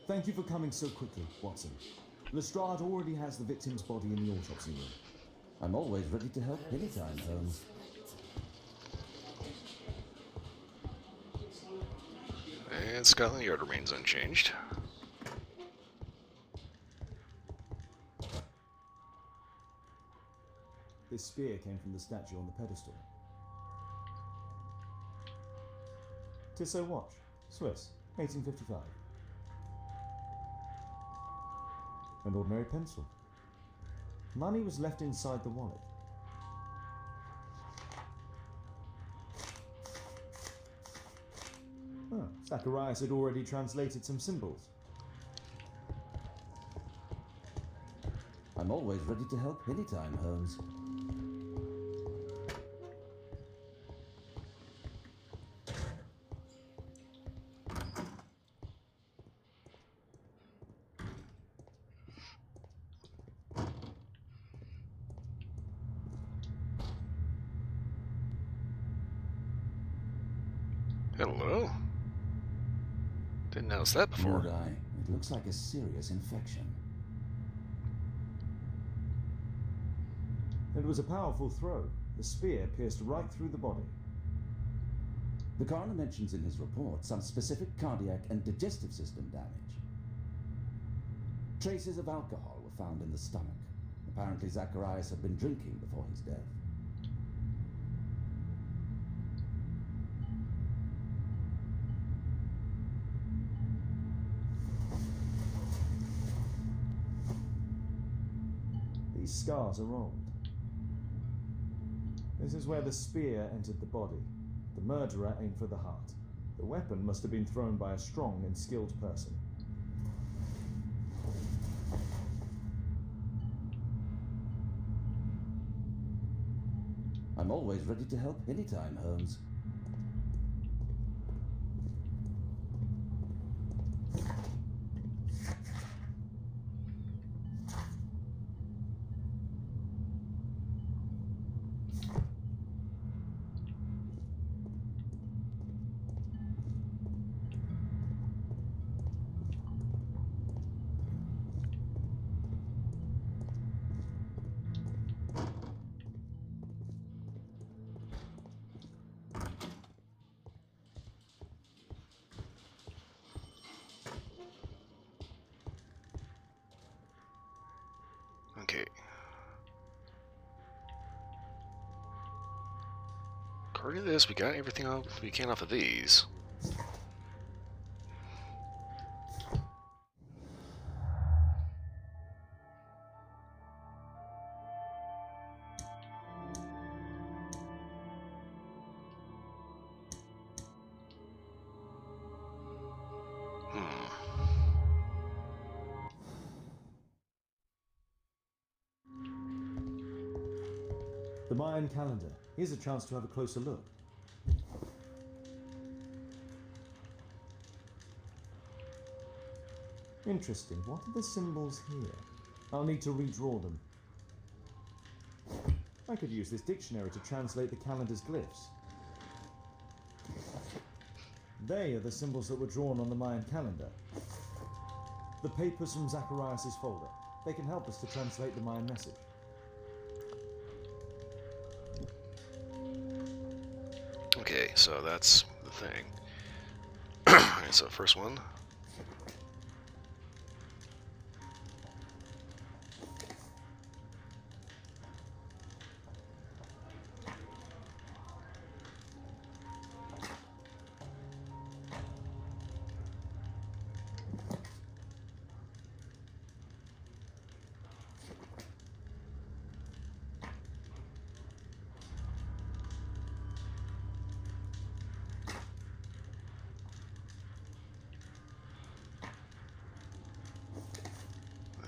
Thank you for coming so quickly, Watson. Lestrade already has the victim's body in the autopsy room. I'm always ready to help anytime, Holmes. And Scotland Yard remains unchanged. This spear came from the statue on the pedestal. Tissot watch, Swiss, 1855. An ordinary pencil. Money was left inside the wallet. Oh, Zacharias had already translated some symbols. I'm always ready to help anytime, Holmes. Hello. Didn't notice that before. Nor I. It looks like a serious infection. It was a powerful throw. The spear pierced right through the body. The coroner mentions in his report some specific cardiac and digestive system damage. Traces of alcohol were found in the stomach. Apparently Zacharias had been drinking before his death. These scars are old. This is where the spear entered the body. The murderer aimed for the heart. The weapon must have been thrown by a strong and skilled person. I'm always ready to help anytime, Holmes. Okay. According to this, we got everything we can off of these. The Mayan calendar. Here's a chance to have a closer look. Interesting. What are the symbols here? I'll need to redraw them. I could use this dictionary to translate the calendar's glyphs. They are the symbols that were drawn on the Mayan calendar. The papers from Zacharias' folder. They can help us to translate the Mayan message. Okay, so that's the thing. Alright, so first one.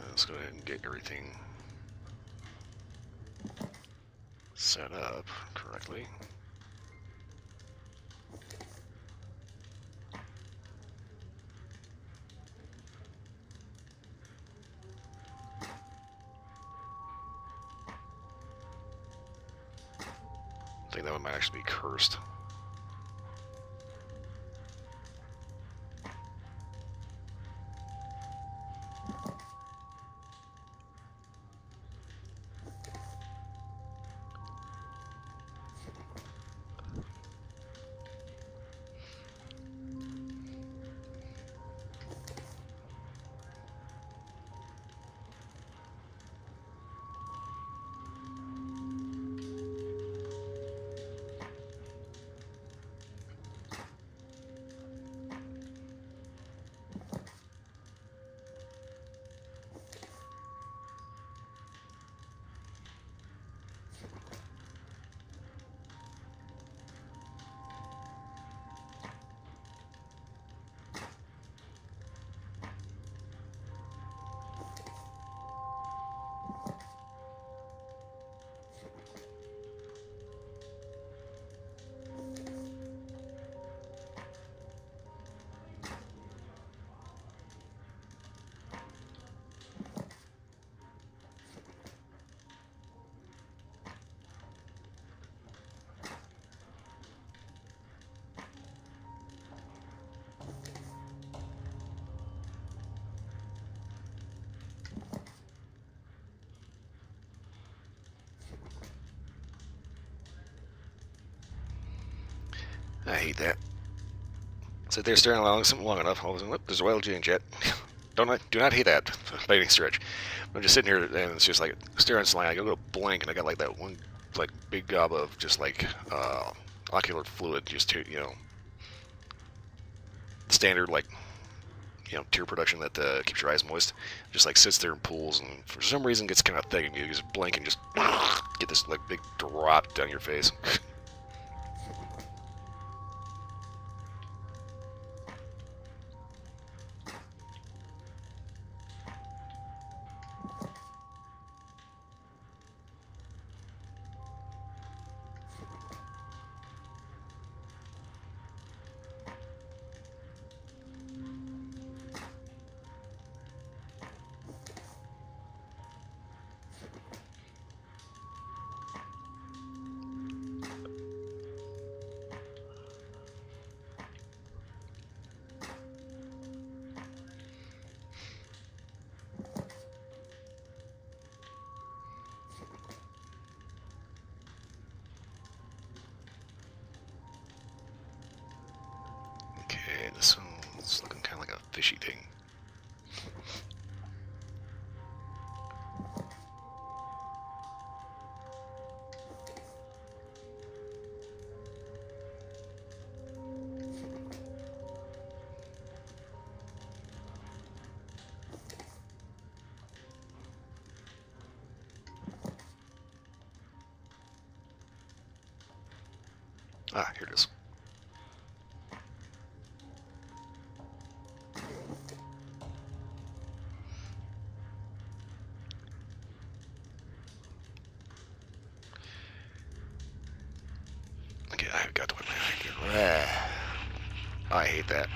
Let's go ahead and get everything set up correctly. I think that one might actually be cursed. I hate that. Sit there staring along something long enough. All of a sudden, there's a wild change jet. Do not hate that by any stretch. I'm just sitting here and it's just like staring at something. I go to blink and I got like that one like big gob of just like ocular fluid, just to, standard like tear production that keeps your eyes moist. Just like sits there and pools, and for some reason gets kind of thick, and you just blink and just get this like big drop down your face. Okay, this one's looking kind of like a fishy thing. Ah, here it is. Okay, I've got to put my I hate that.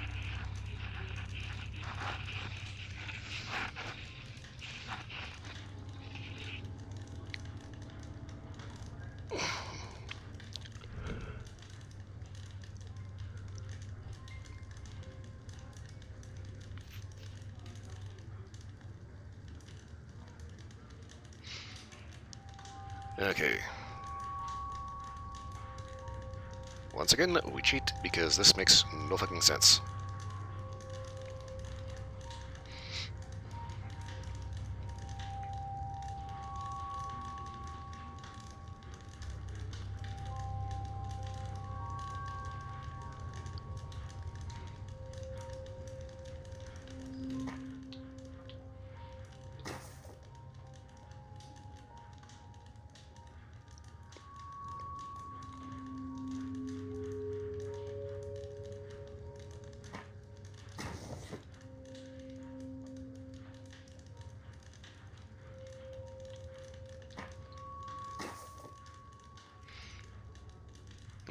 Okay. Once again, we cheat because this makes no fucking sense.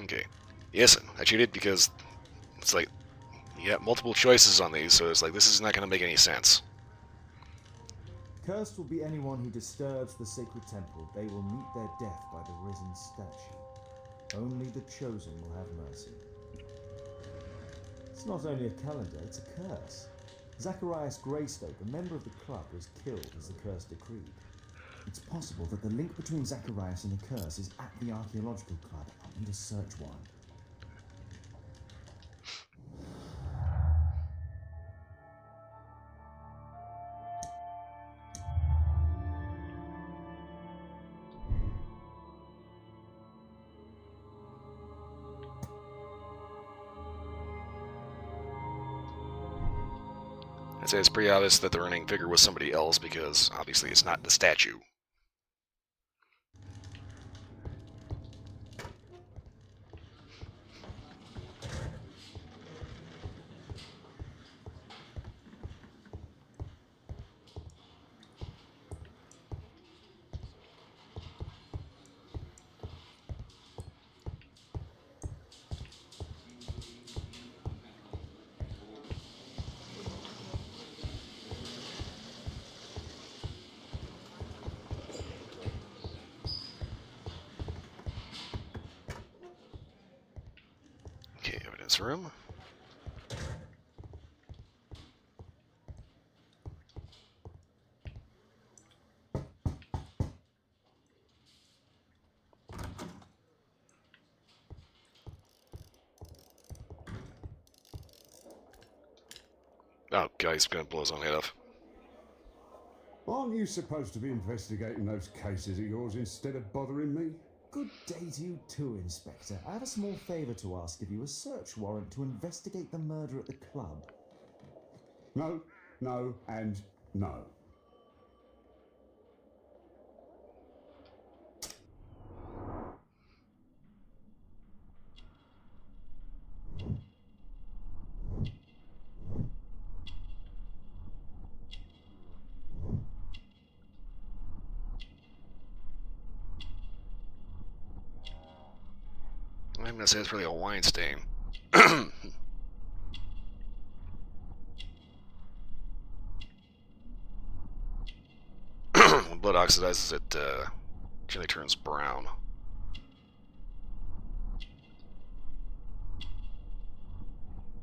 Okay. Yes, I cheated because it's like you got multiple choices on these, so it's like this is not going to make any sense. Cursed will be anyone who disturbs the sacred temple. They will meet their death by the risen statue. Only the chosen will have mercy. It's not only a calendar, it's a curse. Zacharias Greystoke, a member of the club, was killed as the curse decreed. It's possible that the link between Zacharias and the curse is at the archaeological club. I'll need a search warrant. I'd say it's pretty obvious that the running figure was somebody else because obviously it's not the statue. Okay, evidence room. Oh, God, he's gonna blow his own head off. Aren't you supposed to be investigating those cases of yours instead of bothering me? Good day to you too, Inspector. I have a small favour to ask of you, a search warrant to investigate the murder at the club. No, no, and no. I'm gonna say it's really a wine stain. When blood oxidizes, it generally turns brown.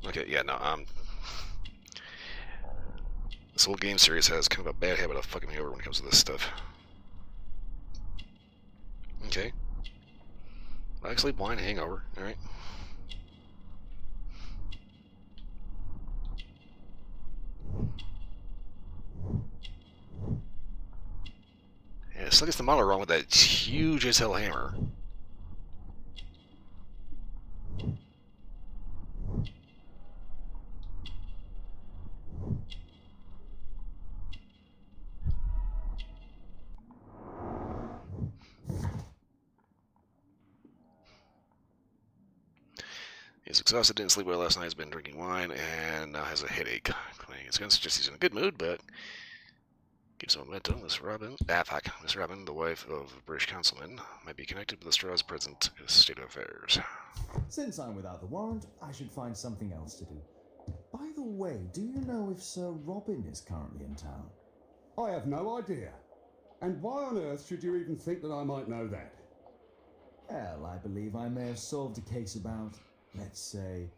Okay, yeah, no, this whole game series has kind of a bad habit of fucking me over when it comes to this stuff. Okay. Actually, wine hangover, alright. Yeah, still gets the model wrong with that huge as hell hammer. He's exhausted, didn't sleep well last night, has been drinking wine, and now has a headache. It's going to suggest he's in a good mood, but gives him a momentum. Miss Robin, Miss Robin, the wife of a British councilman, might be connected with Lestrade's present state of affairs. Since I'm without the warrant, I should find something else to do. By the way, do you know if Sir Robin is currently in town? I have no idea. And why on earth should you even think that I might know that? Well, I believe I may have solved a case about, let's say,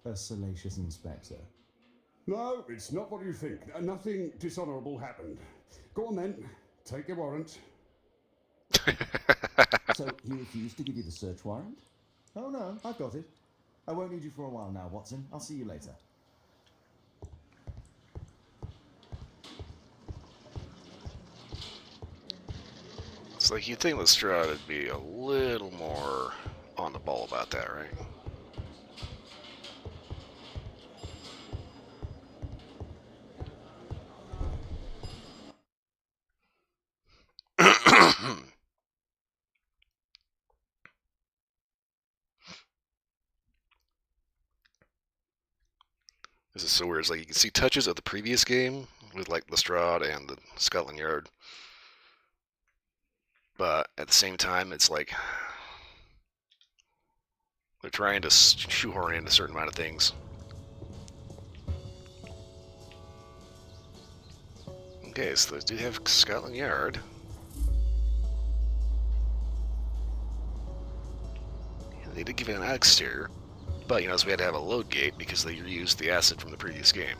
a salacious inspector. No, it's not what you think. Nothing dishonourable happened. Go on then, take your warrant. So he refused to give you the search warrant? Oh no, I've got it. I won't need you for a while now, Watson. I'll see you later. It's like you'd think Lestrade would be a little more on the ball about that, right? This is so weird. It's like you can see touches of the previous game with like Lestrade and the Scotland Yard, but at the same time, it's like they're trying to shoehorn in a certain amount of things. Okay, so they do have Scotland Yard. They did give it an exterior, but you know, so we had to have a load gate because they reused the acid from the previous game.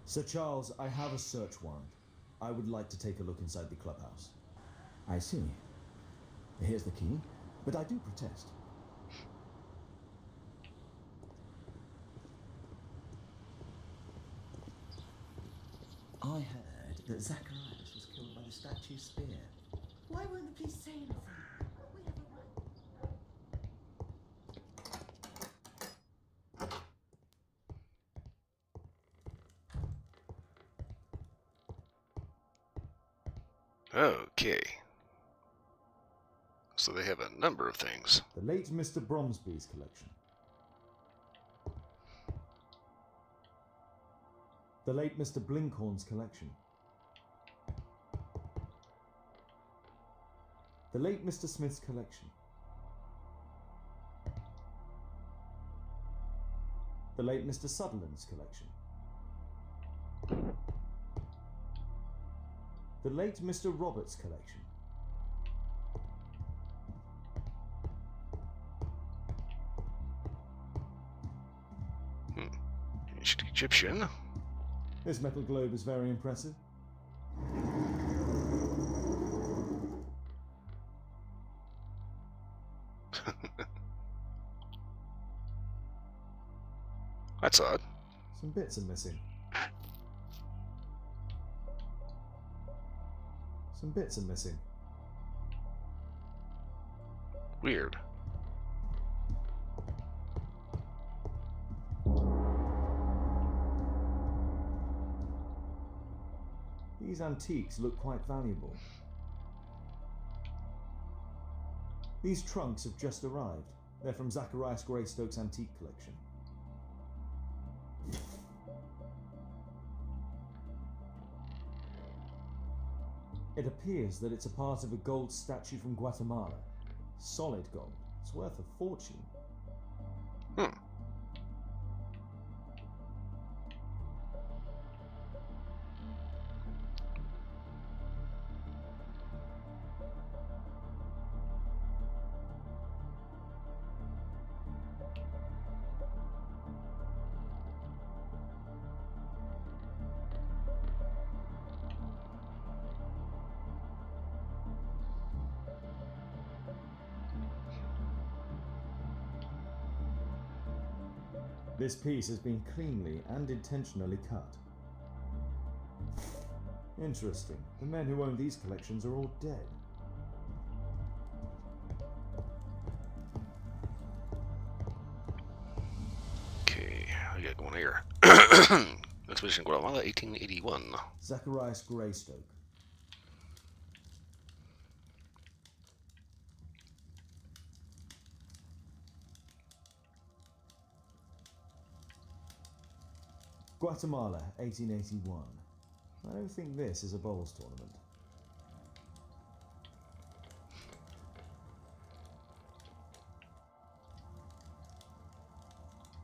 Sir Charles, I have a search warrant. I would like to take a look inside the clubhouse. I see. Here's the key, but I do protest. I heard that Zacharias was killed by the statue's spear. Why won't the police say anything? We have a right. Okay. So they have a number of things. The late Mr. Bromsby's collection. The late Mr. Blinkhorn's collection. The late Mr. Smith's collection. The late Mr. Sutherland's collection. The late Mr. Roberts' collection. Ancient Egyptian. This metal globe is very impressive. That's odd. Some bits are missing. Some bits are missing. Weird. These antiques look quite valuable. These trunks have just arrived. They're from Zacharias Greystoke's antique collection. It appears that it's a part of a gold statue from Guatemala. Solid gold. It's worth a fortune. This piece has been cleanly and intentionally cut. Interesting. The men who own these collections are all dead. going here? Expedition Guatemala, 1881. Zacharias Greystoke. Guatemala, 1881. I don't think this is a bowls tournament.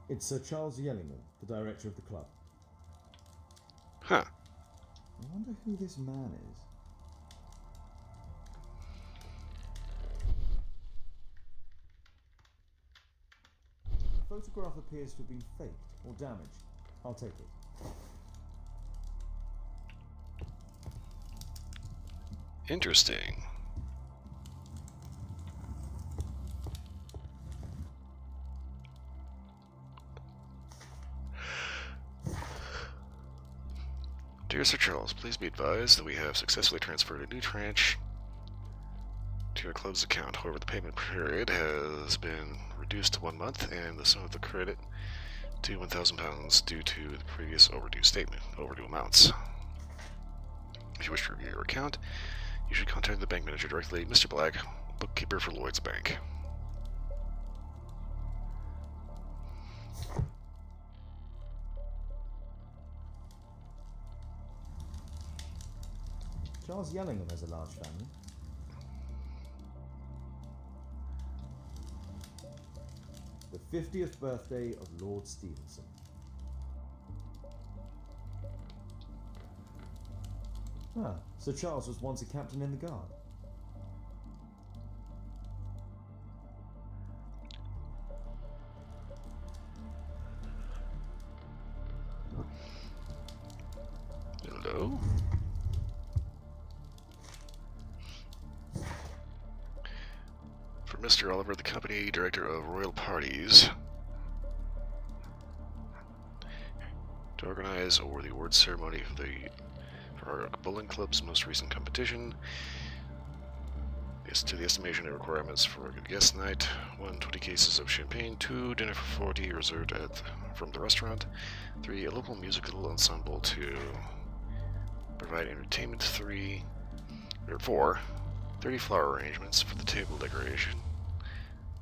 It's Sir Charles Yellingham, the director of the club. Huh. I wonder who this man is. The photograph appears to have been faked or damaged. I'll take it. Interesting. Dear Sir Charles, please be advised that we have successfully transferred a new tranche to your club's account. However, the payment period has been reduced to 1 month, and the sum of the credit to £1,000 due to the previous overdue amounts. If you wish to review your account, you should contact the bank manager directly, Mr. Black, bookkeeper for Lloyd's Bank. Charles Yellingham has a large family. The 50th birthday of Lord Stevenson. Ah, Sir Charles was once a captain in the guard. Hello? For Mr. Oliver, the company director of Royal Parties, to organize a worthy award ceremony for our bowling club's most recent competition. Yes, to the estimation of requirements for a good guest night: 120 cases of champagne, 2 dinner for 40 reserved from the restaurant, 3 a local musical ensemble to provide entertainment, 4 30 flower arrangements for the table decoration,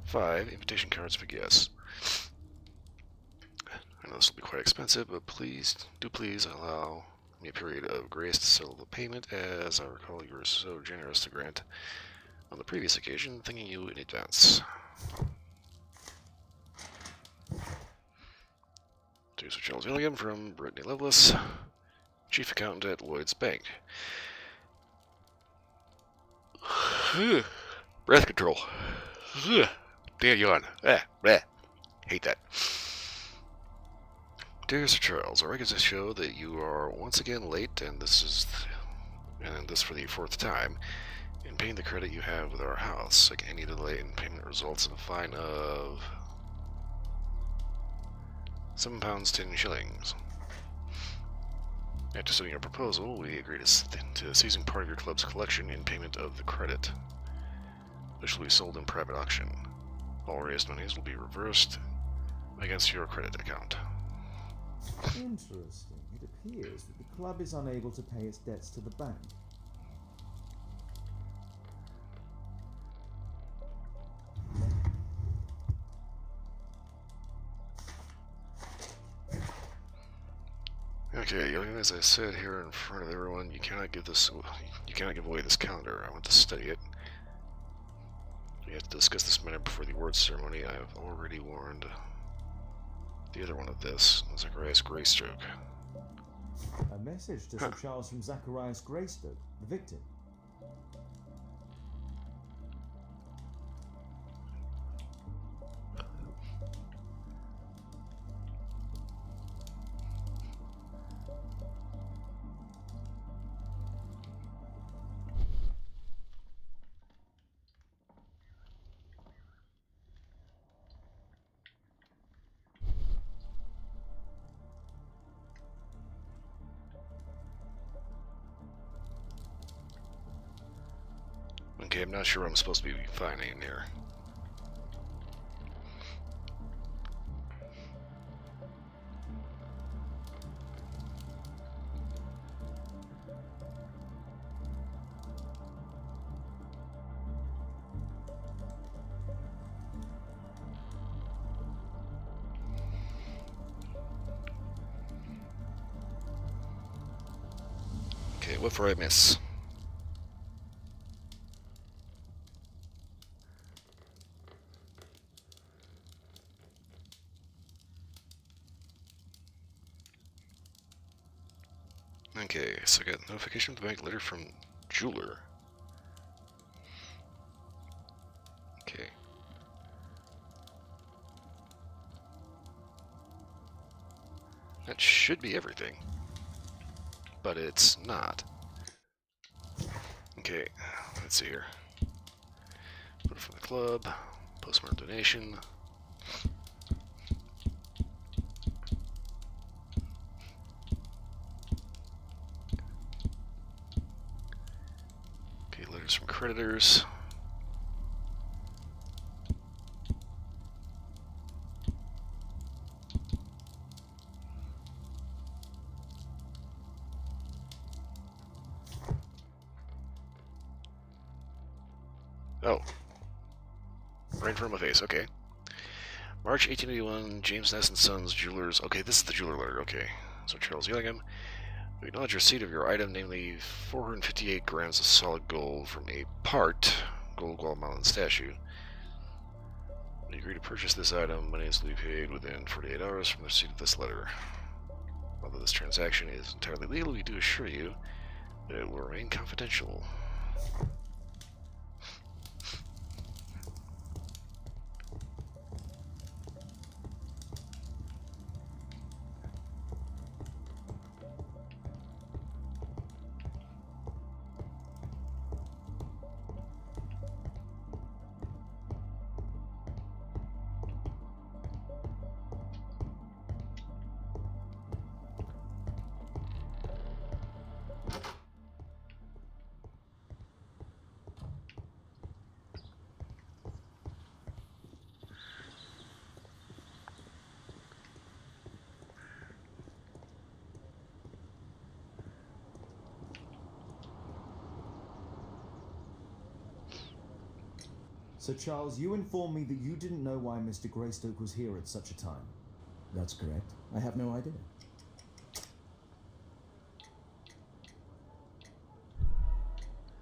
5 invitation cards for guests. I know this will be quite expensive, but please allow me a period of grace to settle the payment, as I recall you were so generous to grant on the previous occasion, thanking you in advance. To Sir Charles Gilligan from Brittany Lovelace, Chief Accountant at Lloyd's Bank. Breath control. Damn yawn. Hate that. Dear Sir Charles, our records show that you are once again late, and this for the 4th time, in paying the credit you have with our house. Like, any delay in payment results in a fine of £7 10 shillings. After studying your proposal, we agree to seizing part of your club's collection in payment of the credit, which will be sold in private auction. All raised monies will be reversed against your credit account. Interesting. It appears that the club is unable to pay its debts to the bank. Okay, as I said here in front of everyone, you cannot give away this calendar. I want to study it. We have to discuss this matter before the awards ceremony. I have already warned the other one of this, Zacharias Greystoke. A message to Sir Charles from Zacharias Greystoke, the victim. Okay, I'm not sure what I'm supposed to be finding here. before I miss. Okay, so I got notification from the bank letter from jeweler. Okay. That should be everything. But it's not. Okay, let's see here. Put it from the club. Postmark donation. Okay, letters from creditors. Oh. Right in front of my face, okay. March 1881, James Ness and Sons, Jewelers. Okay, this is the jeweler letter, okay. So Charles Gillingham, we acknowledge receipt of your item, namely 458 grams of solid gold from a part gold Guatemalan statue. We agree to purchase this item. Money is to be paid within 48 hours from the receipt of this letter. Although this transaction is entirely legal, we do assure you that it will remain confidential. So, Charles, you informed me that you didn't know why Mr. Greystoke was here at such a time. That's correct. I have no idea.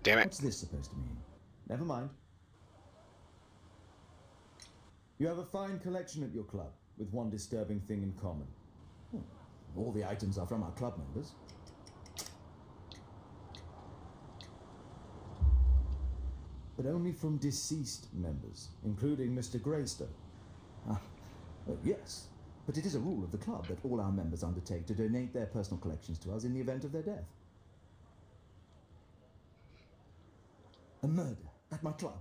Damn it. What's this supposed to mean? Never mind. You have a fine collection at your club, with one disturbing thing in common. All the items are from our club members. But only from deceased members, including Mr. Greystoke. Yes, but it is a rule of the club that all our members undertake to donate their personal collections to us in the event of their death. A murder at my club.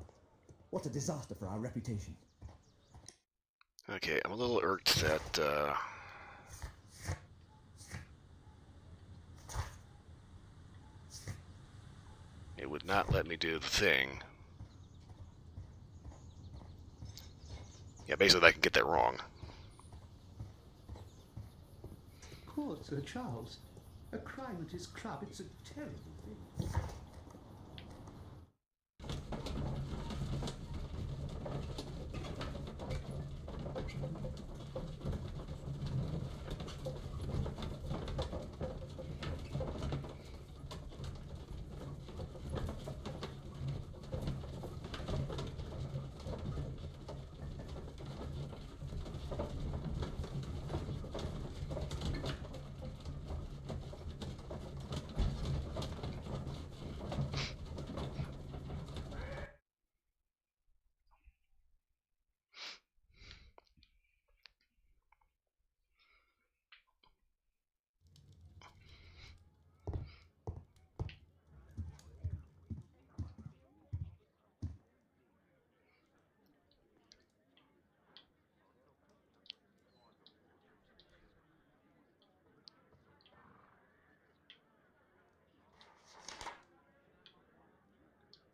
What a disaster for our reputation. Okay, I'm a little irked that, it would not let me do the thing. Yeah, basically I can get that wrong. Poor Sir Charles. A crime at his club, it's a terrible thing.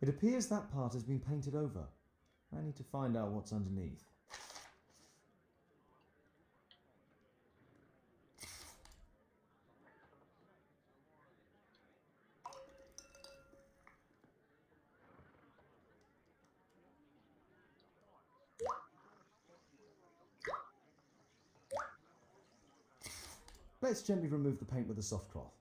It appears that part has been painted over. I need to find out what's underneath. Let's gently remove the paint with a soft cloth.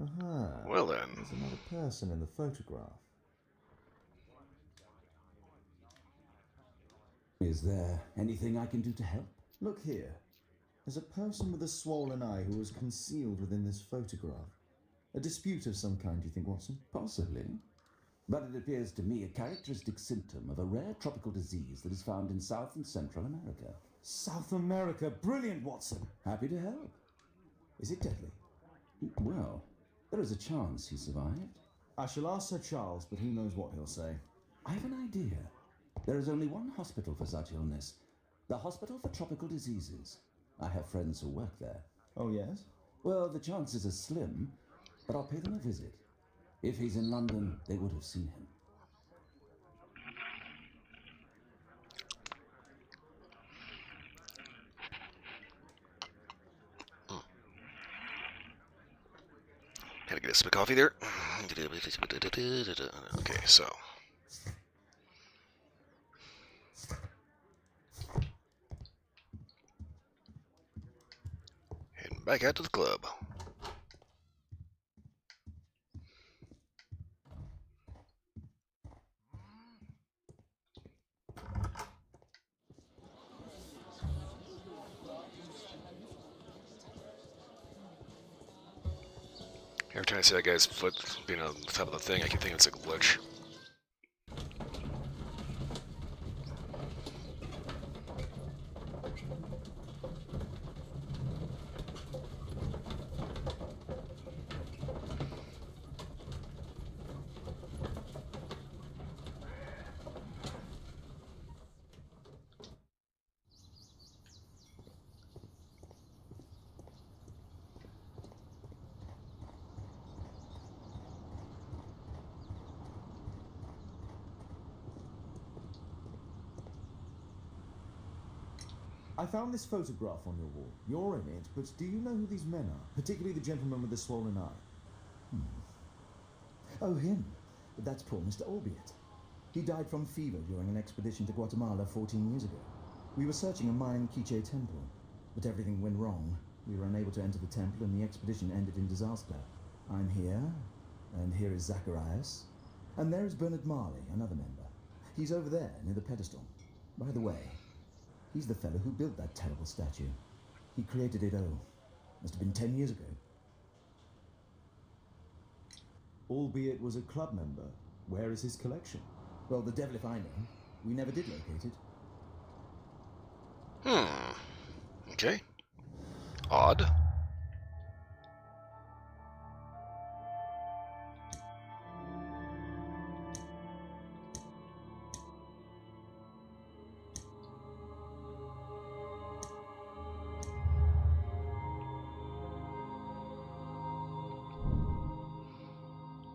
Aha. Well then. There's another person in the photograph. Is there anything I can do to help? Look here. There's a person with a swollen eye who was concealed within this photograph. A dispute of some kind, do you think, Watson? Possibly. But it appears to me a characteristic symptom of a rare tropical disease that is found in South and Central America. South America! Brilliant, Watson! Happy to help. Is it deadly? Well, there is a chance he survived. I shall ask Sir Charles, but who knows what he'll say. I have an idea. There is only one hospital for such illness. The Hospital for Tropical Diseases. I have friends who work there. Oh, yes? Well, the chances are slim, but I'll pay them a visit. If he's in London, they would have seen him. Had to get a sip of coffee there. Okay, so. Heading back out to the club. Every time I see that guy's foot being on the top of the thing, I keep thinking it's a glitch. I found this photograph on your wall. You're in it, but do you know who these men are? Particularly the gentleman with the swollen eye. Oh, him. That's poor Mr. Albeit. He died from fever during an expedition to Guatemala 14 years ago. We were searching a Mayan Quiche temple, but everything went wrong. We were unable to enter the temple and the expedition ended in disaster. I'm here, and here is Zacharias, and there is Bernard Marley, another member. He's over there, near the pedestal. By the way, he's the fellow who built that terrible statue. He created it, must have been 10 years ago. Albeit was a club member. Where is his collection? Well, the devil if I know. We never did locate it. Okay. Odd.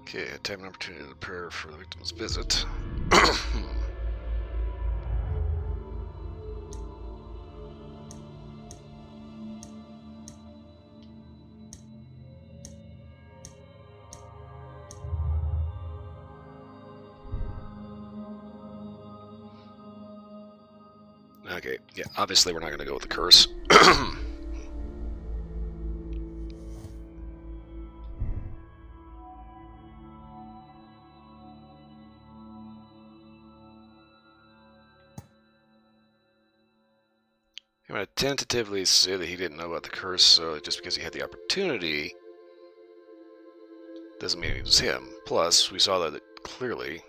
Okay, time and opportunity to prepare for the victim's visit. Okay, yeah, obviously we're not going to go with the curse. I'm going to tentatively say that he didn't know about the curse, so just because he had the opportunity doesn't mean it was him. Plus, we saw that clearly.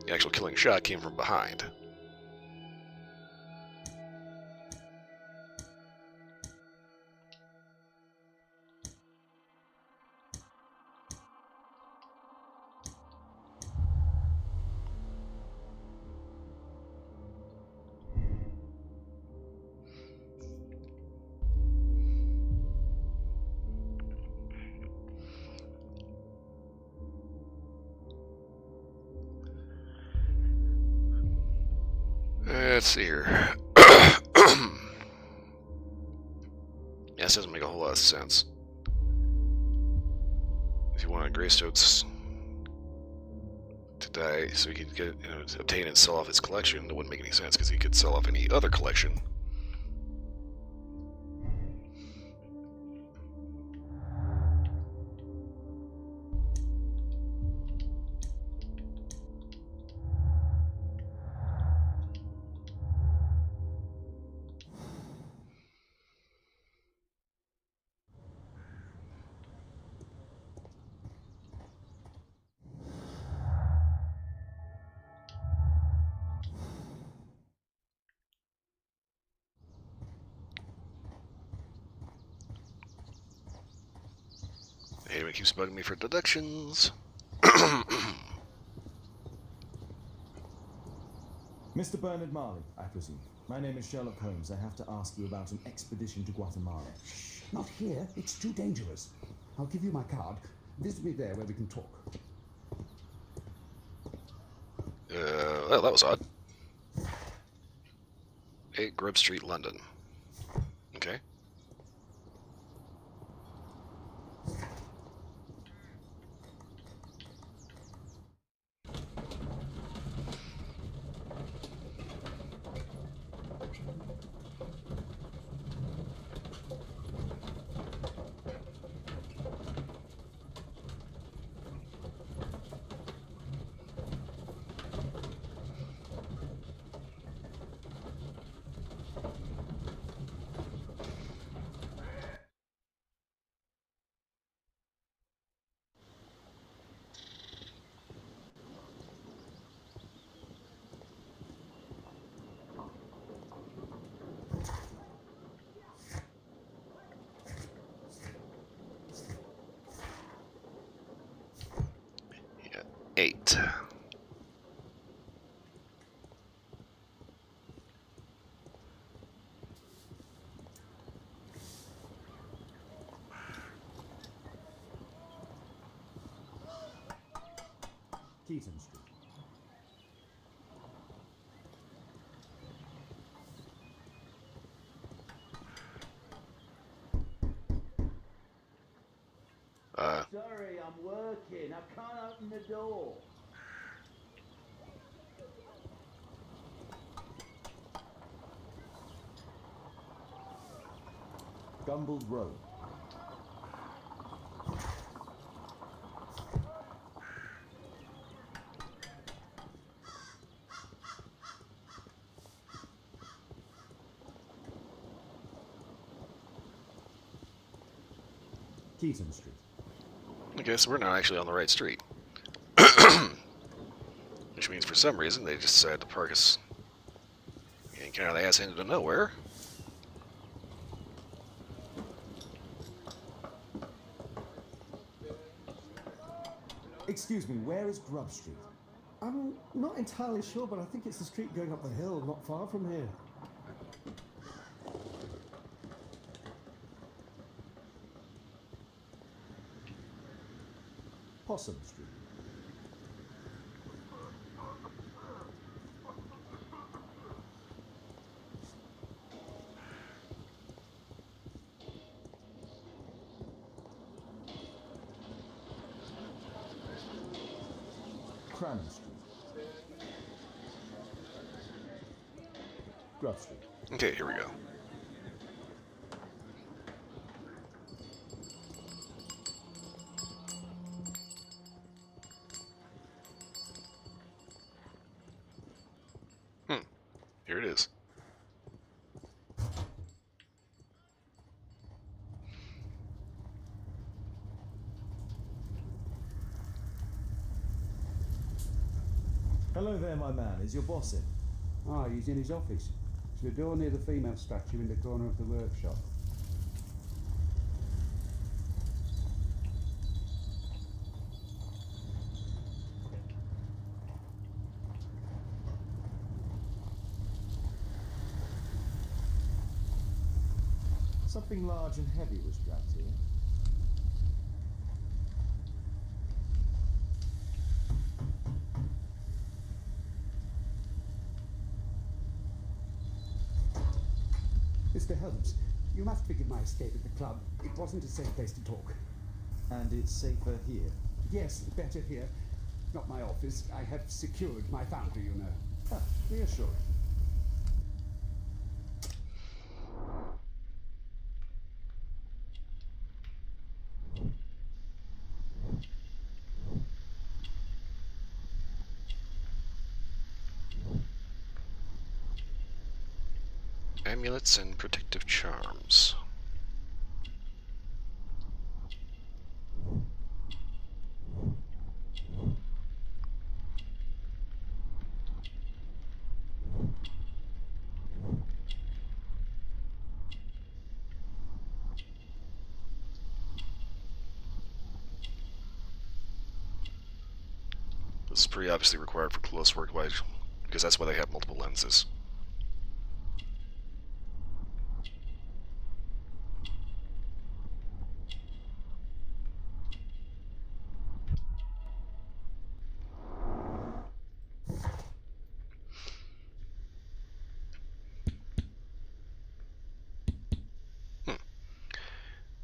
The actual killing shot came from behind. Let's see here. Yeah, this doesn't make a whole lot of sense. If you wanted Greystoke's to die so he could get, obtain and sell off his collection. It wouldn't make any sense because he could sell off any other collection. Anyway, keeps bugging me for deductions. Mr. Bernard Marley, I presume. My name is Sherlock Holmes. I have to ask you about an expedition to Guatemala. Shh, not here. It's too dangerous. I'll give you my card. Visit me there where we can talk. Well, that was odd. 8 Grub Street, London. Okay. Yeah, 8. Keaton Street. Sorry, I'm working. I can't open the door. Gumballs Road. Keaton Street. Okay, so we're not actually on the right street. Which means for some reason they just decided to park us kind of the ass end of nowhere. Excuse me, where is Grub Street? I'm not entirely sure, but I think it's the street going up the hill, not far from here. Possum Street. Cranham Street. Grub Street. Okay, here we go. Here it is. Hello there, my man. Is your boss in? Ah, he's in his office. It's the door near the female statue in the corner of the workshop. Something large and heavy was dragged here. Mr. Holmes, you must forgive my escape at the club. It wasn't a safe place to talk. And it's safer here? Yes, better here. not my office. I have secured my foundry, you know. Ah, reassuring. Amulets and protective charms. This is pretty obviously required for close work, because that's why they have multiple lenses.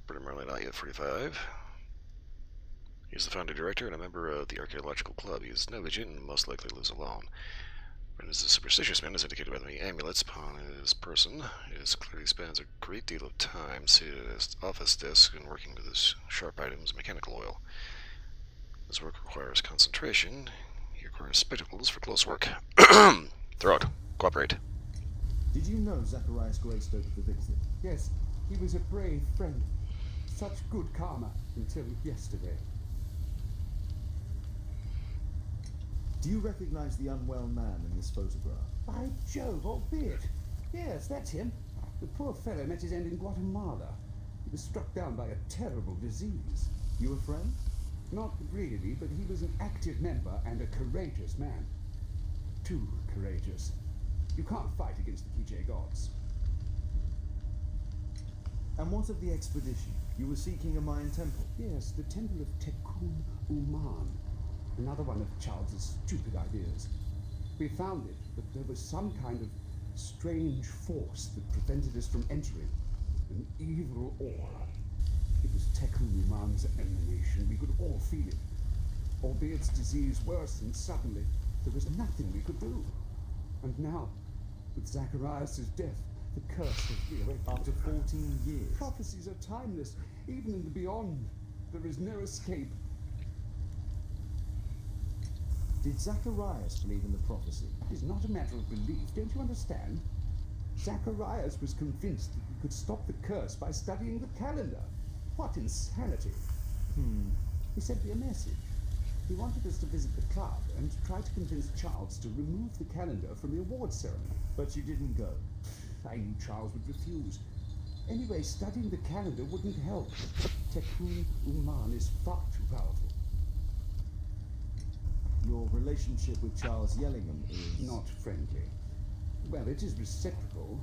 Primarily not yet 45. He's the founding director and a member of the archaeological club. He is negligent and most likely lives alone. But as a superstitious man, as indicated by the many amulets upon his person, it clearly spends a great deal of time seated at his office desk and working with his sharp items, mechanical oil. His work requires concentration. He requires spectacles for close work. Throw out. Cooperate. Did you know Zacharias Greystoke of the Vixen? Yes, he was a brave friend. Such good karma until yesterday. Do you recognize the unwell man in this photograph? By Jove, albeit. Yes, that's him. The poor fellow met his end in Guatemala. He was struck down by a terrible disease. You a friend? Not really, but he was an active member and a courageous man. Too courageous. You can't fight against the PJ gods. And what of the expedition? You were seeking a Mayan temple? Yes, the temple of Tekun Uman. Another one of Charles's stupid ideas. We found it, but there was some kind of strange force that prevented us from entering. An evil aura. It was Tekun Uman's emanation. We could all feel it. Albeit its disease worsened suddenly, there was nothing we could do. And now, with Zacharias' death, the curse has reawakened. After 14 years. Prophecies are timeless. Even in the beyond, there is no escape. Did Zacharias believe in the prophecy? It is not a matter of belief, don't you understand? Zacharias was convinced that we could stop the curse by studying the calendar. What insanity! He sent me a message. He wanted us to visit the club and try to convince Charles to remove the calendar from the awards ceremony. But you didn't go. I knew Charles would refuse. Anyway, studying the calendar wouldn't help. Tekun Uman is far too powerful. Your relationship with Charles Yellingham is... Not friendly. Well, it is reciprocal.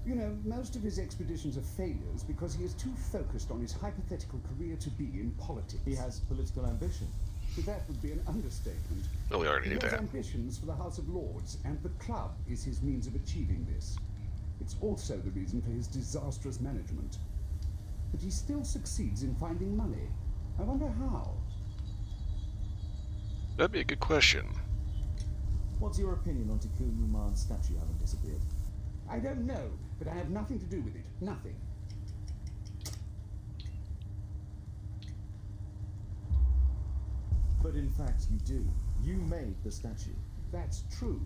You know, most of his expeditions are failures because he is too focused on his hypothetical career to be in politics. He has political ambition. So that would be an understatement. Well, we already He knew has that. ambitions for the House of Lords, and the club is his means of achieving this. It's also the reason for his disastrous management. But he still succeeds in finding money. I wonder how. That'd be a good question. What's your opinion on Tekun Uman's statue having disappeared? I don't know, but I have nothing to do with it. Nothing. But in fact you do. You made the statue. That's true.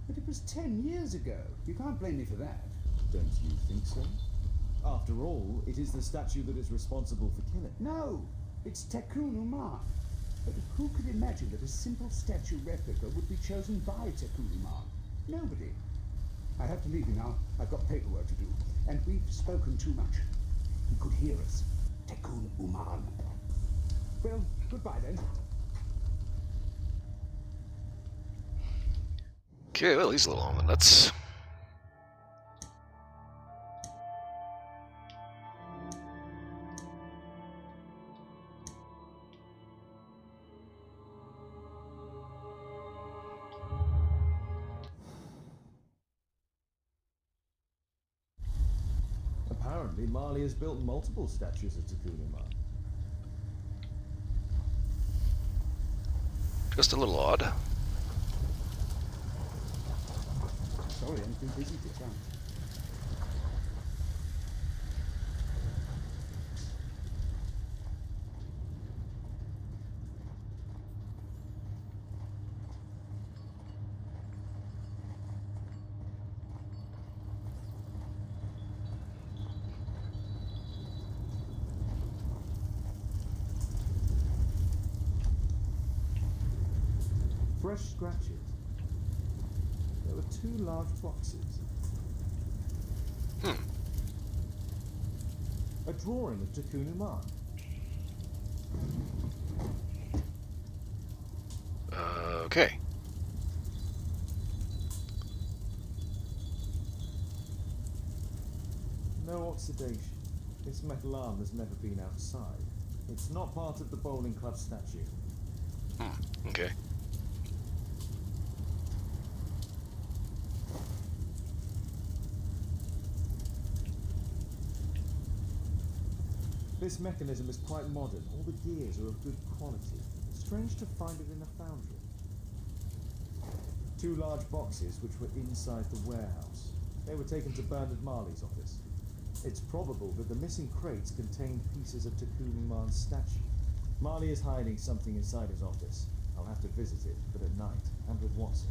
But it was 10 years ago. You can't blame me for that. Don't you think so? After all, it is the statue that is responsible for killing. No, it's Tekun Uman. But who could imagine that a simple statue replica would be chosen by Tekun Uman? Nobody. I have to leave you now. I've got paperwork to do. And we've spoken too much. He could hear us. Tekun Uman. Well, goodbye then. Okay, well, he's a little on the nuts. Apparently, Marley has built multiple statues of Tekun Uman. Just a little odd. Sorry, I'm too busy to chat. Fresh scratches. There were 2 large boxes. A drawing of Takunu Man. Okay. No oxidation. This metal arm has never been outside. It's not part of the bowling club statue. Okay. This mechanism is quite modern. All the gears are of good quality. Strange to find it in a foundry. 2 large boxes which were inside the warehouse. They were taken to Bernard Marley's office. It's probable that the missing crates contained pieces of Takunu Man's statue. Marley is hiding something inside his office. I'll have to visit it, but at night, and with Watson.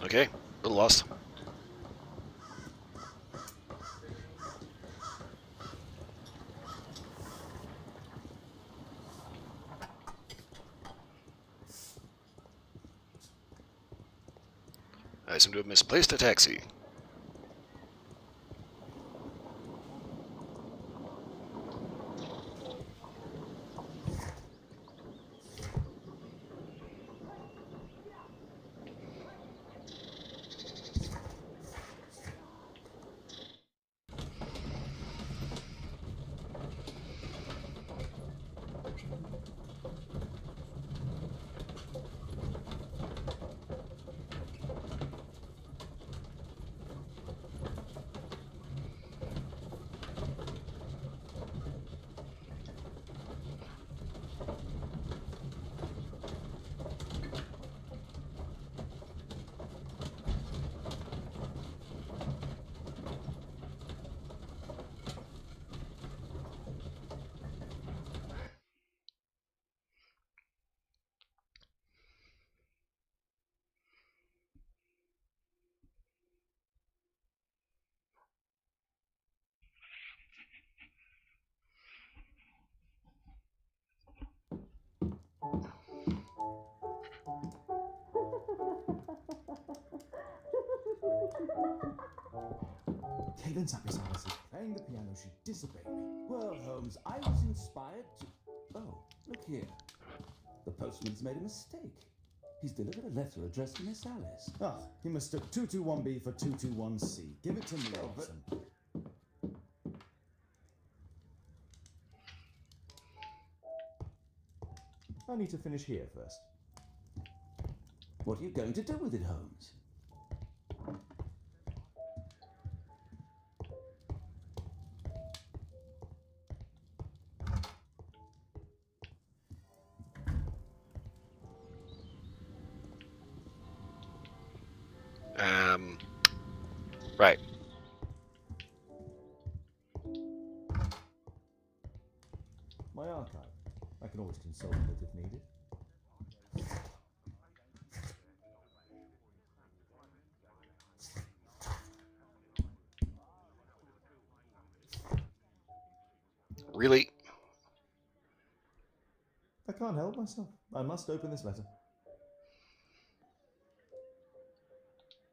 Okay. A little lost. I seem to have misplaced a taxi. Cadence up his eyes. Playing the piano should dissipate me. Well, Holmes, I was inspired to... Oh, look here. The postman's made a mistake. He's delivered a letter addressed to Miss Alice. Ah, he mistook 221B for 221C. Give it to me, Oh, but- Watson. I need to finish here first. What are you going to do with it, Holmes? Right. My archive. I can always consult it if needed. Really? I can't help myself. I must open this letter.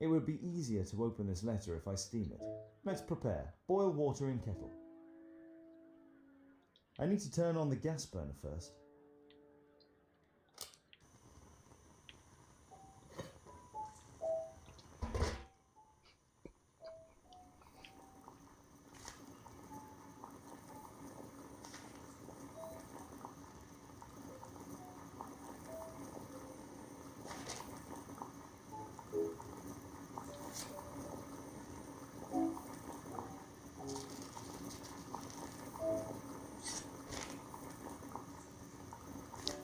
It would be easier to open this letter if I steam it. Let's prepare. Boil water in kettle. I need to turn on the gas burner first.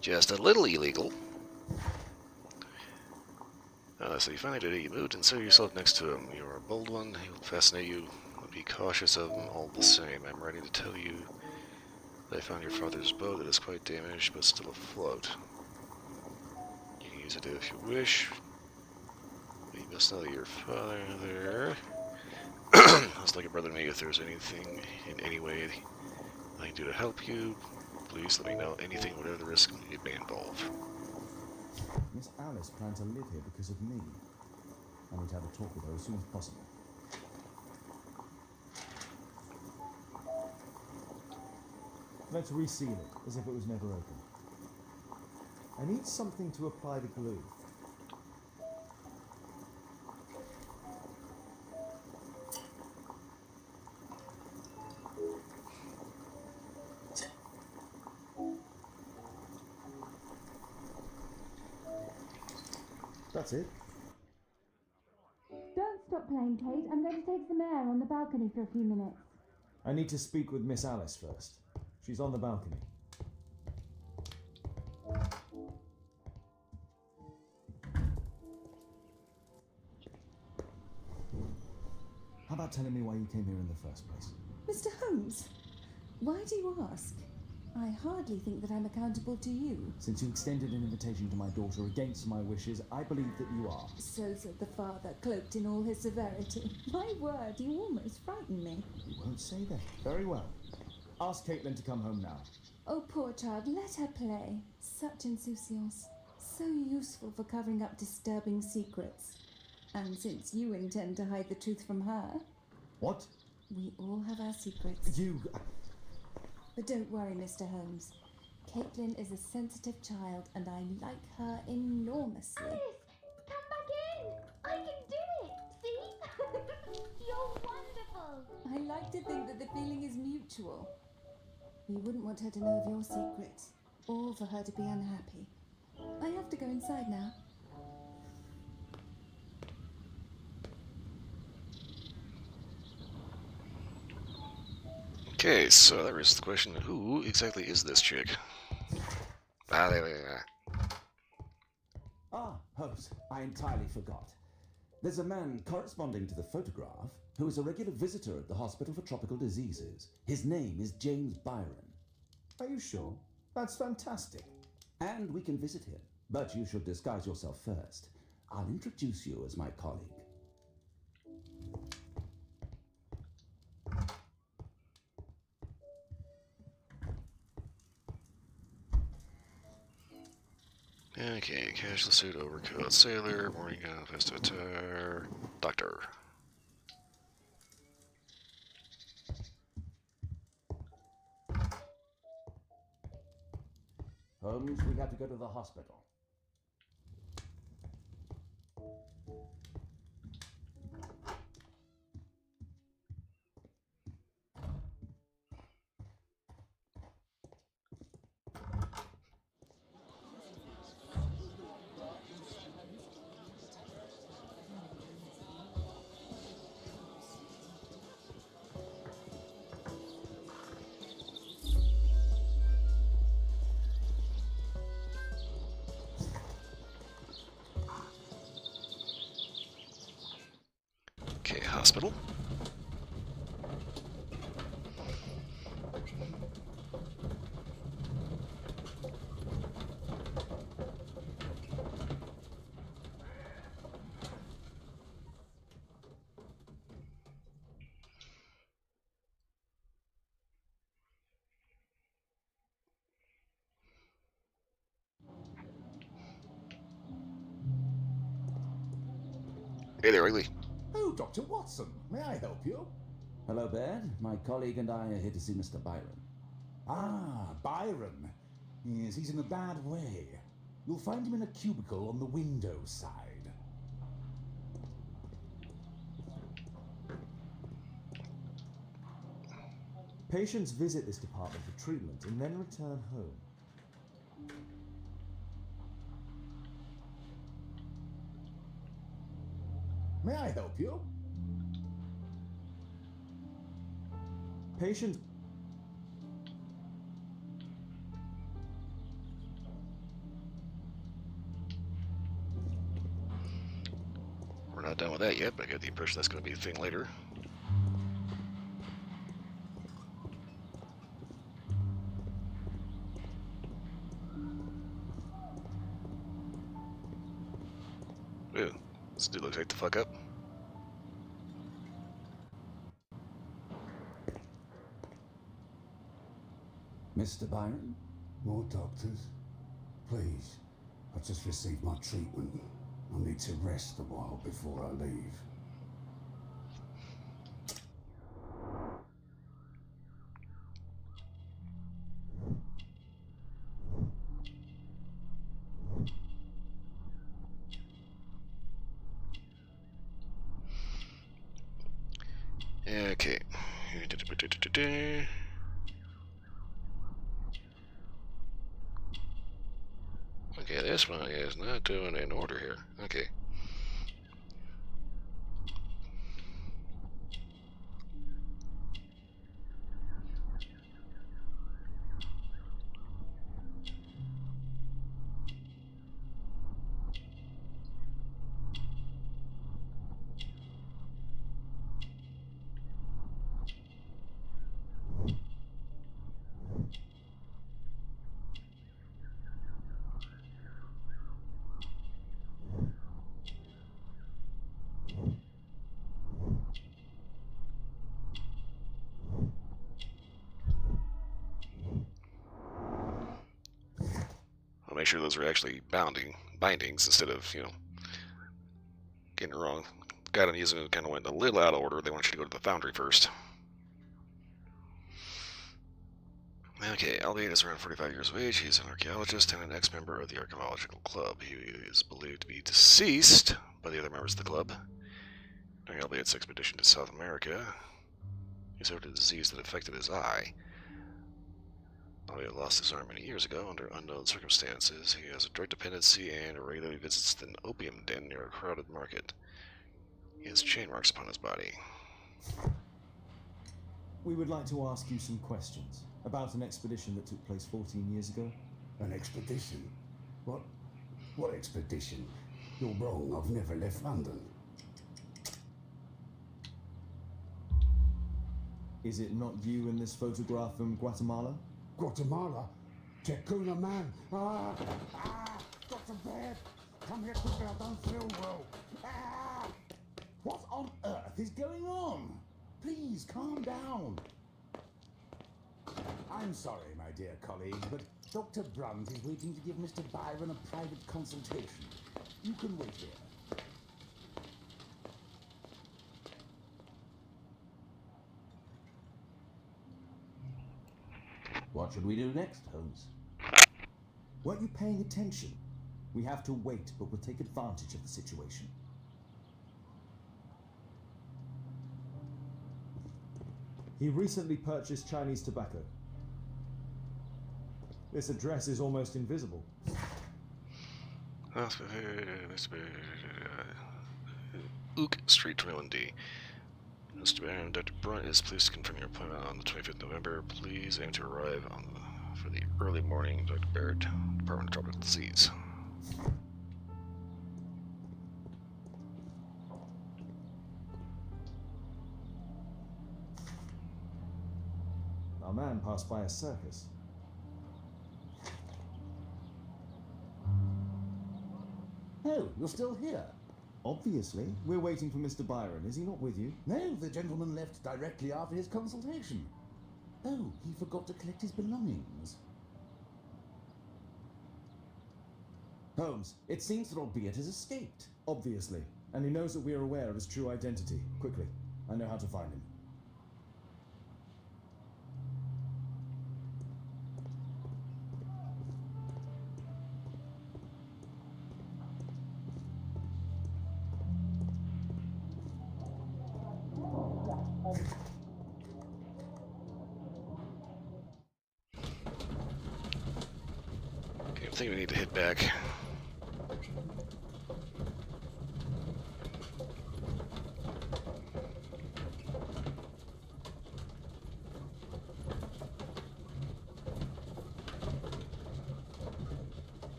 Just a little illegal. So you finally did it. You moved and set yourself next to him. You're a bold one. He will fascinate you. But be cautious of him all the same. I'm ready to tell you that I found your father's boat. It is quite damaged, but still afloat. You can use it if you wish. But you must know that your father was like a brother to me. If there's anything in any way I can do to help you, please let me know. Anything, whatever the risk it may involve. Miss Alice planned to live here because of me. I need to have a talk with her as soon as possible. Let's reseal it, as if it was never open. I need something to apply the glue. That's it. Don't stop playing, Kate. I'm going to take some air on the balcony for a few minutes. I need to speak with Miss Alice first. She's on the balcony. How about telling me why you came here in the first place? Mr. Holmes, why do you ask? I hardly think that I'm accountable to you. Since you extended an invitation to my daughter against my wishes, I believe that you are. So said the father, cloaked in all his severity. My word, you almost frightened me. You won't say that. Very well. Ask Caitlin to come home now. Oh, poor child, let her play. Such insouciance. So useful for covering up disturbing secrets. And since you intend to hide the truth from her... What? We all have our secrets. You... But don't worry, Mr. Holmes. Caitlin is a sensitive child, and I like her enormously. Alice, come back in. I can do it. See? You're wonderful. I like to think that the feeling is mutual. We wouldn't want her to know of your secrets, or for her to be unhappy. I have to go inside now. Okay, so that raises the question, who exactly is this chick? Ah, Holmes, I entirely forgot. There's a man corresponding to the photograph who is a regular visitor at the Hospital for Tropical Diseases. His name is James Byron. Are you sure? That's fantastic. And we can visit him, but you should disguise yourself first. I'll introduce you as my colleague. Okay, casual suit, overcoat, sailor, morning gown, festive attire, doctor. Holmes, we have to go to the hospital. Okay, hospital. Hey there, Wrigley. Oh, Dr. Watson, may I help you? Hello, Baird. My colleague and I are here to see Mr. Byron. Ah, Byron. Yes, he's in a bad way. You'll find him in a cubicle on the window side. Patients visit this department for treatment and then return home. May I help you? Patients... We're not done with that yet, but I get the impression that's going to be a thing later. Ew, this dude looks like the fuck up. Mr. Byron? More doctors? Please, I've just received my treatment. I need to rest a while before I leave. Okay. Okay, this one is not doing in order here. Okay. I'll make sure those are actually bindings instead of, getting it wrong. Got them using it kind of went a little out of order. They want you to go to the foundry first. Okay, albeit is around 45 years of age, he's an archaeologist and an ex-member of the Archaeological Club. He is believed to be deceased by the other members of the club. During albeit expedition to South America, he suffered a disease that affected his eye. Albeit lost his arm many years ago under unknown circumstances. He has a drug dependency and regularly visits an opium den near a crowded market. He has chain marks upon his body. We would like to ask you some questions about an expedition that took place 14 years ago. An expedition? What expedition? You're wrong, I've never left London. Is it not you in this photograph from Guatemala? Guatemala? Tecuna man! Dr. Baird! Come here quickly, I don't feel well! What on earth is going on? Please, calm down. I'm sorry, my dear colleague, but Dr. Brunt is waiting to give Mr. Byron a private consultation. You can wait here. What should we do next, Holmes? Weren't you paying attention? We have to wait, but we'll take advantage of the situation. He recently purchased Chinese tobacco. This address is almost invisible. Ook Street 21D. Mr. Baron, Dr. Brunt is pleased to confirm your appointment on the 25th of November. Please aim to arrive for the early morning, Dr. Baird, Department of Tropical Disease. Our man passed by a circus. Oh, you're still here? Obviously. We're waiting for Mr. Byron. Is he not with you? No, the gentleman left directly after his consultation. Oh, he forgot to collect his belongings. Holmes, it seems that Albeit has escaped. Obviously. And he knows that we are aware of his true identity. Quickly, I know how to find him. Okay, I think we need to hit back.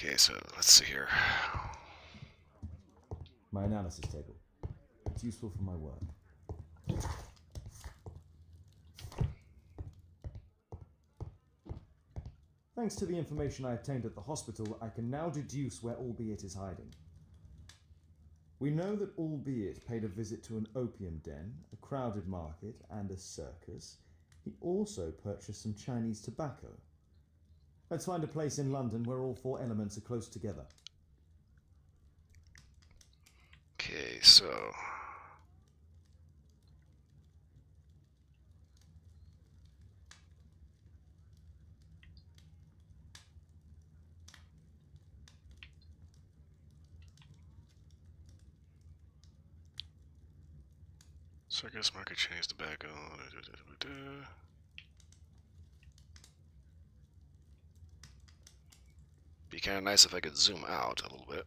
Okay, so let's see here. My analysis table. It's useful for my work. Thanks to the information I obtained at the hospital, I can now deduce where Albeit is hiding. We know that Albeit paid a visit to an opium den, a crowded market, and a circus. He also purchased some Chinese tobacco. Let's find a place in London where all four elements are close together. Okay, so circus, market, Chinese tobacco. Be kind of nice if I could zoom out a little bit.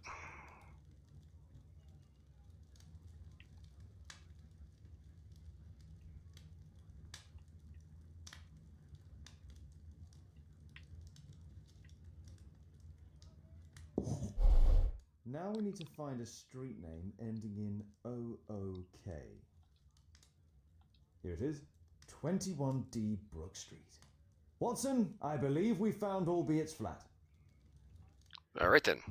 Now we need to find a street name ending in OOK. Here it is, 21D Brook Street. Watson, I believe we found Albeit's flat. All right then.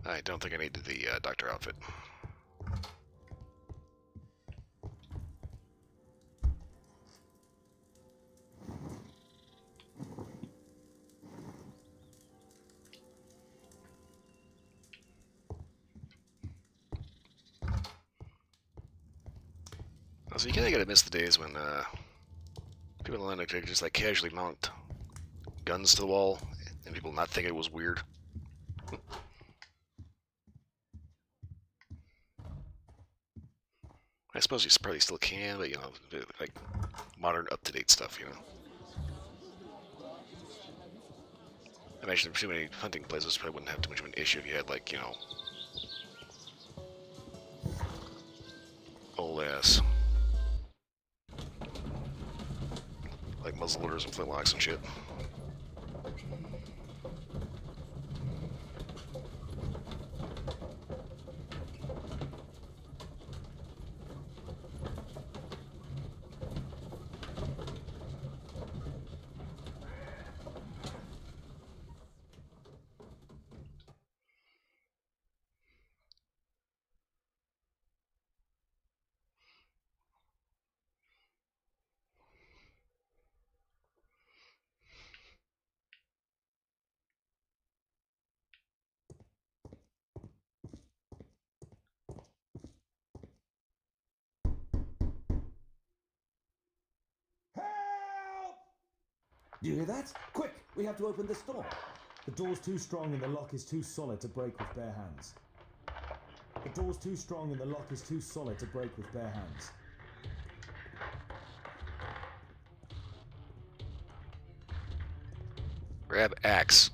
I don't think I need the doctor outfit. So you kind of gotta miss the days when people in London could just like casually mount guns to the wall and people not think it was weird. I suppose you probably still can, but you know, like modern, up-to-date stuff, you know. I imagine too many hunting places probably wouldn't have too much of an issue if you had like, you know, old ass like muzzleloaders and flintlocks and shit. Do you hear that? Quick, we have to open this door. The door's too strong and the lock is too solid to break with bare hands. The door's too strong and the lock is too solid to break with bare hands. Grab axe.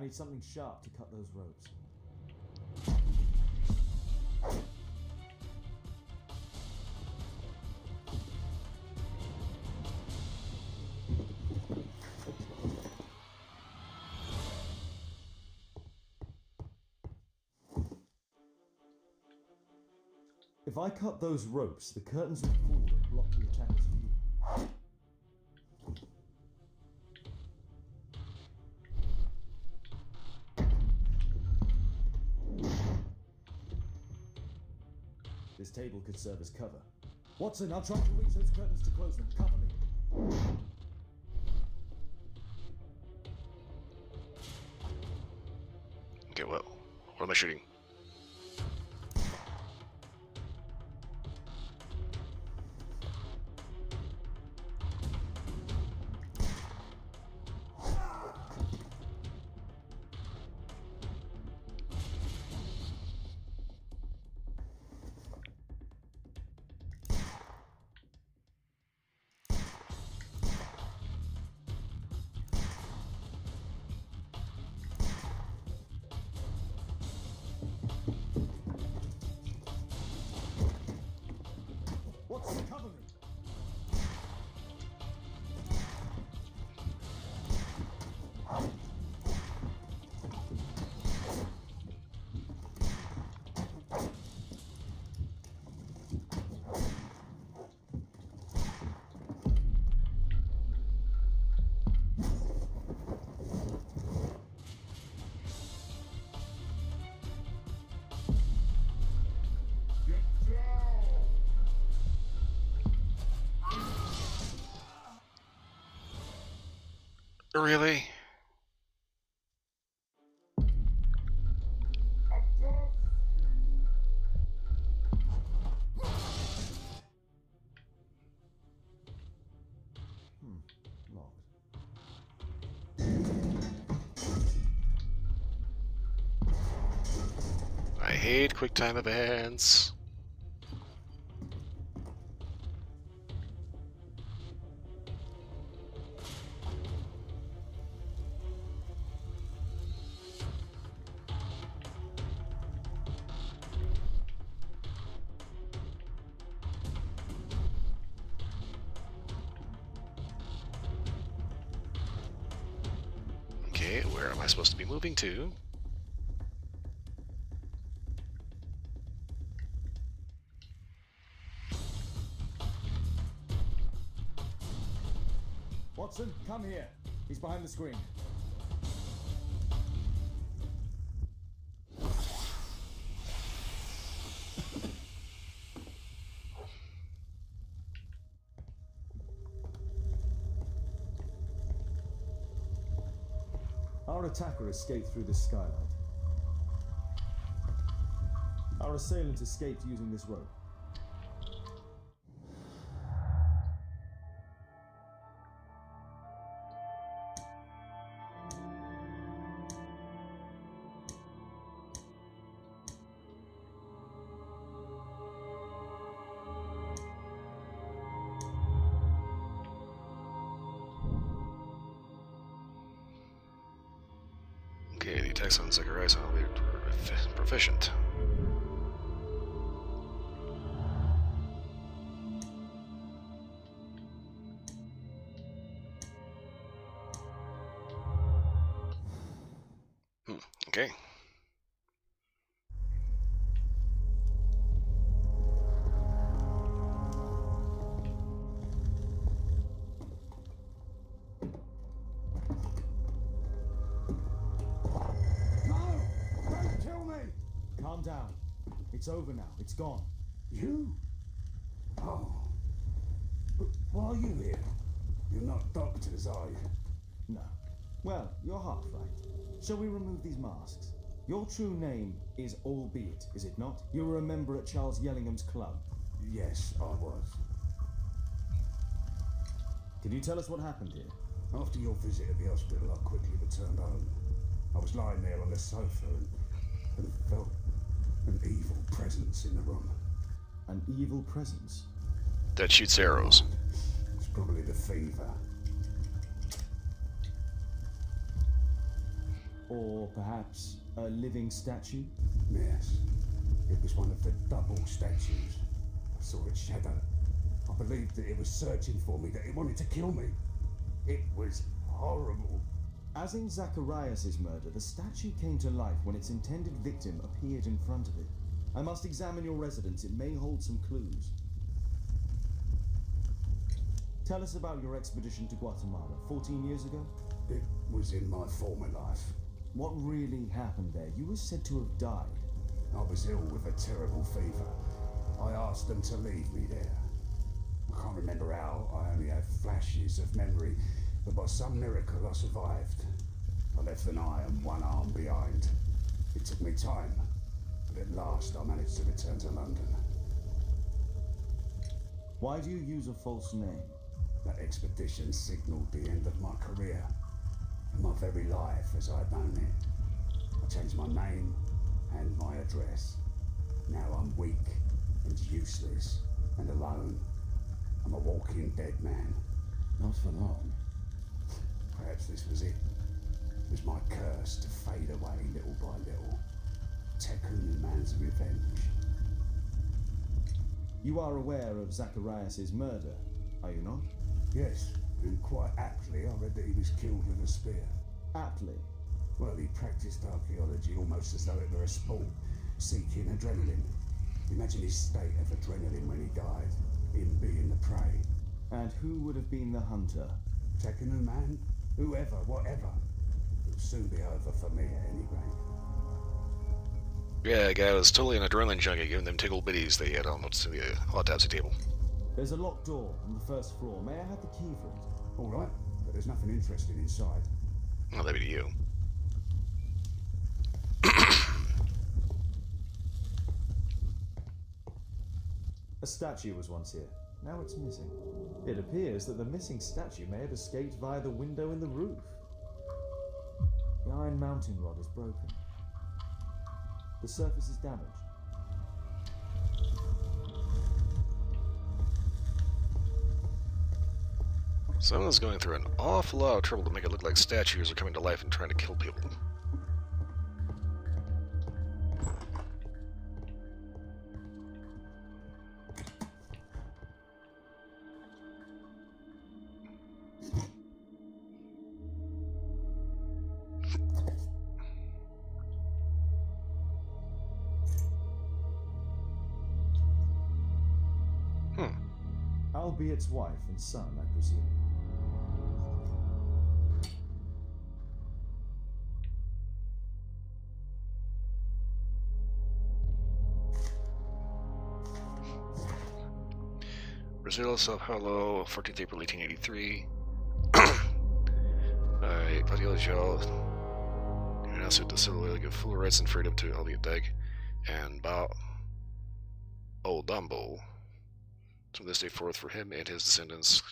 I need something sharp to cut those ropes. If I cut those ropes, the curtains will fall and block the attacker's view. This table could serve as cover. Watson, I'll try to reach those curtains to close them. Cover me. Okay, well, what am I shooting? Watson, cover me. Really? Locked. I hate quick time events. Okay, where am I supposed to be moving to? Watson, come here. He's behind the screen. Our attacker escaped through the skylight. Our assailant escaped using this rope. Okay, the attacks on Zacharias are proficient. Okay. Don't kill me! Calm down. It's over now. It's gone. You? Oh. But why are you here? You're not doctors, are you? No. Well, you're half right. Shall we remove these masks? Your true name is Albeit, is it not? You were a member at Charles Yellingham's club. Yes, I was. Can you tell us what happened here? After your visit at the hospital, I quickly returned home. I was lying there on the sofa and felt an evil presence in the room. An evil presence? That shoots arrows. It's probably the fever. Or perhaps a living statue? Yes. It was one of the double statues. I saw its shadow. I believed that it was searching for me, that it wanted to kill me. It was horrible. As in Zacharias' murder, the statue came to life when its intended victim appeared in front of it. I must examine your residence. It may hold some clues. Tell us about your expedition to Guatemala 14 years ago. It was in my former life. What really happened there? You were said to have died. I was ill with a terrible fever. I asked them to leave me there. I can't remember how. I only have flashes of memory, but by some miracle I survived. I left an eye and one arm behind. It took me time, but at last I managed to return to London. Why do you use a false name? That expedition signaled the end of my career, and my very life as I'd known it. I changed my name and my address. Now I'm weak and useless and alone. I'm a walking dead man. Not for long. Perhaps this was it. It was my curse to fade away little by little. Tekunu man's revenge. You are aware of Zacharias' murder, are you not? Yes, and quite aptly I read that he was killed with a spear. Aptly? Well, he practiced archaeology almost as though it were a sport, seeking adrenaline. Imagine his state of adrenaline when he died, him being the prey. And who would have been the hunter? Tekunu man? Whoever, whatever. It'll soon be over for me at any rate. Yeah, the guy was totally an adrenaline junkie, giving them tickle bitties they had on the autopsy table. There's a locked door on the first floor. May I have the key for it? All right, but there's nothing interesting inside. Well, that'd be to you. A statue was once here. Now it's missing. It appears that the missing statue may have escaped via the window in the roof. The iron mounting rod is broken. The surface is damaged. Someone's going through an awful lot of trouble to make it look like statues are coming to life and trying to kill people. Albeit wife and son, I presume. Brazil, Sao Paulo, 14th April 1883. Claudio Joe, Ignacio da Silva give full rights and freedom to Elliot Deg and Bao Odambo. From this day forth for him and his descendants.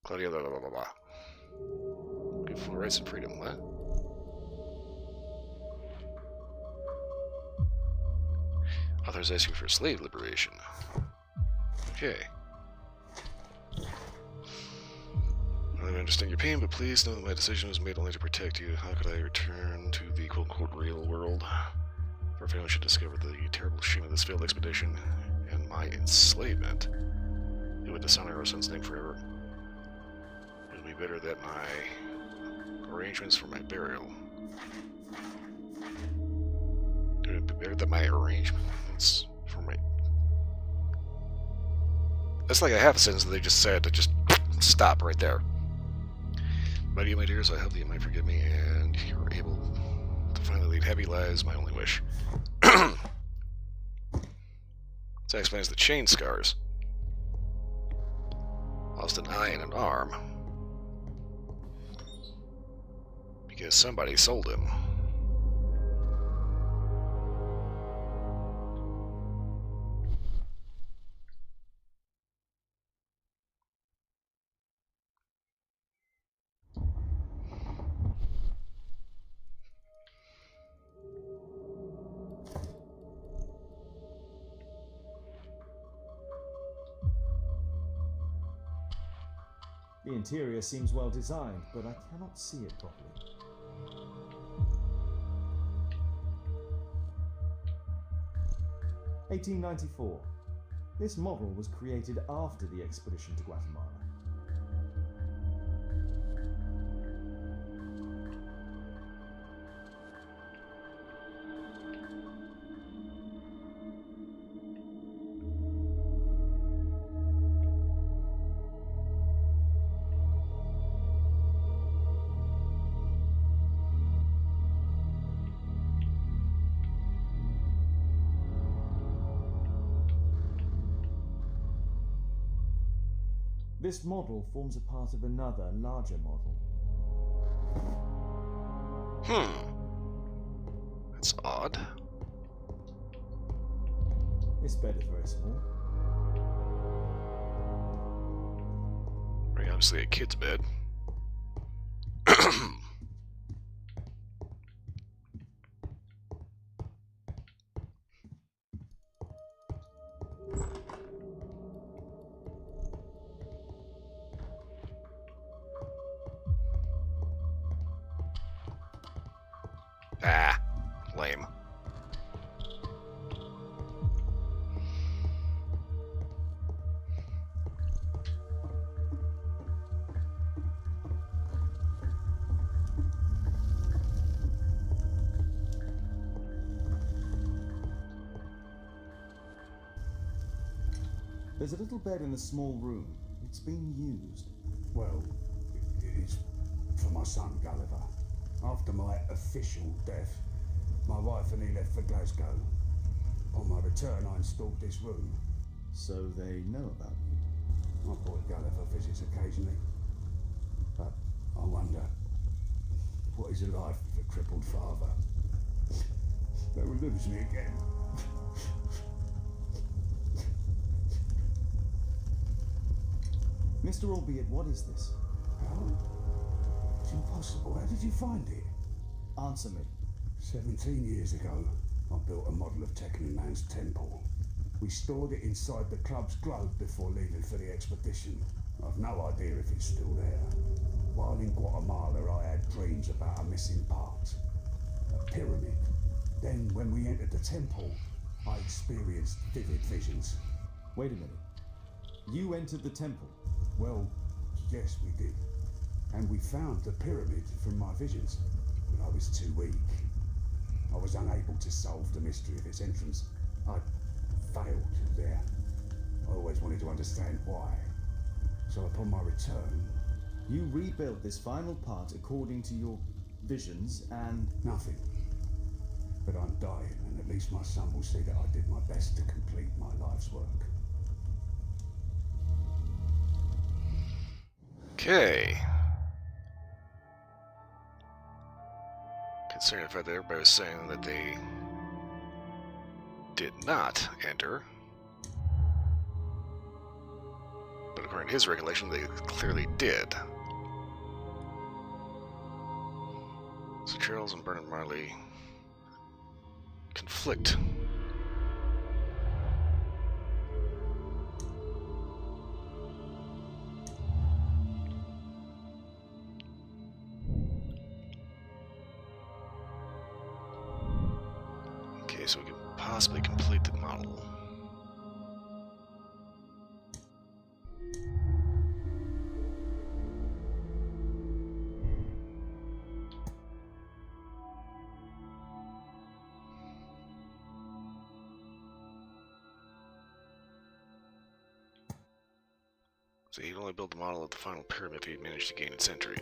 Claudia, blah, blah, blah, blah. Give full rights and freedom. What? Authorization for slave liberation. Okay. I understand your pain, but please know that my decision was made only to protect you. How could I return to the quote-unquote real world? For if anyone should discover the terrible shame of this failed expedition and my enslavement, it would dishonor our son's name forever. It would be better that my arrangements for my burial. It would be better that my arrangements for my... That's like a half a sentence that they just said to just stop right there. But you, my dears, I hope that you might forgive me and you're able to finally lead happy lives, my only wish. That explains the chain scars. Lost an eye and an arm. Because somebody sold him. The interior seems well designed, but I cannot see it properly. 1894. This model was created after the expedition to Guatemala. This model forms a part of another, larger model. That's odd. This bed is very small. Very obviously a kid's bed. Ah, lame. There's a little bed in the small room. It's been used. Well, it's for my son, Gulliver. After my official death, my wife and he left for Glasgow. On my return, I installed this room. So they know about you? My boy Gulliver visits occasionally. But I wonder, what is a life with a crippled father? They will lose me again. Mr. Albeit, what is this? How? It's impossible. How did you find it? Answer me. 17 years ago, I built a model of Tekkenny Man's temple. We stored it inside the club's globe before leaving for the expedition. I've no idea if it's still there. While in Guatemala, I had dreams about a missing part. A pyramid. Then, when we entered the temple, I experienced vivid visions. Wait a minute. You entered the temple? Well, yes, we did. And we found the pyramid from my visions. But I was too weak. I was unable to solve the mystery of its entrance. I failed there. I always wanted to understand why. So upon my return... You rebuilt this final part according to your visions and... Nothing. But I'm dying, and at least my son will see that I did my best to complete my life's work. Okay. Considering the fact that everybody was saying that they did not enter, but according to his recollection, they clearly did. So Charles and Bernard Marley conflict. Okay, so we can possibly complete the model. So he'd only build the model of the final pyramid if he'd managed to gain its entry.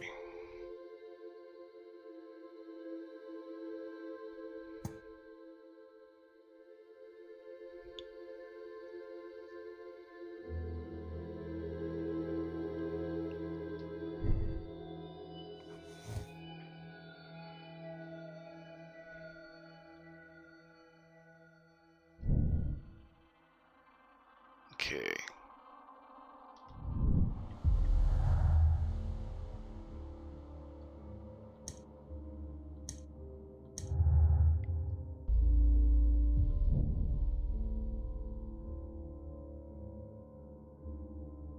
Okay.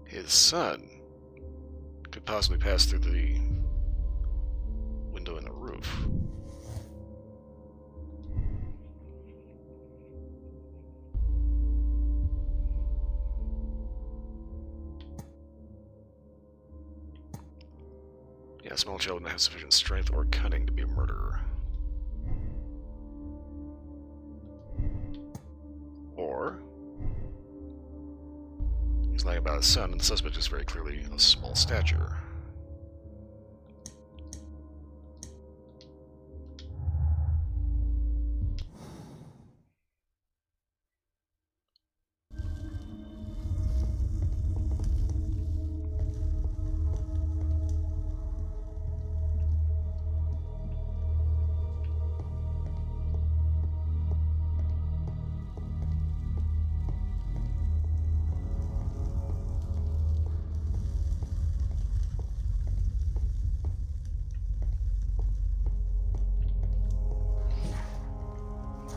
His son could possibly pass through the window in the roof. Yeah, a small child would not have sufficient strength or cunning to be a murderer. Or he's lying about his son, and the suspect is very clearly of small stature.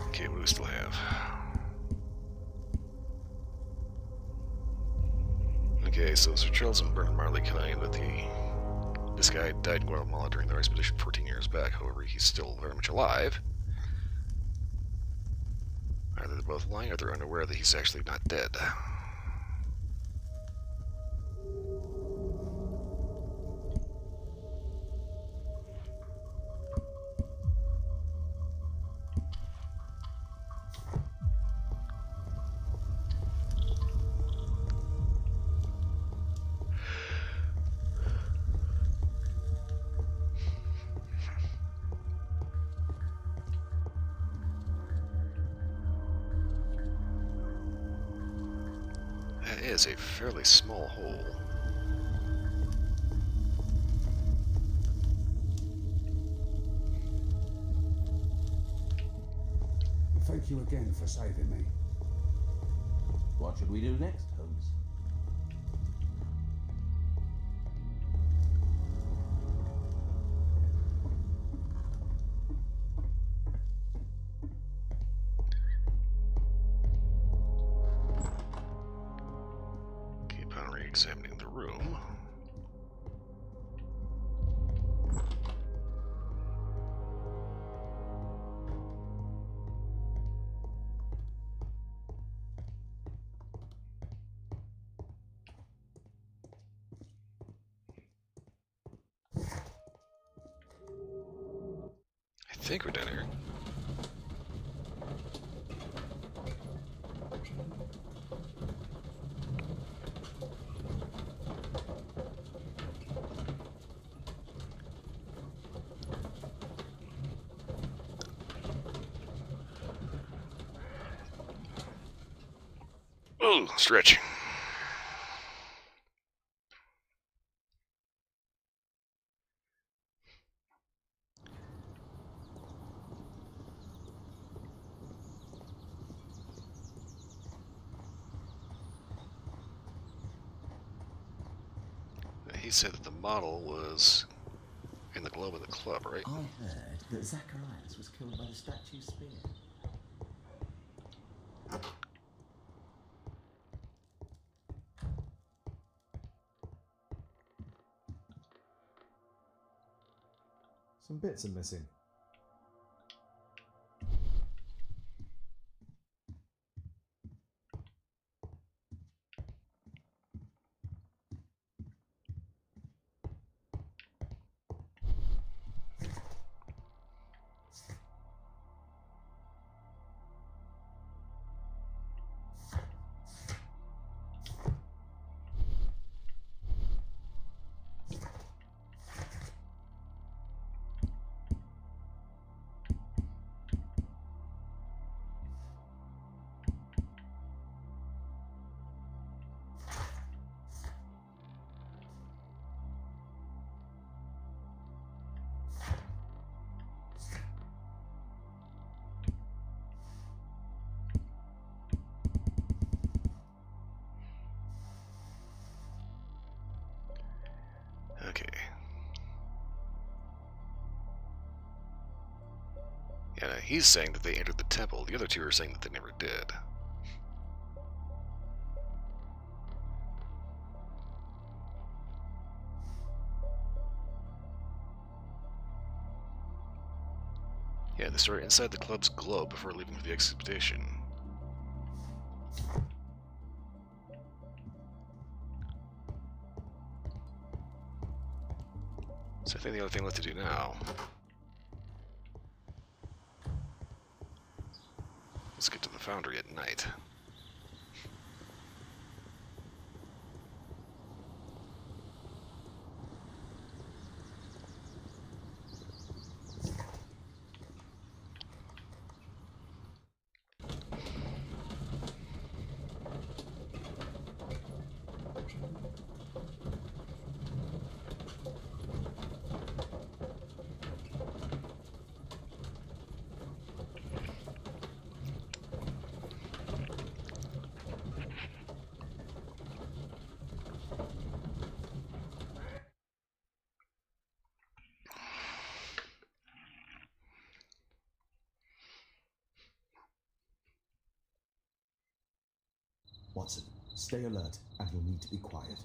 Okay, what do we still have? Okay, so Sir Charles and Bernard Marley claim that this guy died in Guatemala during their expedition 14 years back. However, he's still very much alive. Either they're both lying or they're unaware that he's actually not dead. That is a fairly small hole. Thank you again for saving me. What should we do next, Holmes? Okay, upon re-examining the room, I think we're done here. Ooh, stretch. He said that the model was in the glove of the club, right? I heard that Zacharias was killed by the statue's spear. Some bits are missing. Okay. Yeah, now he's saying that they entered the temple. The other two are saying that they never did. Yeah, they started inside the club's globe before leaving for the expedition. So I think the only thing left to do now. Let's get to the foundry at night. Watson, stay alert, and you'll need to be quiet.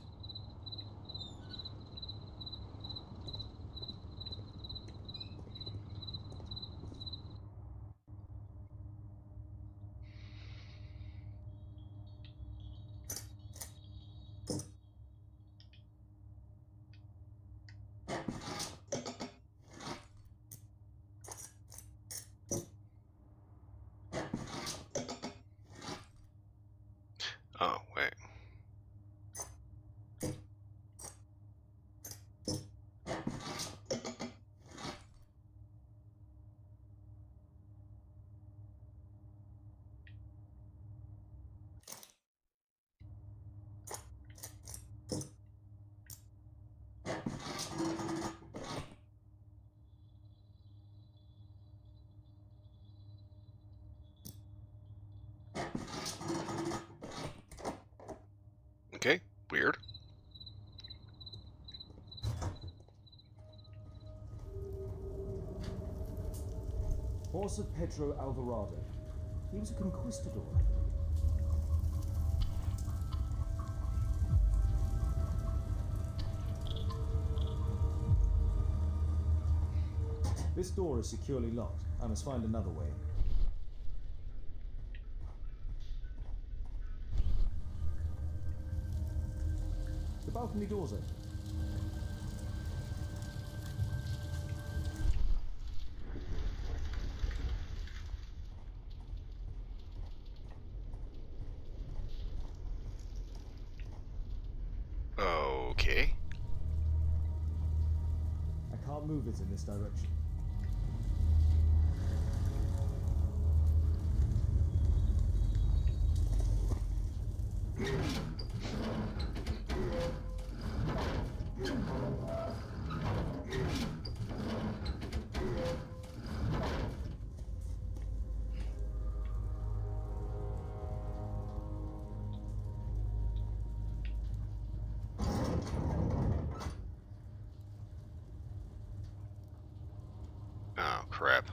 Oh, wait. Okay, weird. Horse of Pedro Alvarado. He was a conquistador. This door is securely locked. I must find another way. The balcony door's open. Okay. I can't move it in this direction. Oh, crap.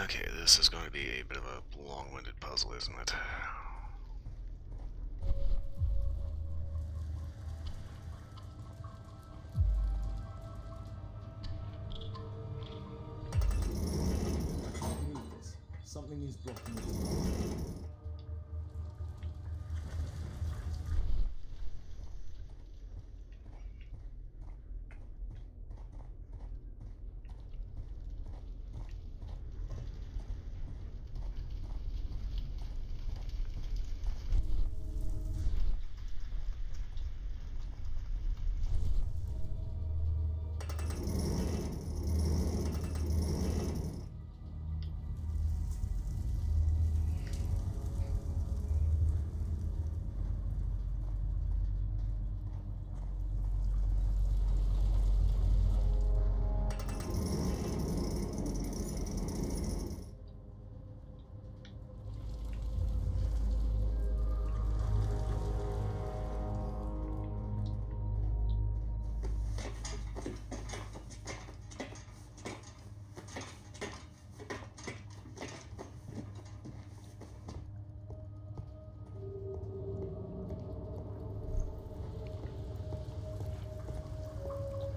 Okay, this is going to be a bit of a long-winded puzzle, isn't it? Move this. Something is blocking it.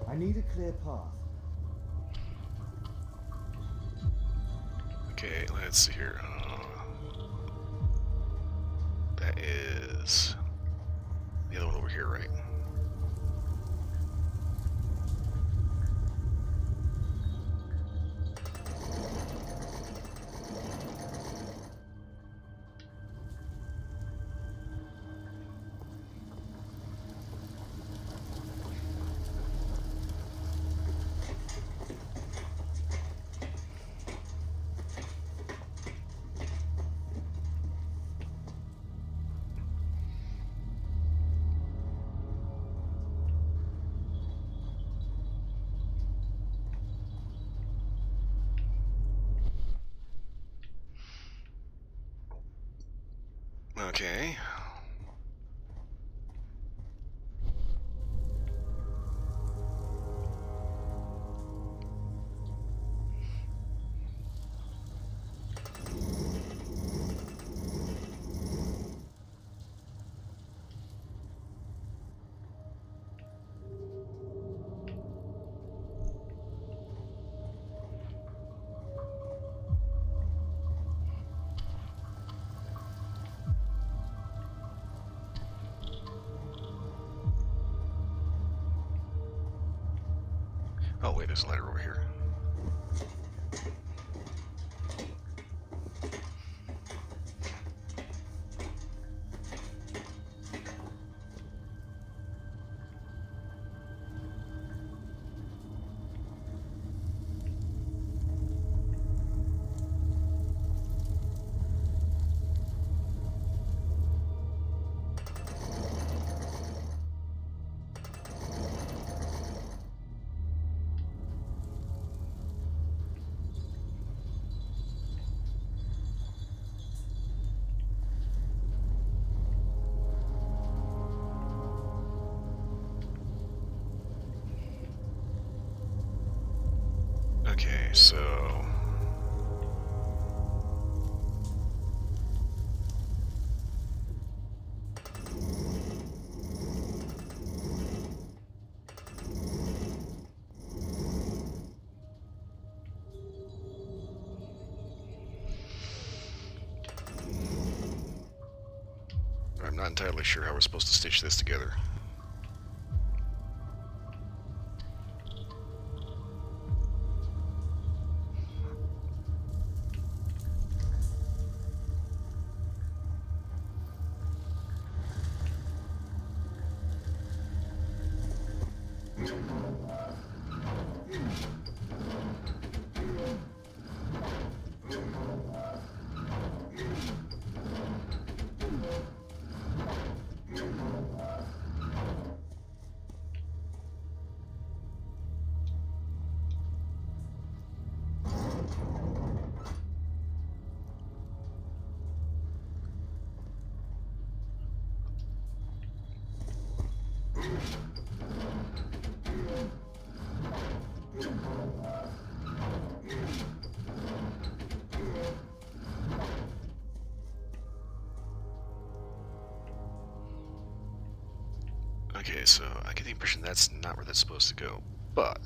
I need a clear path. Okay, let's see here. That is the other one over here, right? Okay. Oh wait, there's a letter over here. Okay, so... I'm not entirely sure how we're supposed to stitch this together. Okay, so I get the impression that's not where that's supposed to go, but...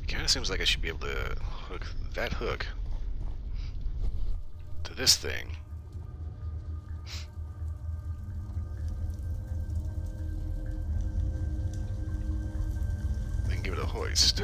It kind of seems like I should be able to hook that hook to this thing. Then give it a hoist.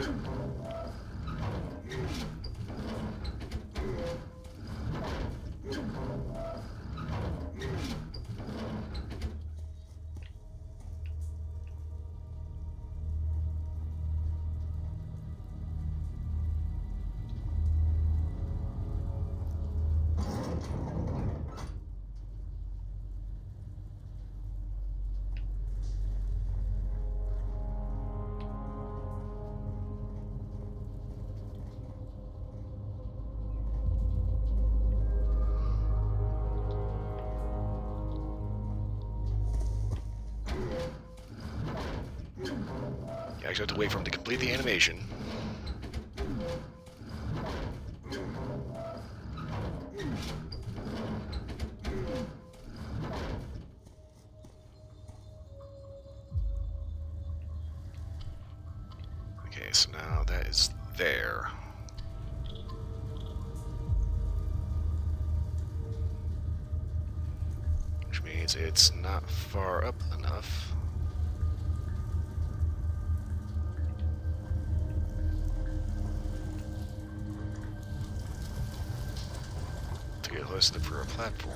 You actually have to wait for him to complete the animation. Okay, so now that is there. Which means it's not far up enough. To get hoisted for a platform.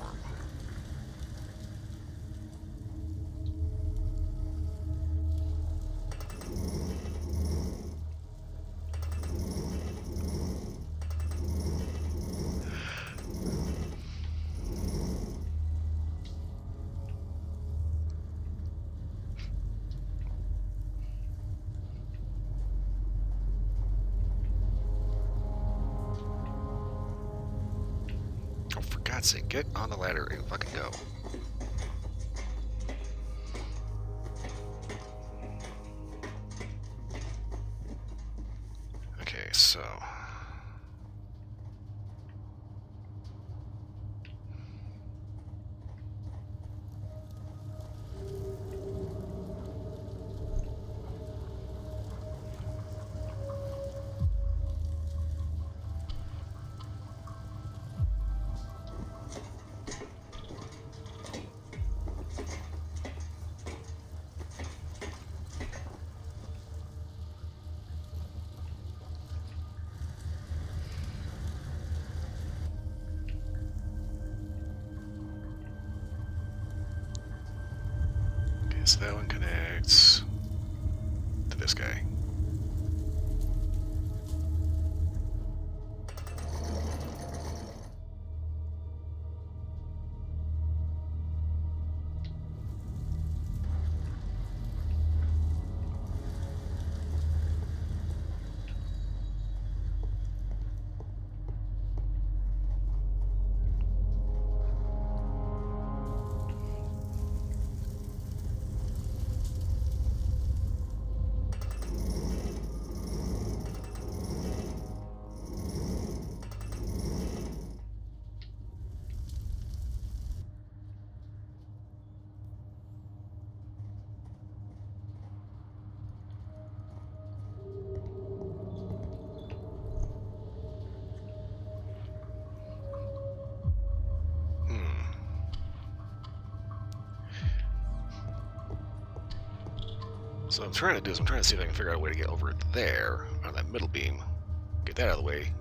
God's sake, get on the ladder and fucking go. Okay, so... So that one connects to this guy. So what I'm trying to do is I'm trying to see if I can figure out a way to get over there on that middle beam. Get that out of the way.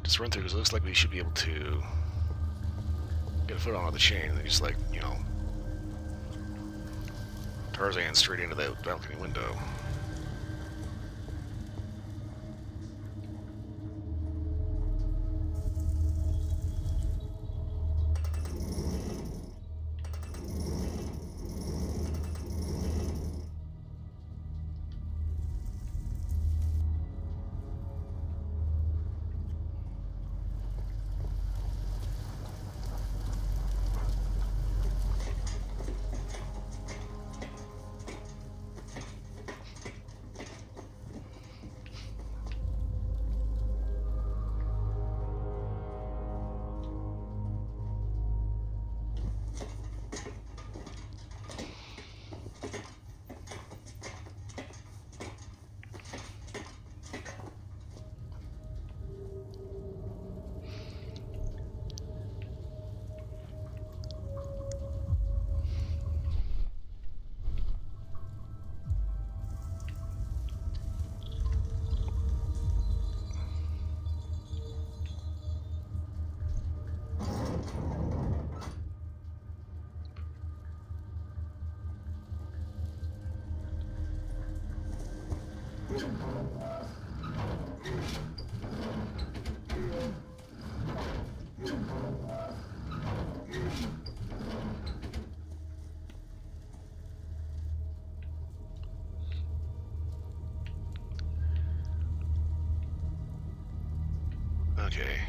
Just run through because it looks like we should be able to get a foot on the chain and then just like, you know, Tarzan straight into that balcony window. Okay.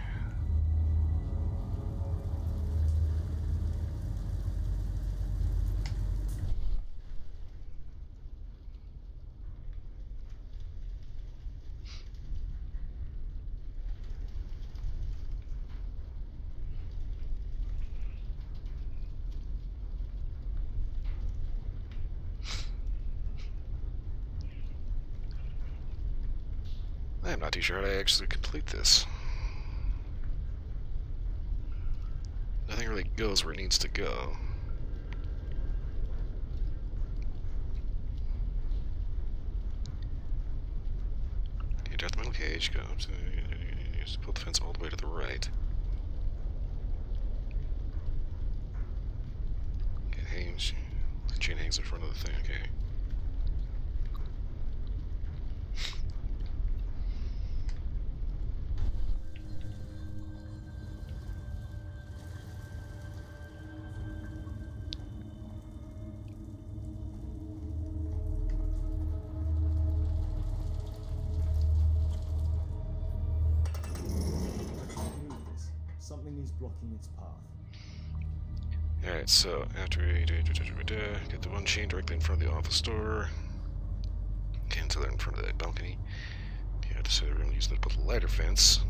I'm not too sure how to actually complete this. Nothing really goes where it needs to go. Okay, draft the metal cage, go up to pull the fence all the way to the right. Okay, hangs. The chain hangs in front of the thing, okay. blocking its path. Alright, so after we get the one chain directly in front of the office door. Okay, until they're in front of that balcony. Okay, I decided we're going to use the ladder fence.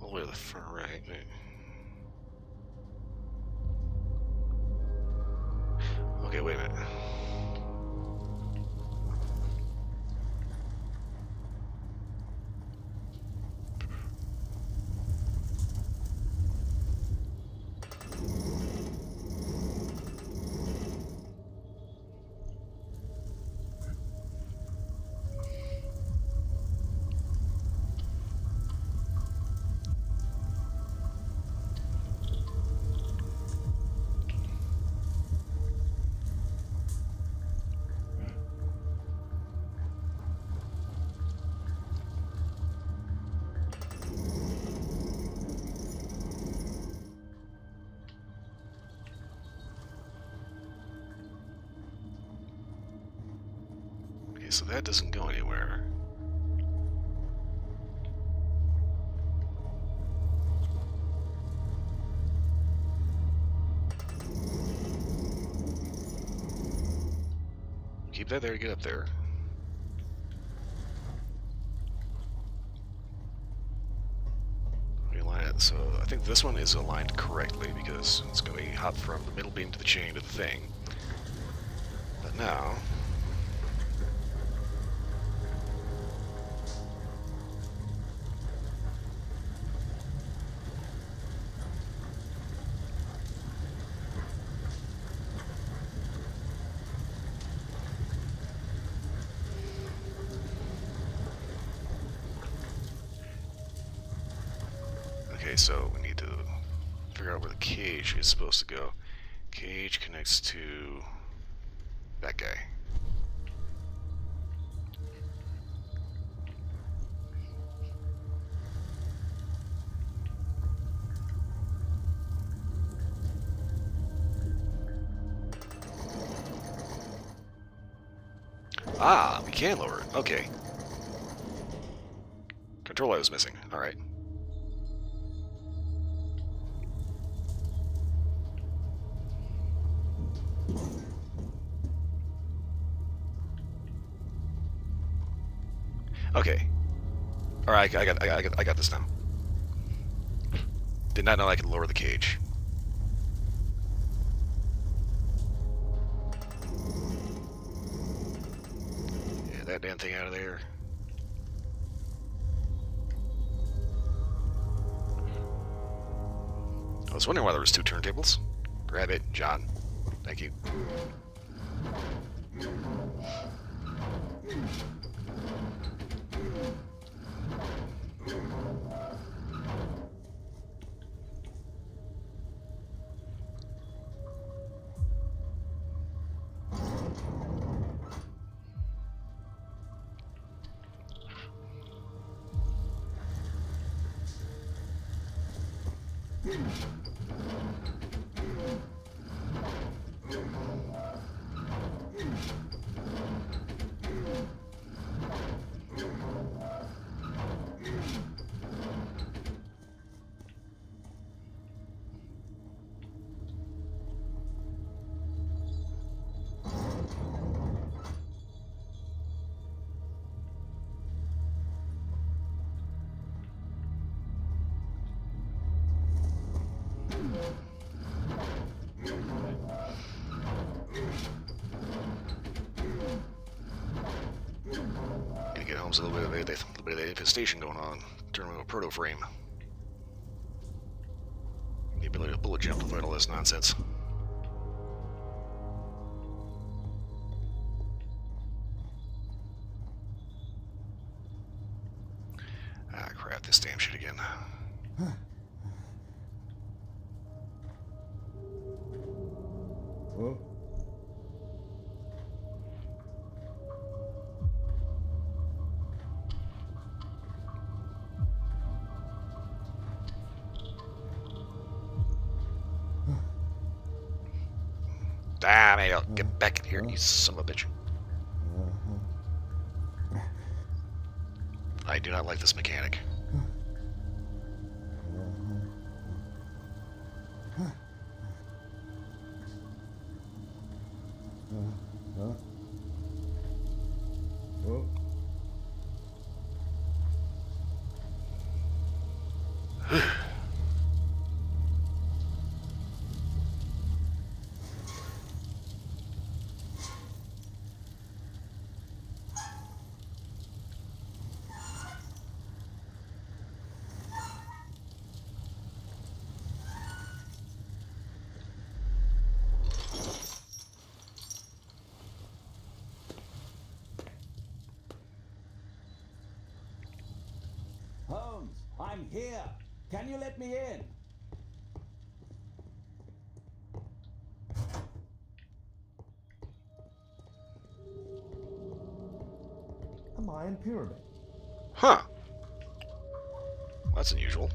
All the way to the far right. Okay, wait a minute. Okay, so that doesn't go anywhere. Keep that there to get up there. Reline it. So I think this one is aligned correctly because it's going to be hop from the middle beam to the chain to the thing. But now... Okay, so we need to figure out where the cage is supposed to go. Cage connects to that guy. Ah, we can lower it. Okay. Control I was missing. Alright. Okay. Alright, I got this now. Did not know I could lower the cage. Yeah, that damn thing out of there. I was wondering why there was two turntables. Grab it, John. Thank you. Need to get Holmes a little bit of the infestation going on. Turn him into a proto frame. The ability to bullet jump to fight all this nonsense. Ah, crap, this damn shit again. Oh. Damn it, get back in here, you son of a bitch. I do not like this mechanic. Holmes, I'm here. Can you let me in? A Mayan pyramid. Huh. That's unusual.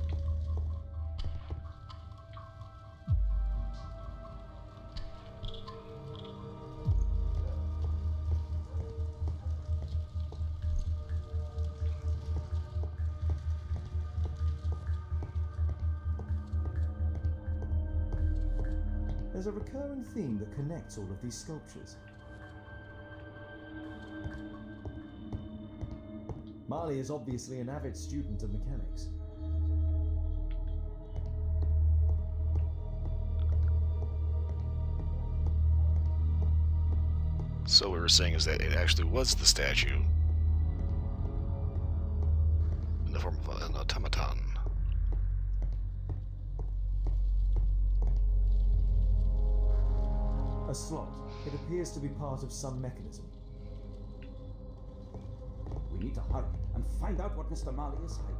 There's a recurring theme that connects all of these sculptures. Marley is obviously an avid student of mechanics. So what we were saying is that it actually was the statue in the form of an automaton. A slot. It appears to be part of some mechanism. We need to hurry and find out what Mr. Marley is hiding.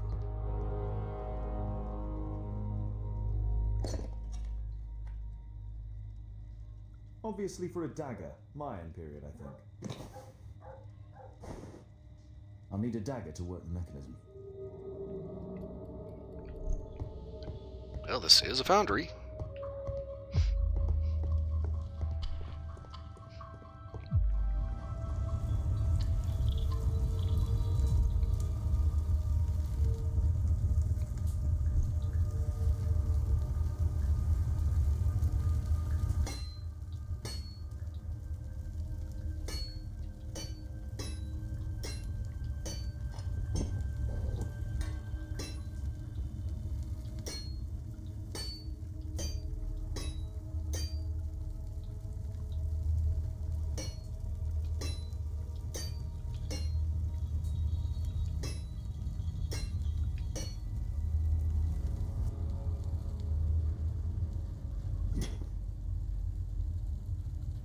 Obviously for a dagger. Mayan period, I think. I'll need a dagger to work the mechanism. Well, this is a foundry.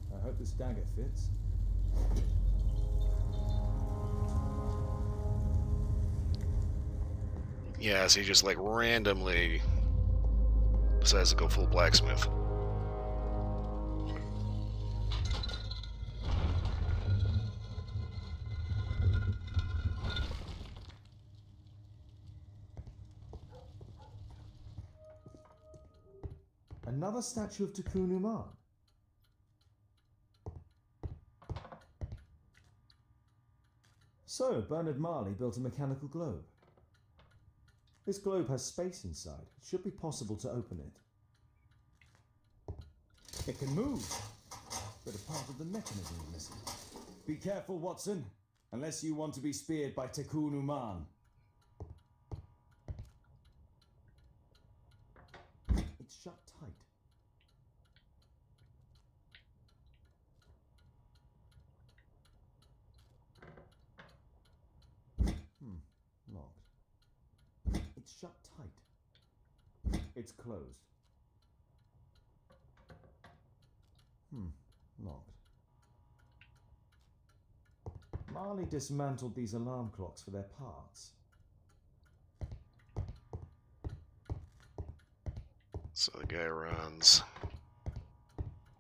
I hope this dagger fits. Yeah, so he just like randomly decides to go full blacksmith. Another statue of Tikkun Uman. So, Bernard Marley built a mechanical globe. This globe has space inside. It should be possible to open it. It can move, but a part of the mechanism is missing. Be careful, Watson, unless you want to be speared by Tikkun Uman. It's shut tight. Locked. It's shut tight. It's closed. Locked. Marley dismantled these alarm clocks for their parts. So the guy runs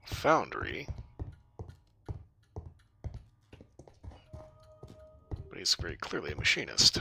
foundry, but he's very clearly a machinist.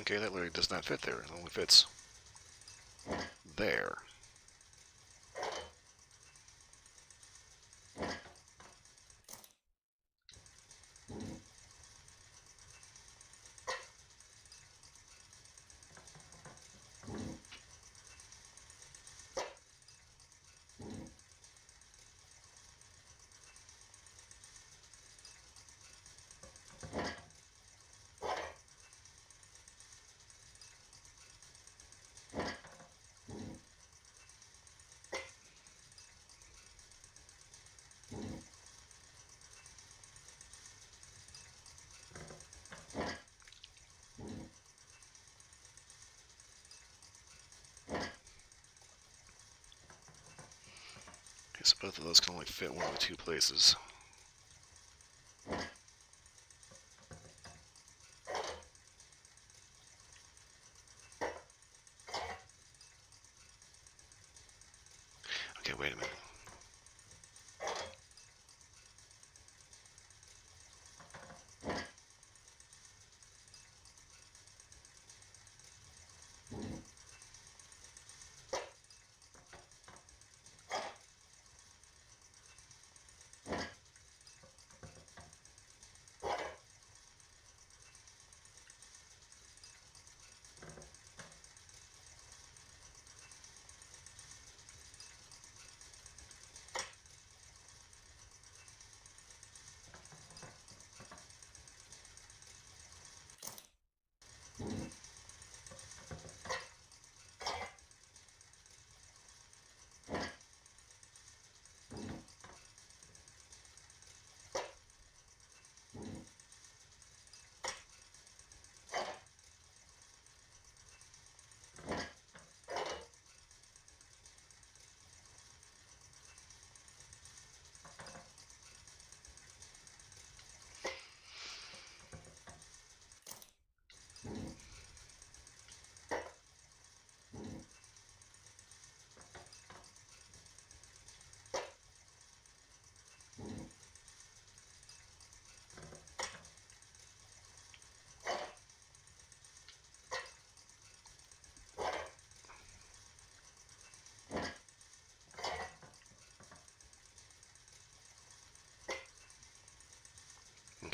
Okay, that literally does not fit there. It only fits there. So both of those can only fit one of the two places. Okay, wait a minute.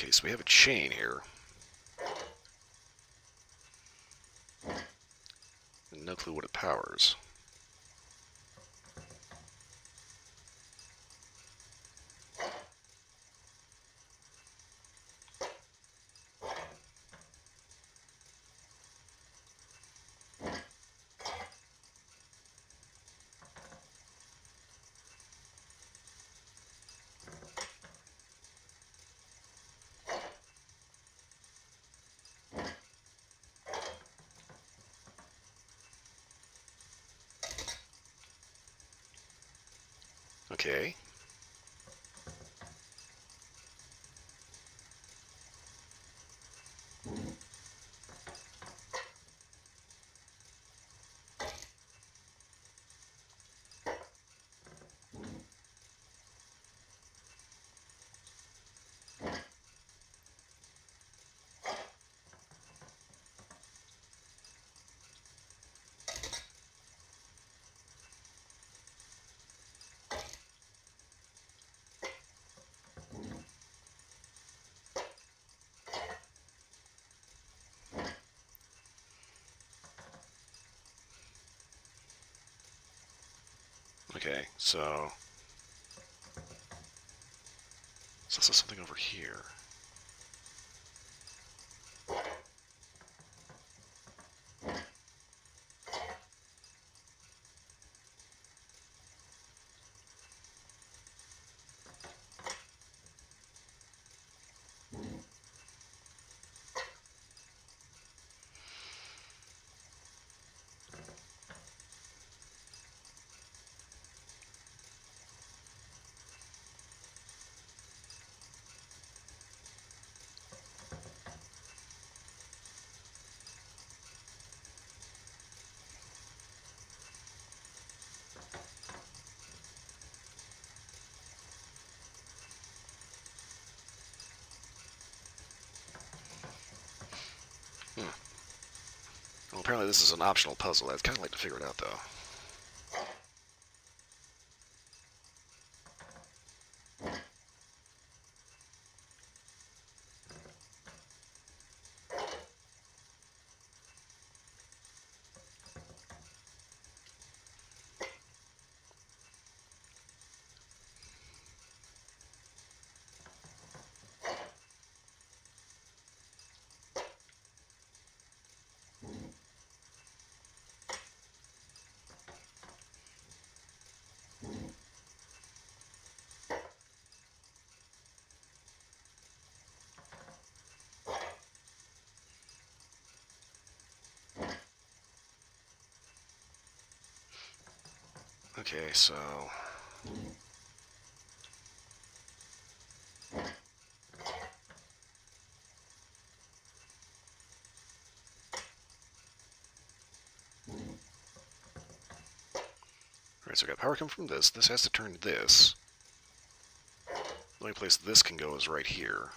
Okay, so we have a chain here. And no clue what it powers. Okay. Okay, so there's also something over here. apparently this is an optional puzzle. I'd kind of like to figure it out, though. Okay, so... Alright, so we got power coming from this. This has to turn to this. The only place this can go is right here.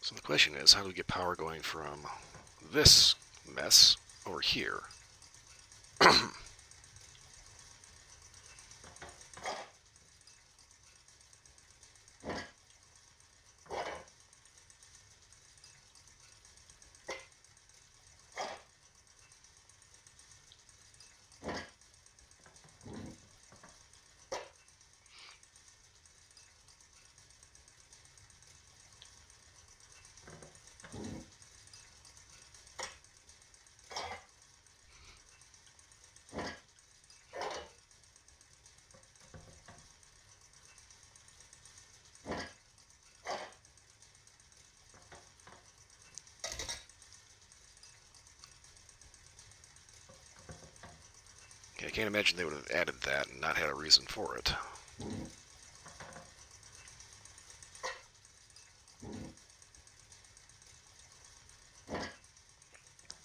So the question is, how do we get power going from this mess over here? Okay, I can't imagine they would have added that and not had a reason for it.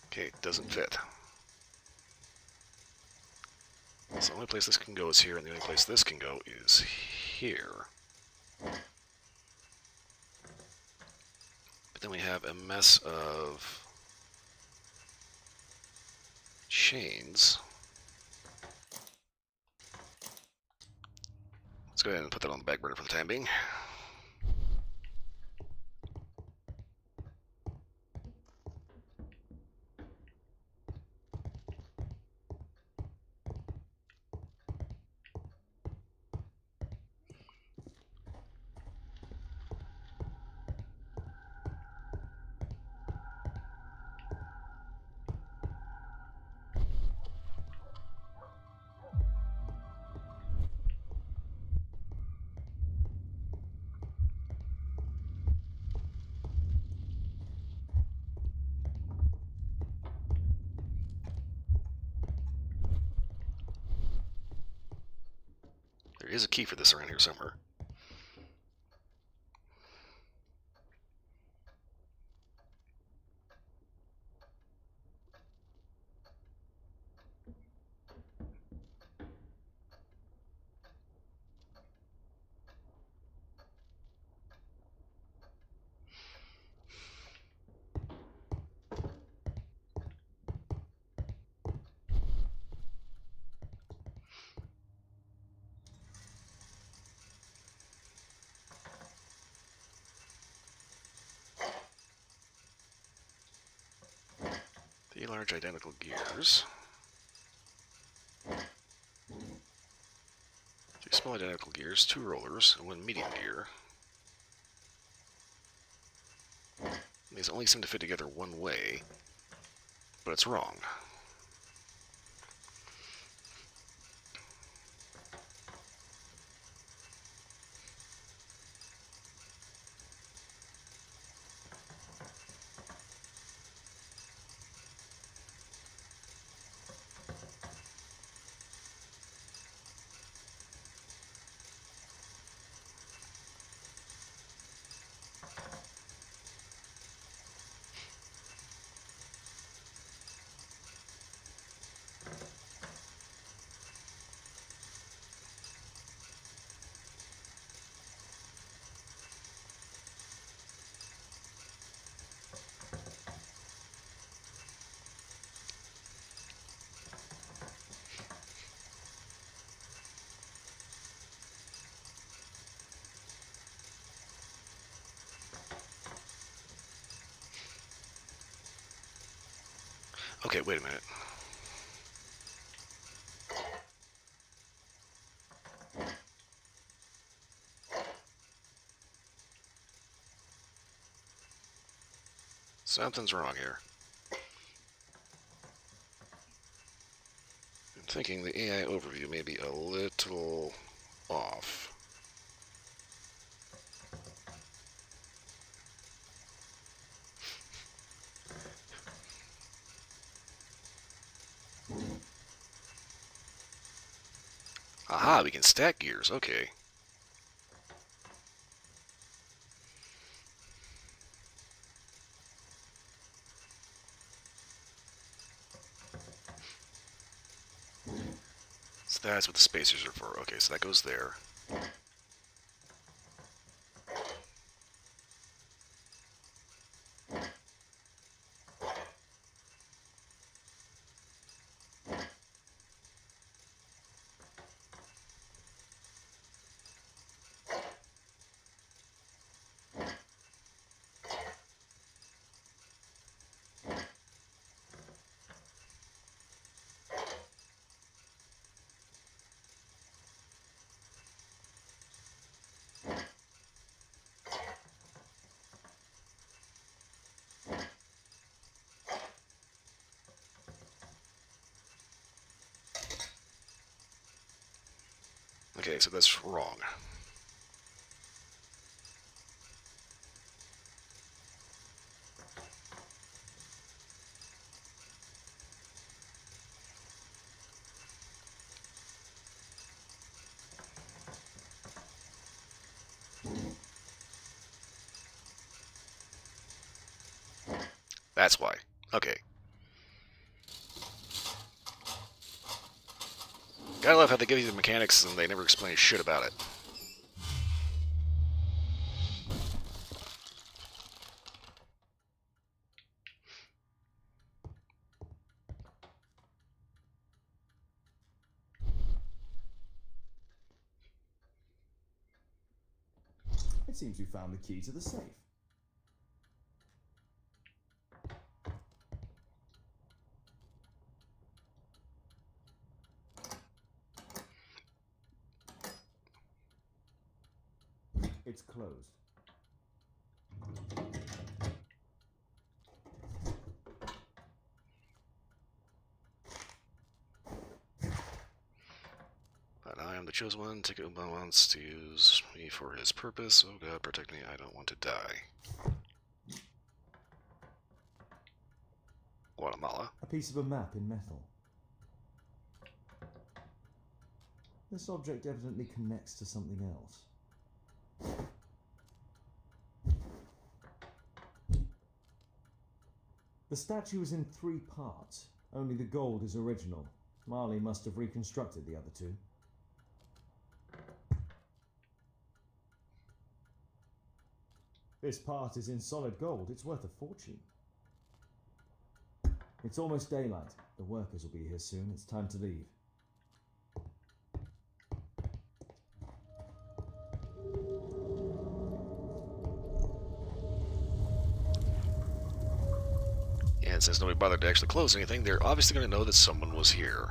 Okay, it doesn't fit. So the only place this can go is here, and the only place this can go is here. But then we have a mess of chains. Let's go ahead and put that on the back burner for the time being. There is a key for this around here somewhere. Three large identical gears. Three small identical gears, two rollers, and one medium gear. These only seem to fit together one way, but it's wrong. Okay, wait a minute. Something's wrong here. I'm thinking the AI overview may be a little off. Aha, we can stack gears. Okay. So that's what the spacers are for. Okay, so that goes there. Okay, so that's wrong. That's why. Okay. Gotta love how they give you the mechanics and they never explain shit about it. It seems we found the key to the safe. It's closed. But I am the chosen one. Ticket wants to use me for his purpose. Oh god, protect me. I don't want to die. Guatemala. A piece of a map in metal. This object evidently connects to something else. The statue is in 3 parts. Only the gold is original. Marley must have reconstructed the other 2. This part is in solid gold. It's worth a fortune. It's almost daylight. The workers will be here soon. It's time to leave. And since nobody bothered to actually close anything, they're obviously going to know that someone was here.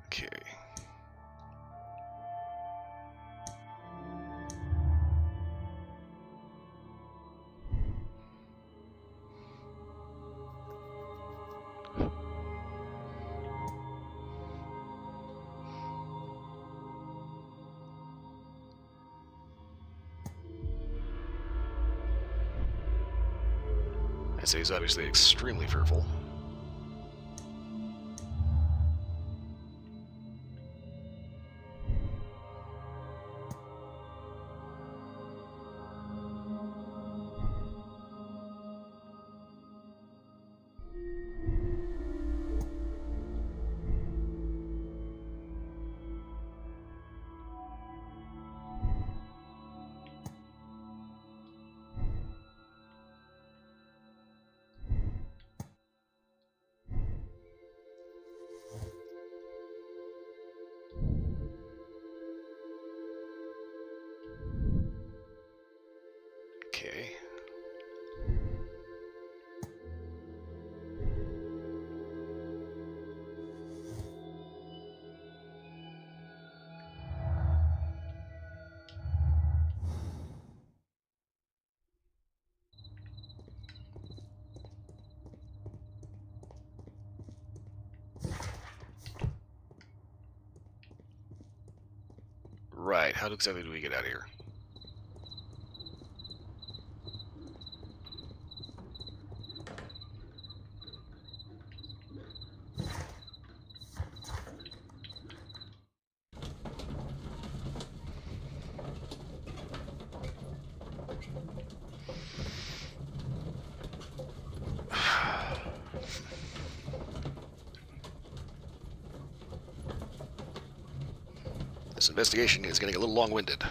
Okay. I'd say he's obviously extremely fearful. Alright, how exactly do we get out of here? This investigation is getting a little long-winded.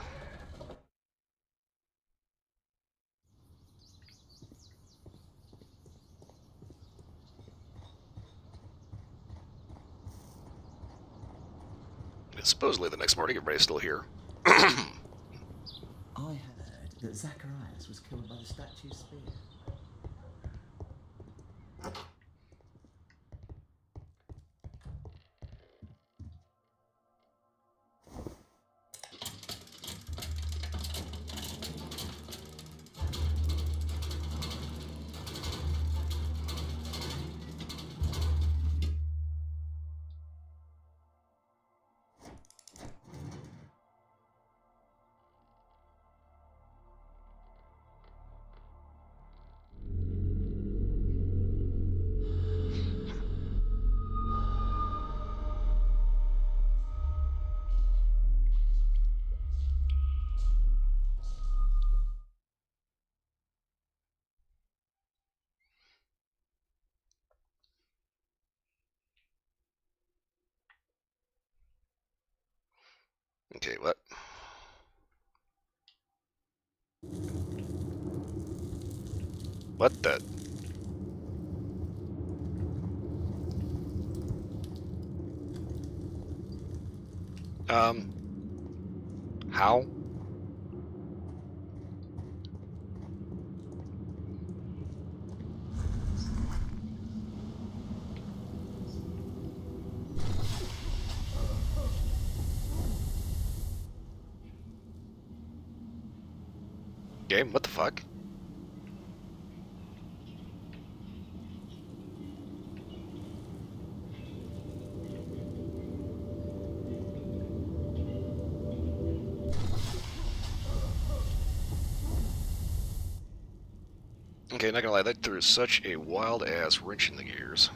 Supposedly the next morning everybody's still here. I heard that Zacharias was killed by the statue's spear. Okay, what? What the? How? Game? What the fuck? Okay, not gonna lie, that threw such a wild-ass wrench in the gears.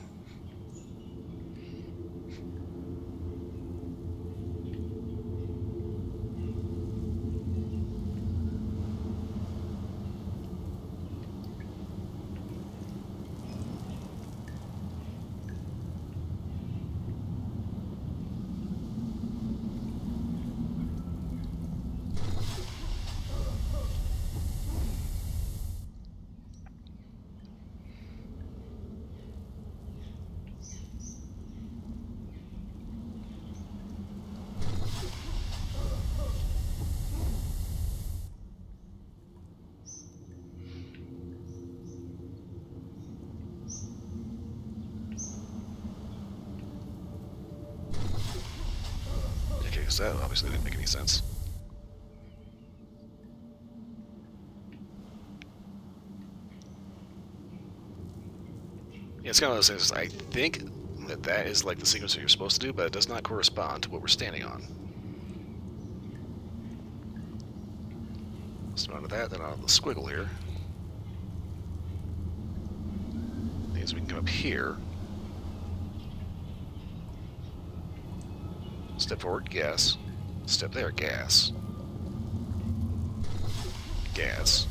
Okay, so that obviously didn't make any sense. Yeah, it's kind of one of those things. I think that that is like the sequence that you're supposed to do, but it does not correspond to what we're standing on. So onto that, then on the squiggle here. Means we can come up here. Step forward, gas. Step there, gas. Gas.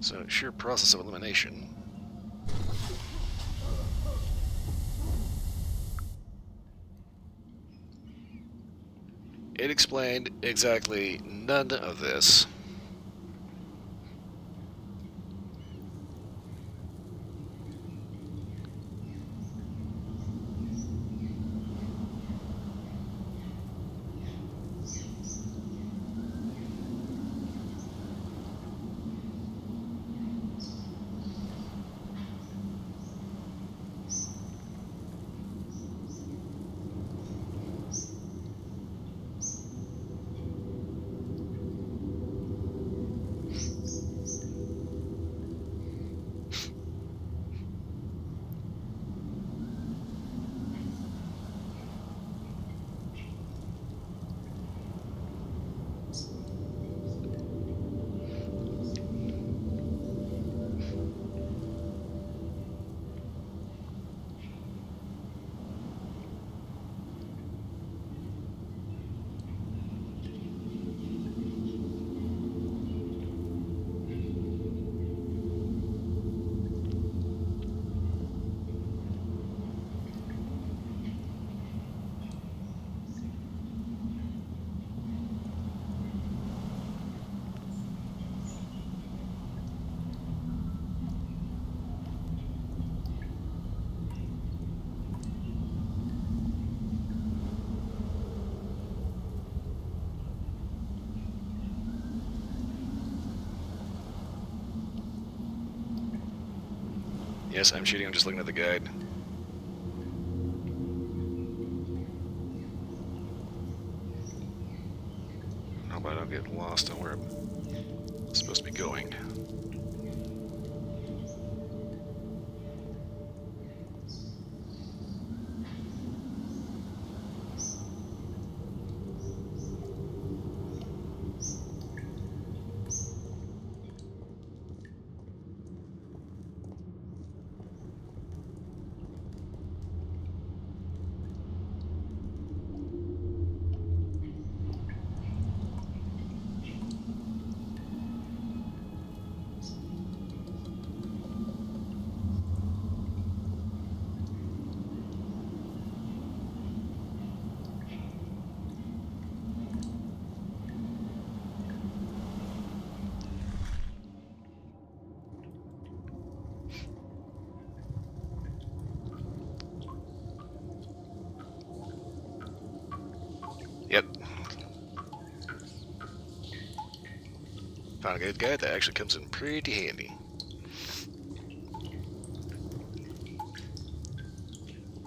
So, sheer process of elimination. It explained exactly none of this. Yes, I'm cheating. I'm just looking at the guide. Hope I don't get lost on where I'm supposed to be going. Yep. Found a good guide that actually comes in pretty handy.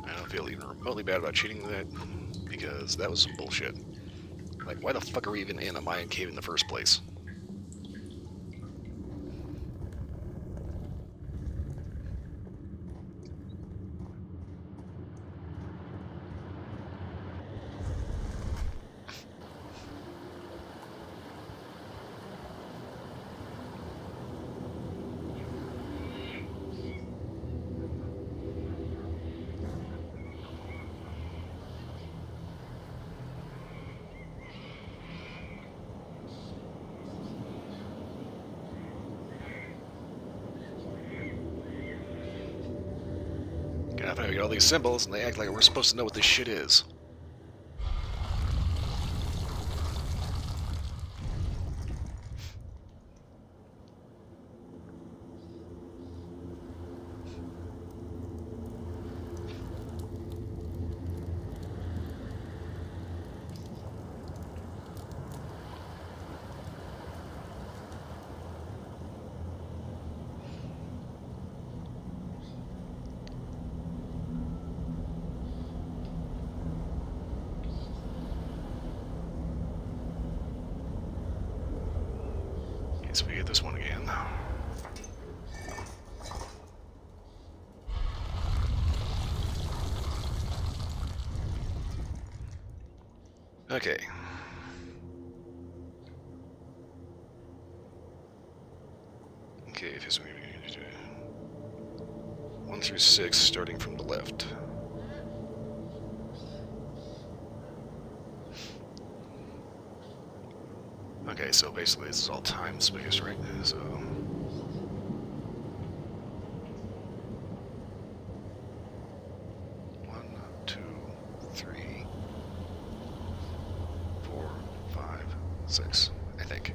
I don't feel even remotely bad about cheating that, because that was some bullshit. Like, why the fuck are we even in a Mayan cave in the first place? God, I get all these symbols, and they act like we're supposed to know what this shit is. Guess we get this one again. Okay. Okay, if it's 1 through 6, starting from the left. Okay, so basically this is all time space, right? So 1, 2, 3, 4, 5, 6, I think.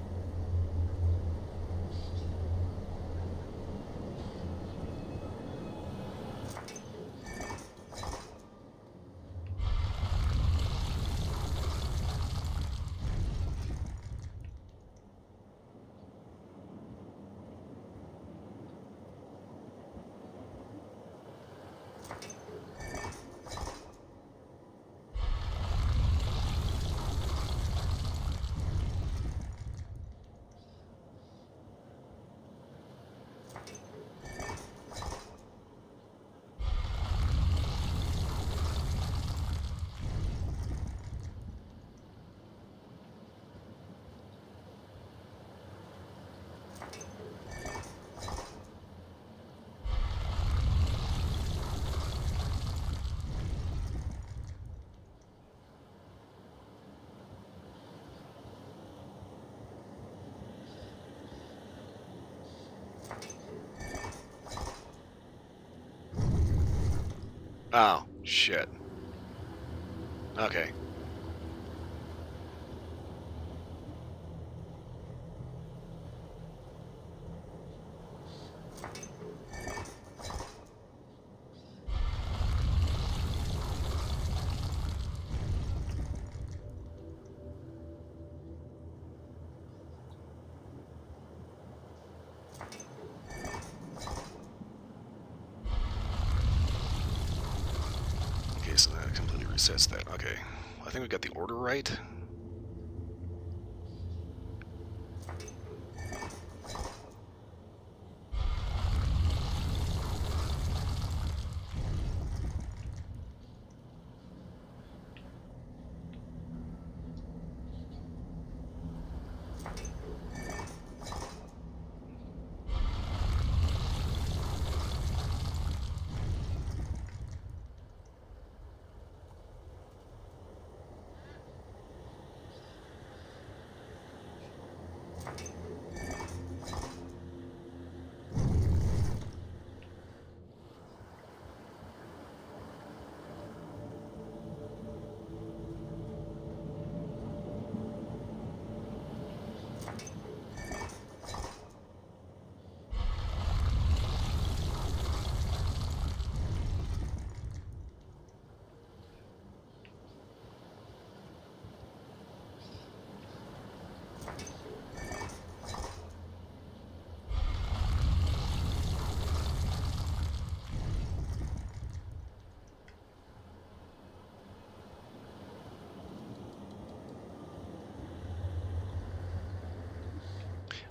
Oh, shit. Okay. says that. Okay. I think we got the order right.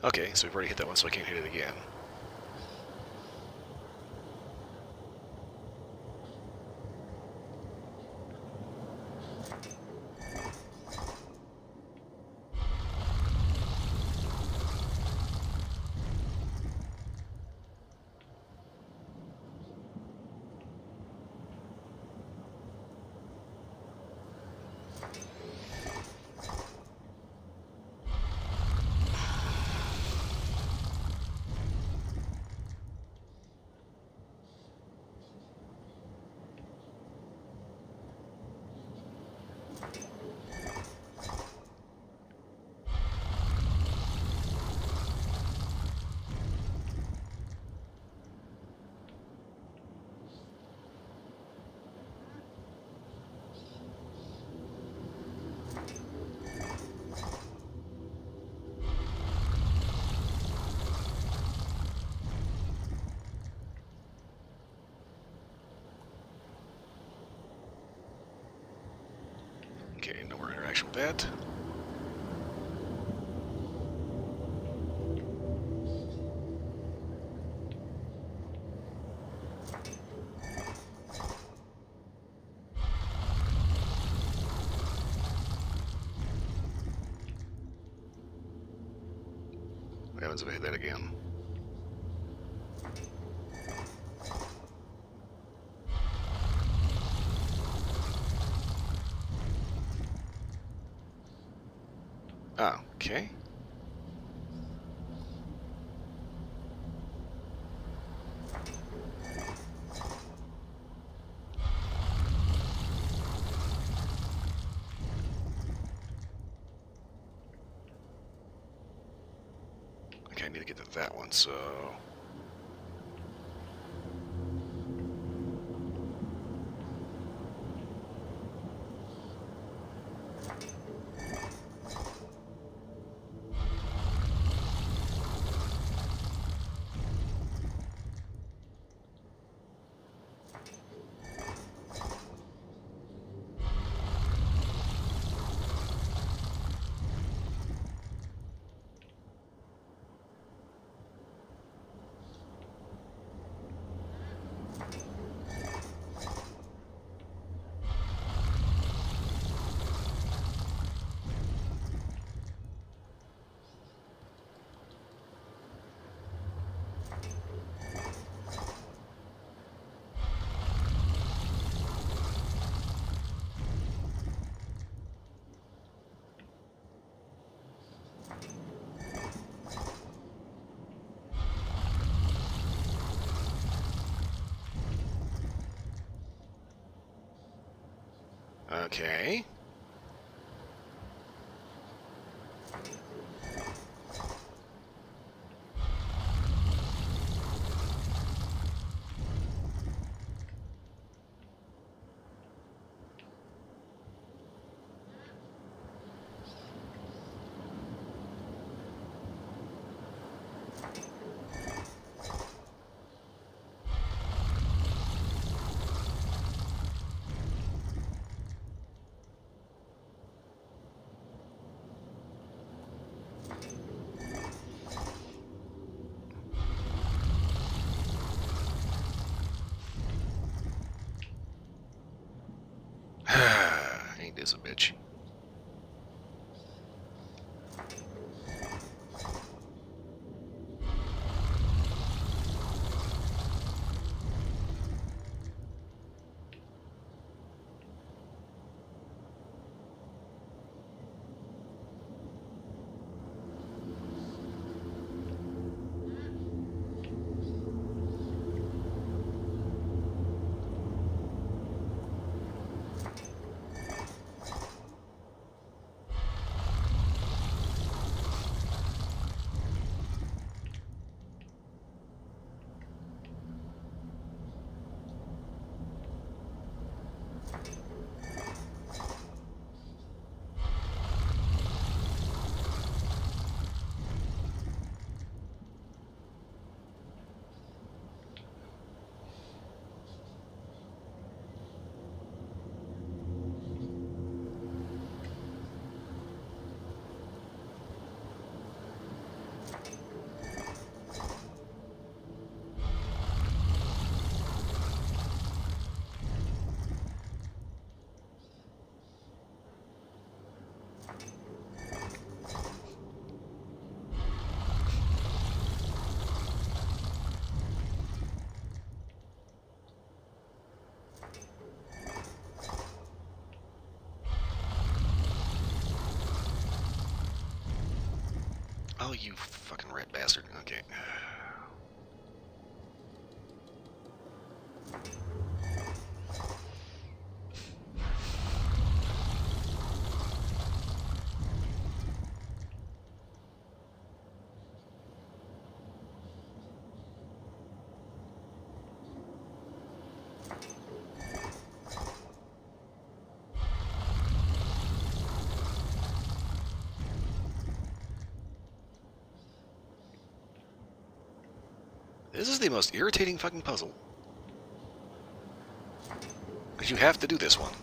Okay, so we've already hit that one, so I can't hit it again. Okay, no more interaction with that. What happens if I hit that again? Ah, okay. Okay, I need to get to that one, so... Okay. bitch. Oh, you fucking rat bastard. Okay. This is the most irritating fucking puzzle. Because you have to do this one.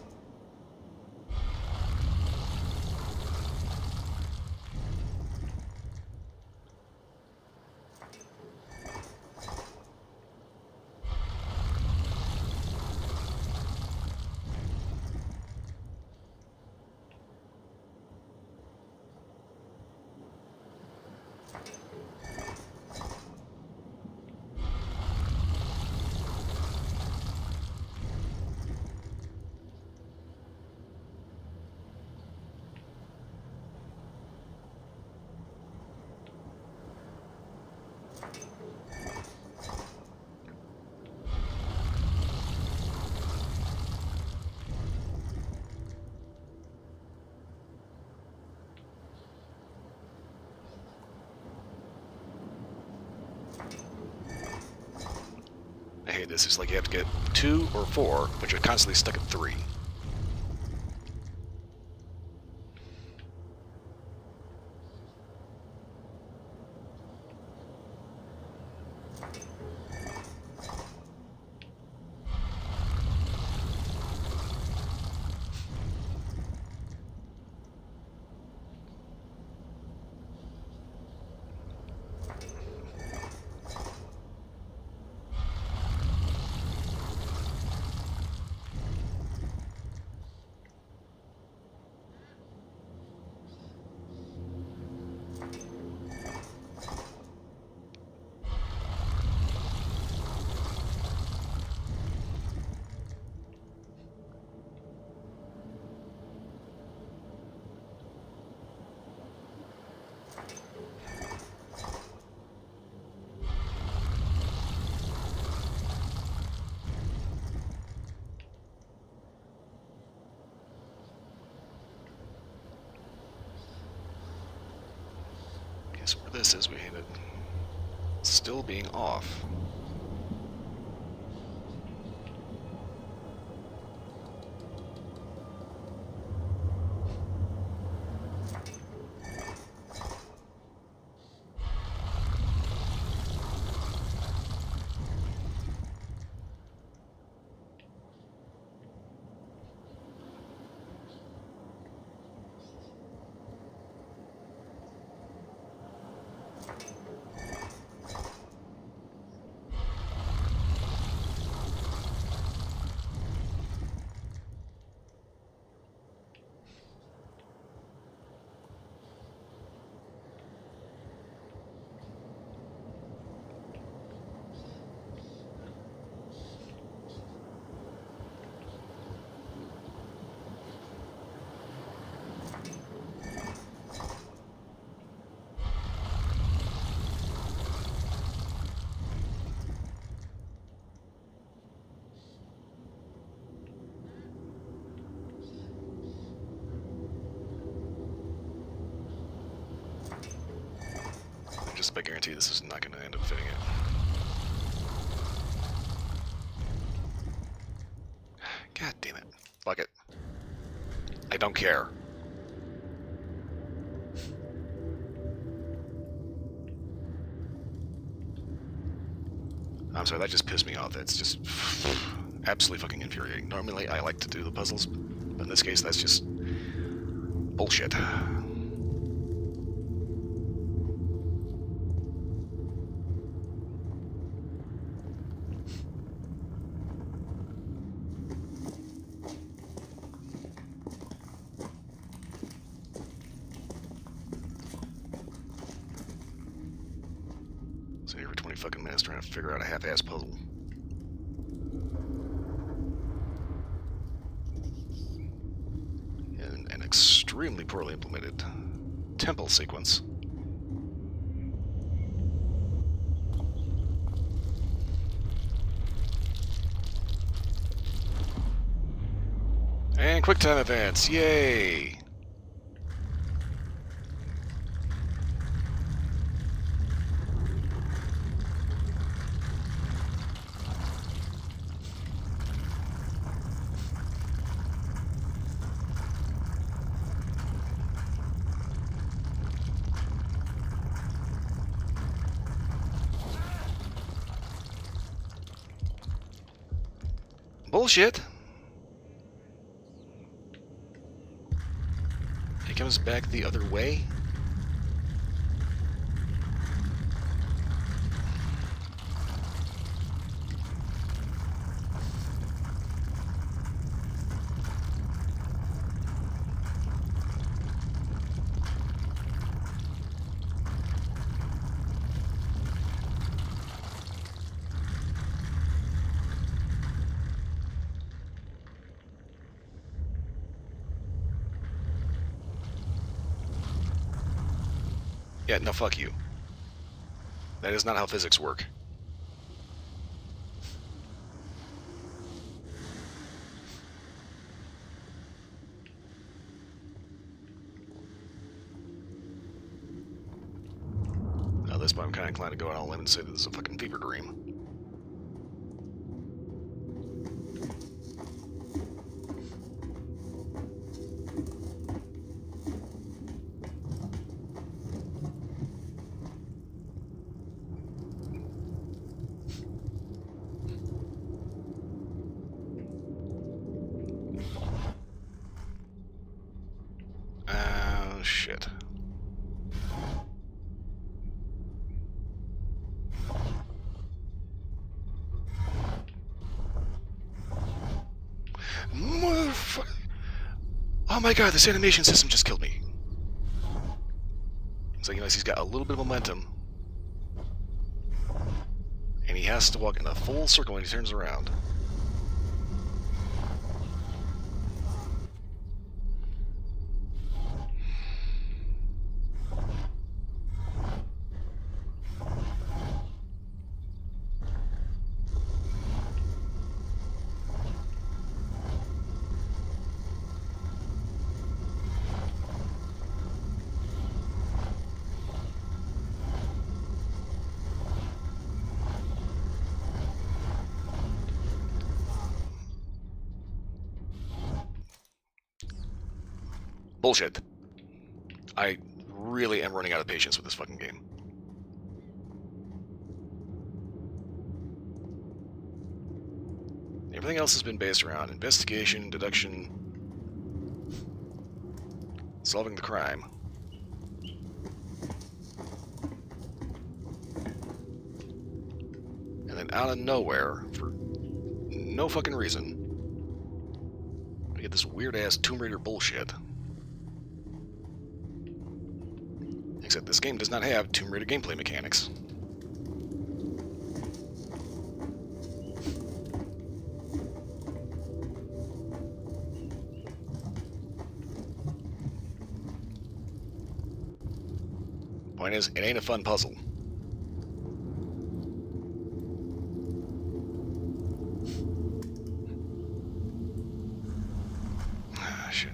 I hate this. It's like you have to get 2 or 4, but you're constantly stuck at 3. Guess where this is, we have it still being off. just by guarantee this is not going to end up fitting it. God damn it. Fuck it. I don't care. I'm sorry, that just pissed me off. That's just absolutely fucking infuriating. Normally, I like to do the puzzles, but in this case, that's just bullshit. So here for 20 fucking minutes trying to figure out a half-ass puzzle. And an extremely poorly implemented temple sequence. And QuickTime events, yay! Bullshit! He comes back the other way? Yeah, no, fuck you. That is not how physics work. Now, at this point, I'm kind of inclined to go out on a limb and say that this is a fucking fever dream. Oh, shit. Motherfucker. Oh my god, this animation system just killed me. So, you know, he's got a little bit of momentum. And he has to walk in a full circle when he turns around. Bullshit. I really am running out of patience with this fucking game. Everything else has been based around investigation, deduction, solving the crime. And then out of nowhere, for no fucking reason, we get this weird-ass Tomb Raider bullshit. Except this game does not have Tomb Raider gameplay mechanics. Point is, it ain't a fun puzzle. Ah, shit.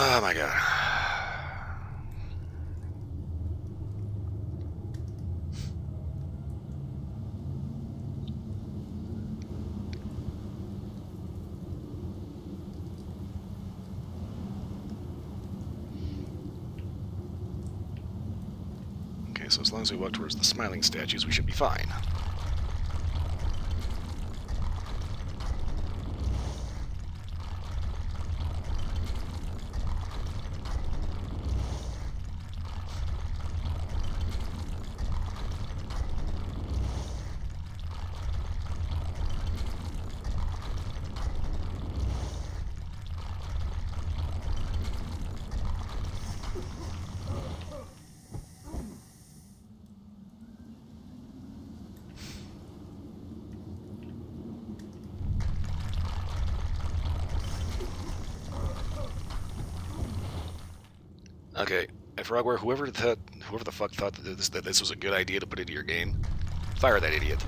Oh my god. Okay, so as long as we walk towards the smiling statues, we should be fine. Okay, and Frogware, whoever the fuck thought that this was a good idea to put into your game, fire that idiot.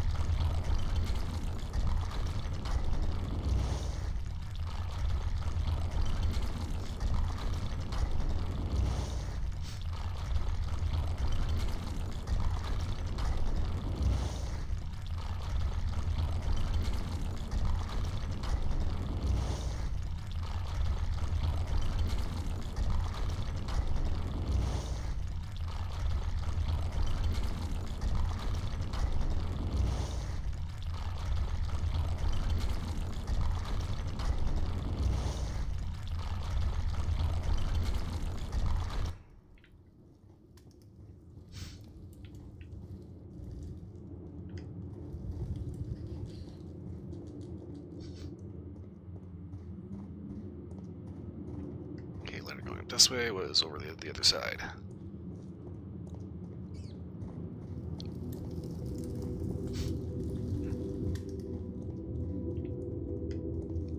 Okay, ladder going up this way was over the other side.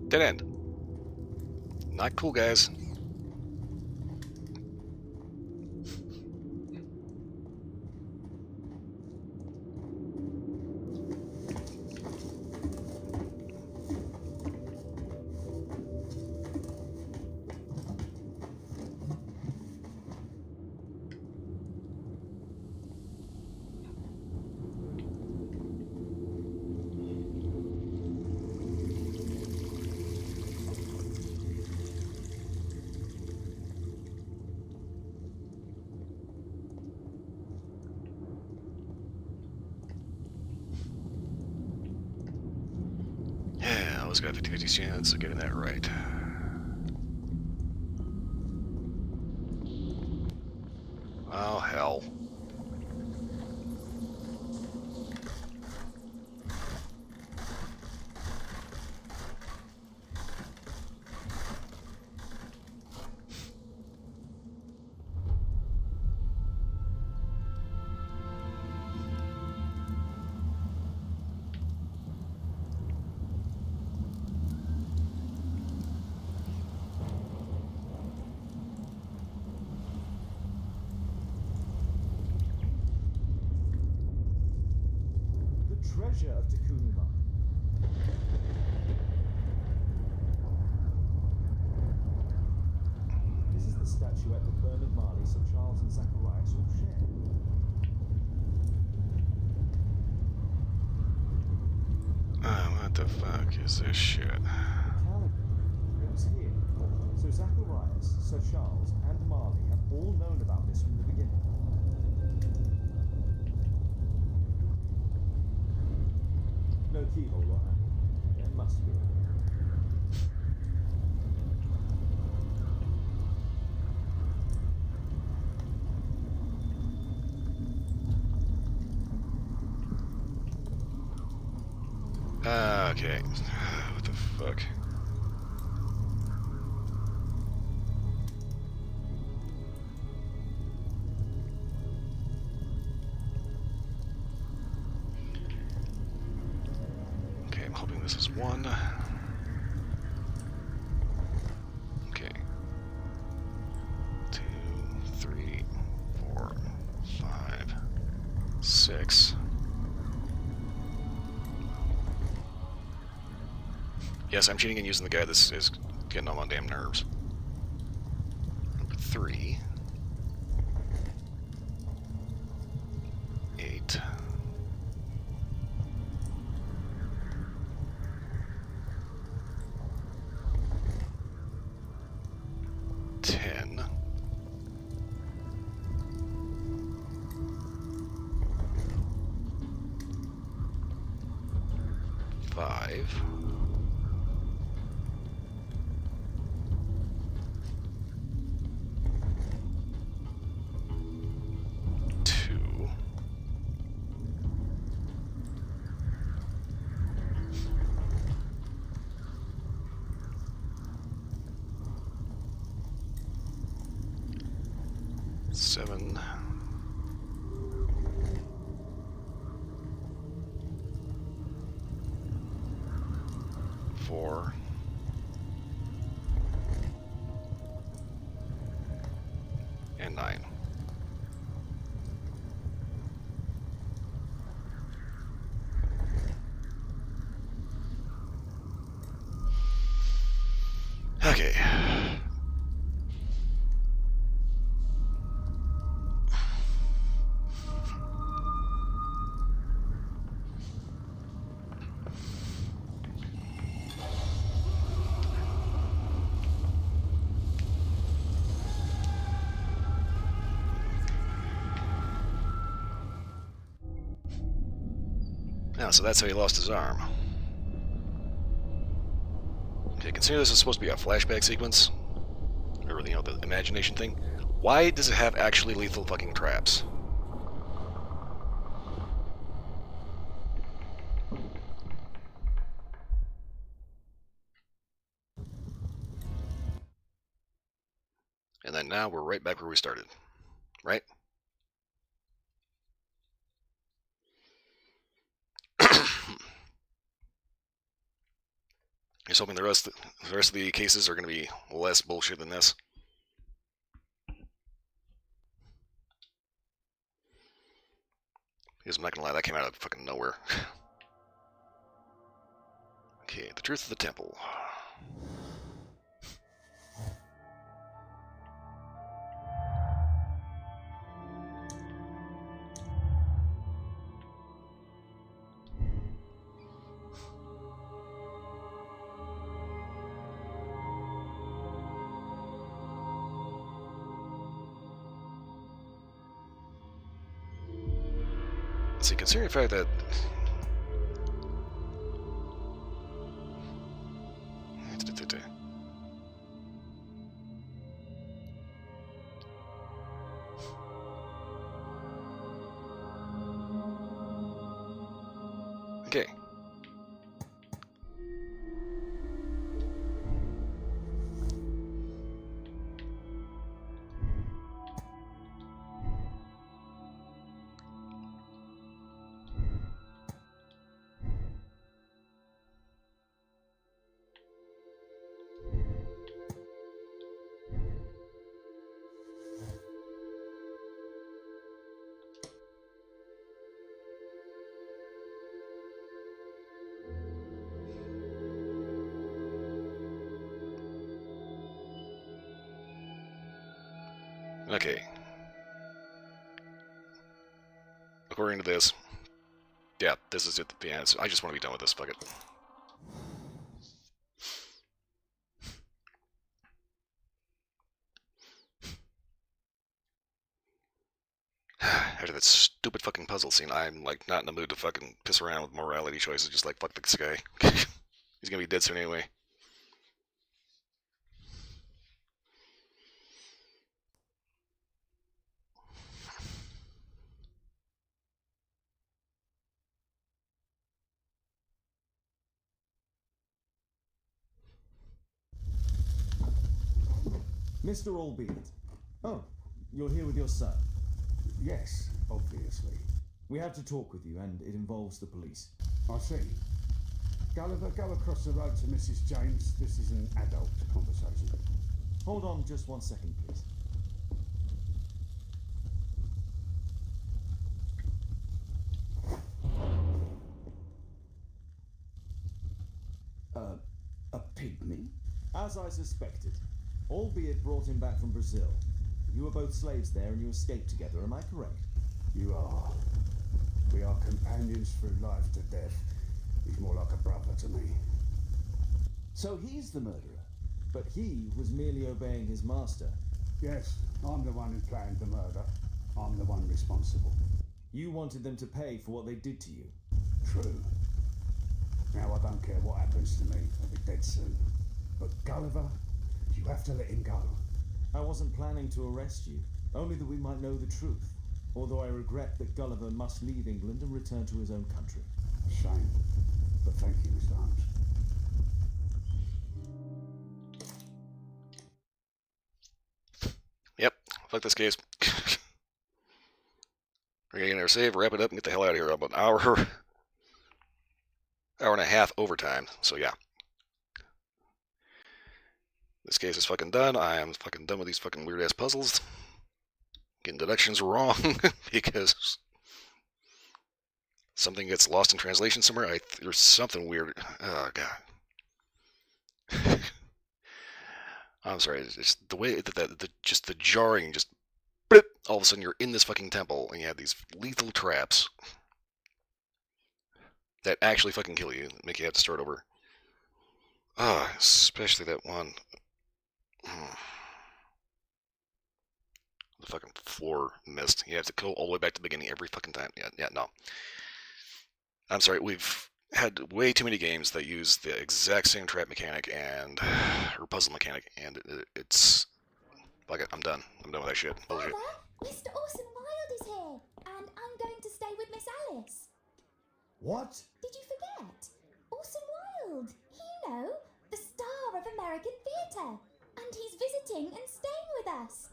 Dead end. Not cool, guys. Yeah, I always got a 50-50 chance of getting that right. Oh, hell. Treasure of Takunuma. This is the statuette that Bernard Marley, Sir Charles and Zacharias all share. Oh, what the fuck is this shit? The calendar. It was here. So Zacharias, Sir Charles and Marley have all known about this from the beginning. No keyhole or handle. There must be. Okay. What the fuck? Okay, I'm hoping this is one. Okay. 2, 3, 4, 5, 6. Yes, I'm cheating and using the guy that is getting on my damn nerves. 3, 8, 10, 5, 2, 7, 4, and 9. Okay. Yeah, so that's how he lost his arm. Okay, consider this is supposed to be a flashback sequence, or you know, the imagination thing. Why does it have actually lethal fucking traps? And then now we're right back where we started, right? Just hoping the rest of the cases are going to be less bullshit than this. Because I'm not going to lie, that came out of fucking nowhere. Okay, the truth of the temple. See, considering the fact that okay. Okay. According to this, yeah, this is it. Yeah, I just want to be done with this. Fuck it. After that stupid fucking puzzle scene, I'm like not in the mood to fucking piss around with morality choices. Just like fuck this guy. He's gonna be dead soon anyway. Mr. Albeit. Oh, you're here with your son. Yes, obviously. We have to talk with you, and it involves the police. I see. Gulliver, go across the road to Mrs. James. This is an adult conversation. Hold on just 1 second, please. A pygmy? As I suspected, albeit brought him back from Brazil. You were both slaves there and you escaped together, am I correct? You are. We are companions through life to death. He's more like a brother to me. So he's the murderer, but he was merely obeying his master. Yes, I'm the one who planned the murder. I'm the one responsible. You wanted them to pay for what they did to you. True. Now I don't care what happens to me. I'll be dead soon. But Gulliver, you have to let him go. I wasn't planning to arrest you, only that we might know the truth. Although I regret that Gulliver must leave England and return to his own country. Shame. But thank you, Mr. Holmes. Yep, fuck this case. We're gonna get our save, wrap it up, and get the hell out of here. About an hour and a half overtime. So yeah. This case is fucking done. I am fucking done with these fucking weird ass puzzles. Getting deductions wrong because something gets lost in translation somewhere. There's something weird. Oh god. I'm sorry. It's just the way that just the jarring, just blip, all of a sudden you're in this fucking temple and you have these lethal traps that actually fucking kill you, make you have to start over. Ah, especially that one. The fucking floor missed. You have to go all the way back to the beginning every fucking time. Yeah, no. I'm sorry, we've had way too many games that use the exact same trap mechanic or puzzle mechanic, and it's fuck it. I'm done. I'm done with that shit. Bullshit. Father, Mr. Orson Wilde is here, and I'm going to stay with Miss Alice. What? Did you forget? Orson Wilde, you know, the star of American theatre, and he's visiting and staying with us.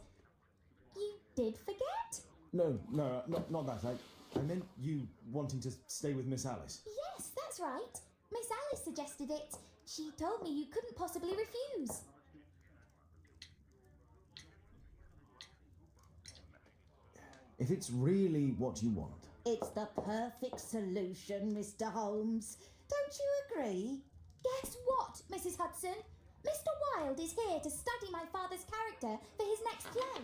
You did forget? No, not that. I meant you wanting to stay with Miss Alice. Yes, that's right. Miss Alice suggested it. She told me you couldn't possibly refuse. If it's really what you want. It's the perfect solution, Mr. Holmes. Don't you agree? Guess what, Mrs. Hudson? Mr. Wilde is here to study my father's character for his next play.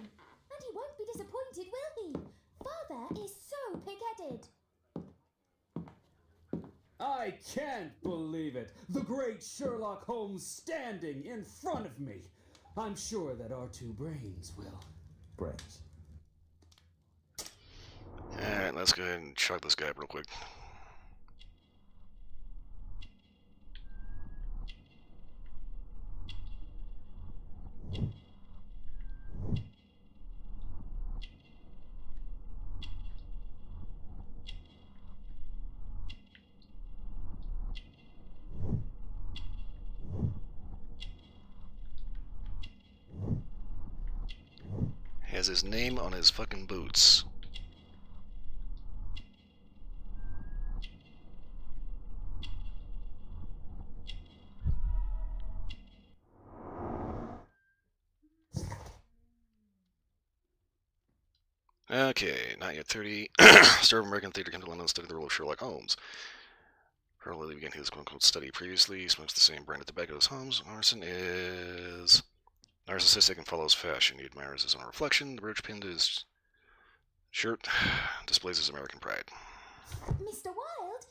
And he won't be disappointed, will he? Father is so pig-headed. I can't believe it. The great Sherlock Holmes standing in front of me. I'm sure that our two brains will. Brains. Alright, let's go ahead and chug this guy up real quick. Has his name on his fucking boots. Okay, not yet 30. Star of American theater came to London, studied the role of Sherlock Holmes. Parallelly began his quote-unquote study previously. He smokes the same brand of tobacco as Holmes. Morrison is narcissistic and follows fashion. He admires his own reflection. The brooch pinned to his shirt displays his American pride. Mr. Wilde,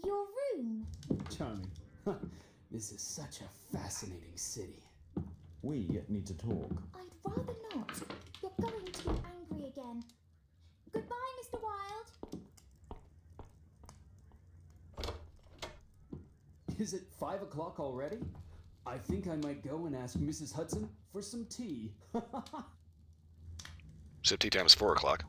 your room. Charming. This is such a fascinating city. We need to talk. I'd rather not. You're going to be angry again. Goodbye, Mr. Wilde. Is it 5 o'clock already? I think I might go and ask Mrs. Hudson for some tea. Sip tea time is 4 o'clock.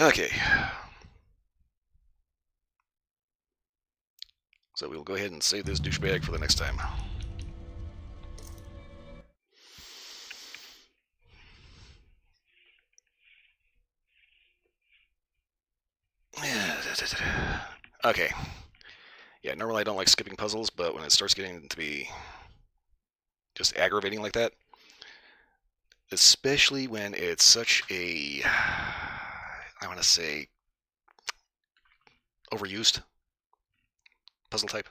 Okay. So we'll go ahead and save this douchebag for the next time. Okay. Yeah, normally I don't like skipping puzzles, but when it starts getting to be just aggravating like that, especially when it's such a, I want to say, overused. puzzle type.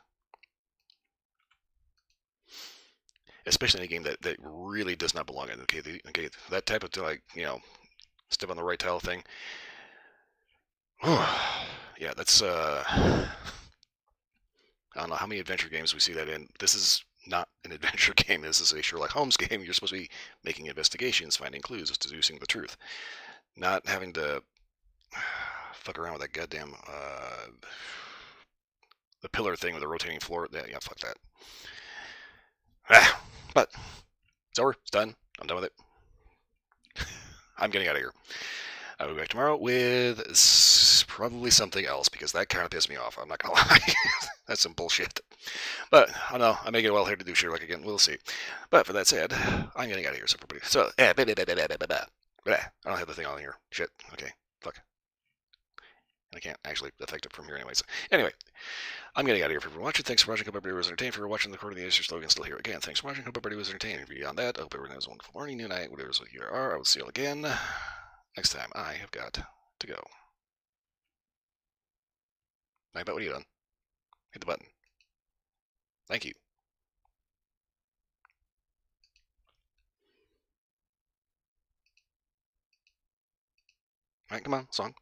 Especially in a game that really does not belong in. Okay, that type of like, step on the right tile thing. Yeah, that's I don't know how many adventure games we see that in. This is not an adventure game. This is a Sherlock Holmes game. You're supposed to be making investigations, finding clues, deducing the truth, not having to fuck around with that goddamn the pillar thing with the rotating floor. Yeah, fuck that. But it's over. It's done. I'm done with it. I'm getting out of here. I'll be back tomorrow with probably something else because that kind of pissed me off. I'm not gonna lie. That's some bullshit. But I don't know. I may get well here to do Sherlock again. We'll see. But for that said, I'm getting out of here. So everybody. So I don't have the thing on here. Shit. Okay. Fuck. And I can't actually affect it from here anyway. So anyway, I'm getting out of here. For everyone watching, thanks for watching. Hope everybody was entertained. For watching the recording, the Easter slogan still here again. Thanks for watching. Hope everybody was entertained. Beyond that, I hope everyone has a wonderful morning, new night, whatever you are. I will see you all again next time. I have got to go. Nightbot, what are you done? Hit the button. Thank you. All right, come on, song.